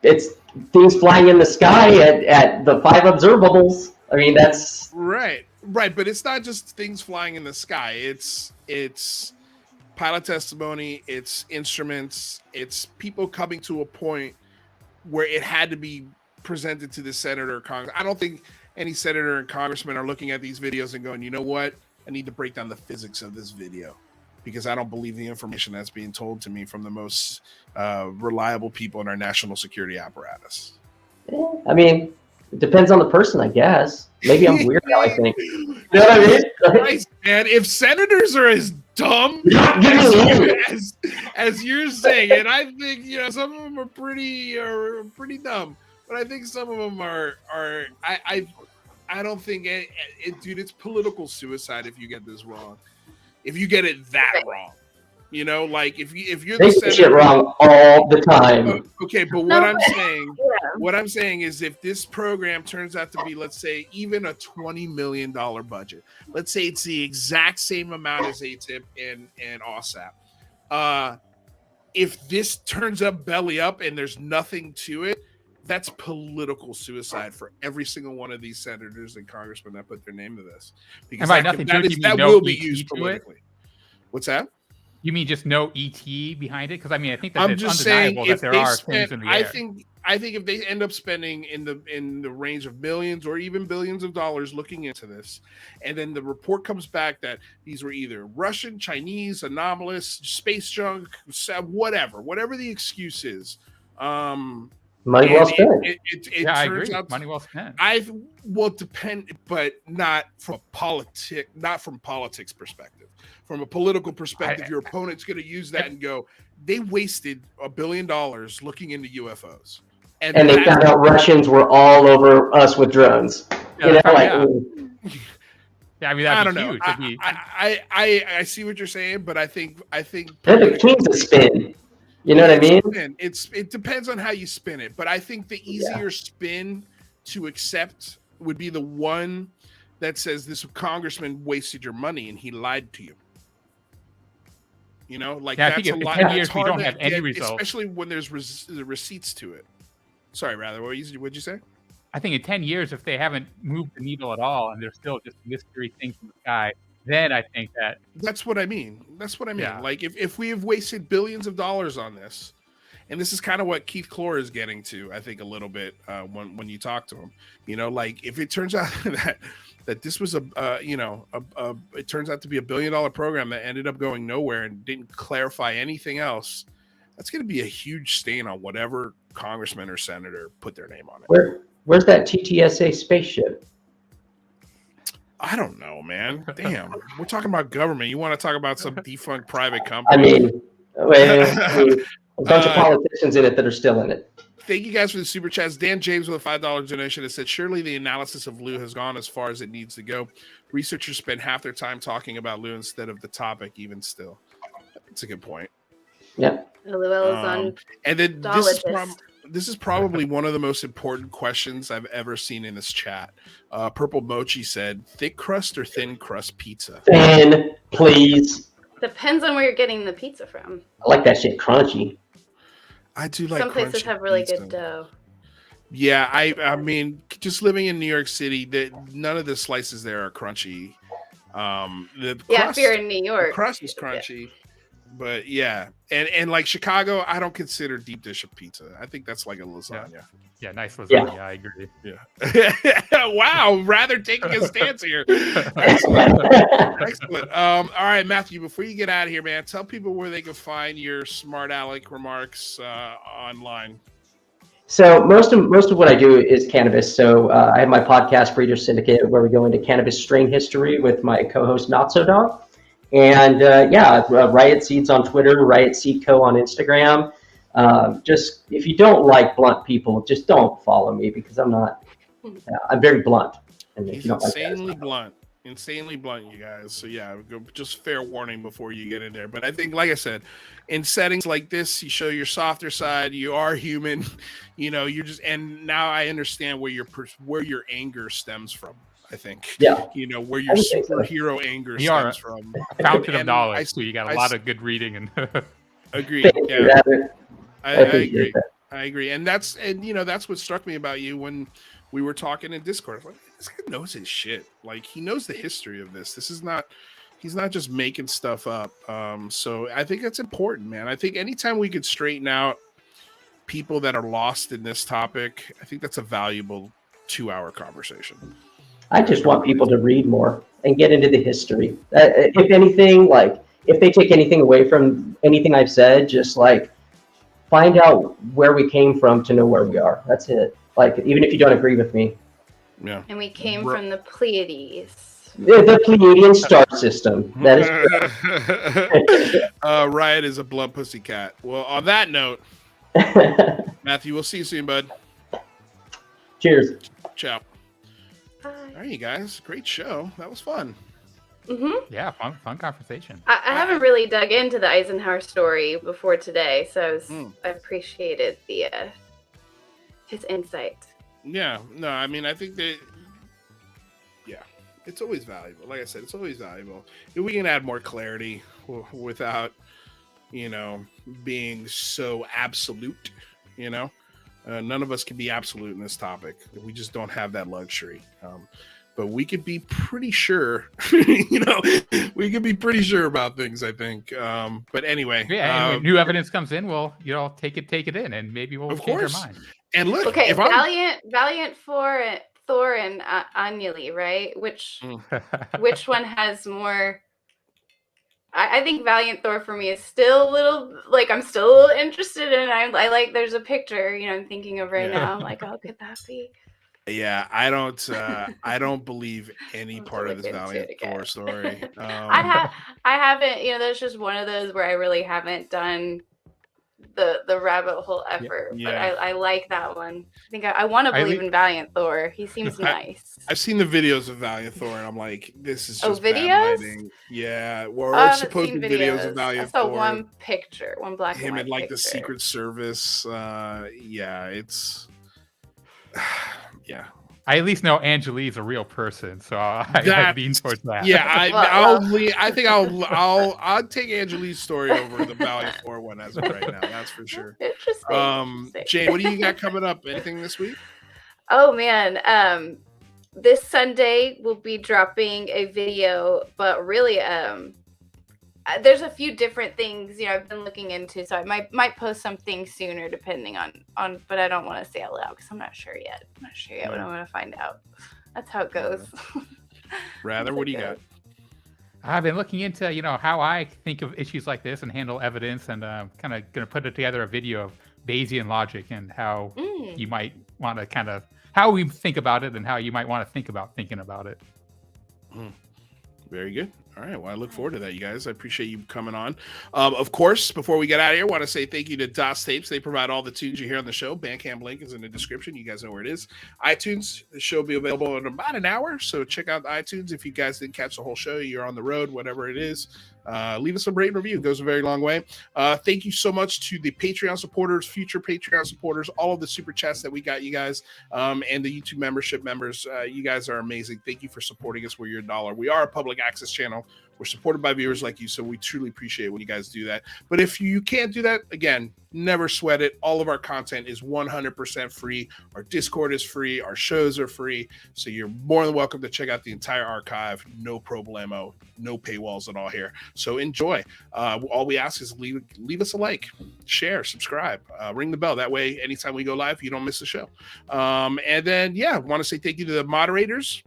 Speaker 4: it's things flying in the sky at the 5 observables. I mean, that's
Speaker 1: right. But it's not just things flying in the sky. It's pilot testimony. It's instruments. It's people coming to a point where it had to be presented to the senator or Congress. I don't think any senator and congressman are looking at these videos and going, you know what? I need to break down the physics of this video because I don't believe the information that's being told to me from the most reliable people in our national security apparatus.
Speaker 4: I mean, it depends on the person, I guess. Maybe I'm weird now, I think. You know what I mean?
Speaker 1: Christ, man, if senators are as dumb as you're saying, and I think some of them are pretty dumb, but I think some of them are I don't think dude, it's political suicide if you get this wrong. If you get it that wrong. Like if you're
Speaker 4: they
Speaker 1: the
Speaker 4: get shit wrong all the time.
Speaker 1: Okay, but what I'm saying is if this program turns out to be, let's say, even a $20 million budget, let's say it's the exact same amount as ATIP and OSAP. If this turns up belly up and there's nothing to it, that's political suicide for every single one of these senators and congressmen that put their name to this. Because that will be used politically. What's that?
Speaker 3: You mean just no ET behind it? Because I mean, I think that it's
Speaker 1: just
Speaker 3: undeniable
Speaker 1: saying
Speaker 3: that there are things in the air.
Speaker 1: I think if they end up spending in the range of millions or even billions of dollars looking into this, and then the report comes back that these were either Russian, Chinese, anomalous, space junk, whatever the excuse is.
Speaker 4: Money well spent.
Speaker 3: I agree. Money well spent.
Speaker 1: Depend, but not from politics perspective. From a political perspective, your opponent's going to use that and go, they wasted $1 billion looking into UFOs. And they found out
Speaker 4: Russians were all over us with drones.
Speaker 3: Yeah, I mean,
Speaker 1: I don't know. I see what you're saying, but I think
Speaker 4: the king's a spin. You know what I mean?
Speaker 1: It depends on how you spin it, but I think the easier spin to accept would be the one that says this congressman wasted your money and he lied to you.
Speaker 3: I think in 10 years we don't have any results,
Speaker 1: especially when there's receipts to it. Sorry, rather, what'd you say?
Speaker 3: I think in 10 years, if they haven't moved the needle at all and there's still just mystery things in the sky, then I think that's
Speaker 1: what I mean.
Speaker 3: Yeah.
Speaker 1: Like if we have wasted billions of dollars on this, and this is kind of what Keith Clore is getting to, I think, a little bit when you talk to him. Like if it turns out that this was it turns out to be $1 billion program that ended up going nowhere and didn't clarify anything else, that's going to be a huge stain on whatever congressman or senator put their name on it.
Speaker 4: Where's that TTSA spaceship?
Speaker 1: I don't know, man. Damn, we're talking about government. You want to talk about some defunct private company?
Speaker 4: I mean, a bunch of politicians in it that are still in it.
Speaker 1: Thank you guys for the super chats. Dan James with a $5 donation has said, surely the analysis of Lou has gone as far as it needs to go. Researchers spend half their time talking about Lou instead of the topic, even still. It's a good point.
Speaker 4: Yeah.
Speaker 1: And then this is probably one of the most important questions I've ever seen in this chat. Purple Mochi said, thick crust or thin crust pizza?
Speaker 4: Thin, please.
Speaker 2: Depends on where you're getting the pizza from.
Speaker 4: I like that shit crunchy.
Speaker 1: I do like.
Speaker 2: Some places have really
Speaker 1: pizza.
Speaker 2: good dough.
Speaker 1: Yeah, I mean, just living in New York City, none of the slices there are crunchy.
Speaker 2: If you're in New York,
Speaker 1: the crust is crunchy. But yeah, and like Chicago, I don't consider deep dish a pizza. I think that's like a lasagna.
Speaker 3: Yeah, nice lasagna. Yeah. I agree.
Speaker 1: Yeah. Wow, rather taking a stance here. Excellent. Excellent. All right, Matthew, before you get out of here, man, tell people where they can find your smart aleck remarks online.
Speaker 4: So most of what I do is cannabis. So I have my podcast, Breeders Syndicate, where we go into cannabis strain history with my co-host Not So Dog. And Riot Seeds on Twitter, Riot Seed Co on Instagram. Just if you don't like blunt people, just don't follow me because I'm not. I'm very blunt. And
Speaker 1: He's insanely blunt. Insanely blunt, you guys. So yeah, just fair warning before you get in there. But I think, like I said, in settings like this, you show your softer side. You are human. You're just. And now I understand where your anger stems from. I think, where your superhero anger stems from.
Speaker 3: Fountain of knowledge. So you got a lot of good reading and.
Speaker 1: Agreed. Yeah, I agree. I agree, and that's what struck me about you when we were talking in Discord. I was like, this guy knows his shit. Like he knows the history of this. He's not just making stuff up. So I think that's important, man. I think anytime we could straighten out people that are lost in this topic, I think that's a valuable 2-hour conversation.
Speaker 4: I just want people to read more and get into the history. If anything, like if they take anything away from anything I've said, just like find out where we came from to know where we are. That's it. Like, even if you don't agree with me.
Speaker 1: Yeah.
Speaker 2: And we came from the Pleiades.
Speaker 4: The Pleiadian star system. That is
Speaker 1: Riot is a blood pussy cat. Well, on that note, Matthew, we'll see you soon, bud.
Speaker 4: Cheers.
Speaker 1: Ciao.
Speaker 2: Bye.
Speaker 1: All right, you guys. Great show. That was fun.
Speaker 2: Mm-hmm.
Speaker 3: Yeah, fun conversation.
Speaker 2: I haven't really dug into the Eisenhower story before today, so I appreciated the his insight.
Speaker 1: Yeah, no, I mean, I think that, yeah, it's always valuable. Like I said, it's always valuable. If we can add more clarity without, being so absolute, none of us can be absolute in this topic. We just don't have that luxury. But we could be pretty sure, we could be pretty sure about things, I think. But anyway.
Speaker 3: Yeah, and when new evidence comes in, we'll, take it in, and maybe we'll change our mind.
Speaker 1: And look,
Speaker 2: okay, Valiant, Thor, and Anjali, right? Which one has more? I think Valiant Thor for me is still a little, like, I'm still a little interested in. I like. There's a picture, I'm thinking of right now. I'm like, oh, could that be?
Speaker 1: Yeah, I don't believe any part of this Valiant Thor story.
Speaker 2: I haven't. There's just one of those where I really haven't done the rabbit hole effort, but I like that one. I think I want to believe in Valiant Thor. He seems nice.
Speaker 1: I've seen the videos of Valiant Thor, and I'm like, this is just
Speaker 2: videos?
Speaker 1: bad lighting. Yeah, or supposed videos of Valiant Thor.
Speaker 2: I saw one picture, one black and white
Speaker 1: him in like
Speaker 2: picture.
Speaker 1: the Secret Service. It's yeah.
Speaker 3: I at least know Anjali's a real person, so I lean towards that.
Speaker 1: Yeah, I think I'll take Anjali's story over the Valiant Thor one as of right now. That's for sure.
Speaker 2: Interesting.
Speaker 1: Jane, what do you got coming up? Anything this week?
Speaker 2: Oh man, this Sunday we'll be dropping a video, but really, there's a few different things I've been looking into, so I might post something sooner, depending on. But I don't want to say out loud because I'm not sure yet. What I'm going to find out. That's how it goes.
Speaker 1: Rather, what do you got?
Speaker 3: I've been looking into how I think of issues like this and handle evidence, and kind of going to put together a video of Bayesian logic and how you might want to how we think about it and how you might want to think about thinking about it.
Speaker 1: Very good. All right. Well, I look forward to that, you guys. I appreciate you coming on. Of course, before we get out of here, I want to say thank you to DOS Tapes. They provide all the tunes you hear on the show. Bandcamp link is in the description. You guys know where it is. iTunes, the show will be available in about an hour. So check out iTunes. If you guys didn't catch the whole show, you're on the road, whatever it is. Leave us a rate and review. It goes a very long way. Thank you so much to the Patreon supporters, future Patreon supporters, all of the super chats that we got, you guys, and the YouTube membership members. You guys are amazing. Thank you for supporting us. We're your dollar. We are a public access channel. We're supported by viewers like you, so we truly appreciate when you guys do that. But if you can't do that, again, never sweat it. All of our content is 100% free. Our Discord is free. Our shows are free. So you're more than welcome to check out the entire archive. No problemo. No paywalls at all here. So enjoy. All we ask is leave us a like, share, subscribe, ring the bell. That way, anytime we go live, you don't miss the show. And then, I want to say thank you to the moderators.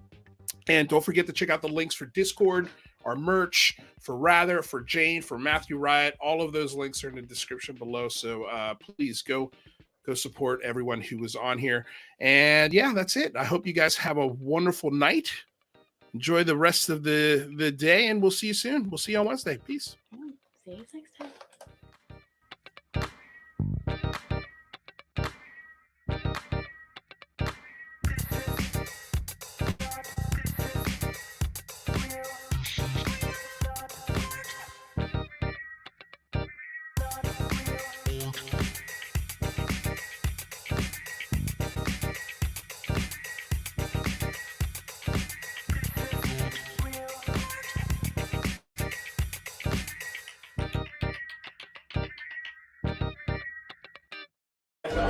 Speaker 1: And don't forget to check out the links for Discord, our merch, for Jane, for Matthew Riot. All of those links are in the description below. So please go support everyone who was on here. And that's it. I hope you guys have a wonderful night. Enjoy the rest of the day, and we'll see you soon. We'll see you on Wednesday. Peace.
Speaker 2: See you next time.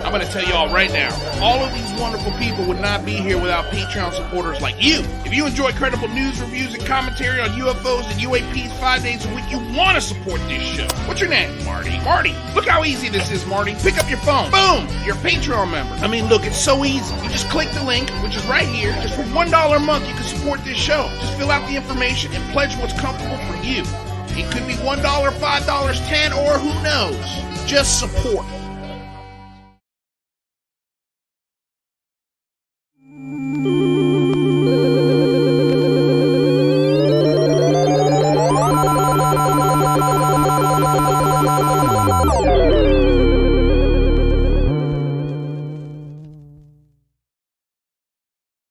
Speaker 1: I'm going to tell y'all right now, all of these wonderful people would not be here without Patreon supporters like you. If you enjoy credible news, reviews, and commentary on UFOs and UAPs 5 days a week, you want to support this show. What's your name? Marty. Marty, look how easy this is, Marty. Pick up your phone. Boom! You're a Patreon member. I mean, look, it's so easy. You just click the link, which is right here. Just for $1 a month, you can support this show. Just fill out the information and pledge what's comfortable for you. It could be $1, $5, $10, or who knows. Just support.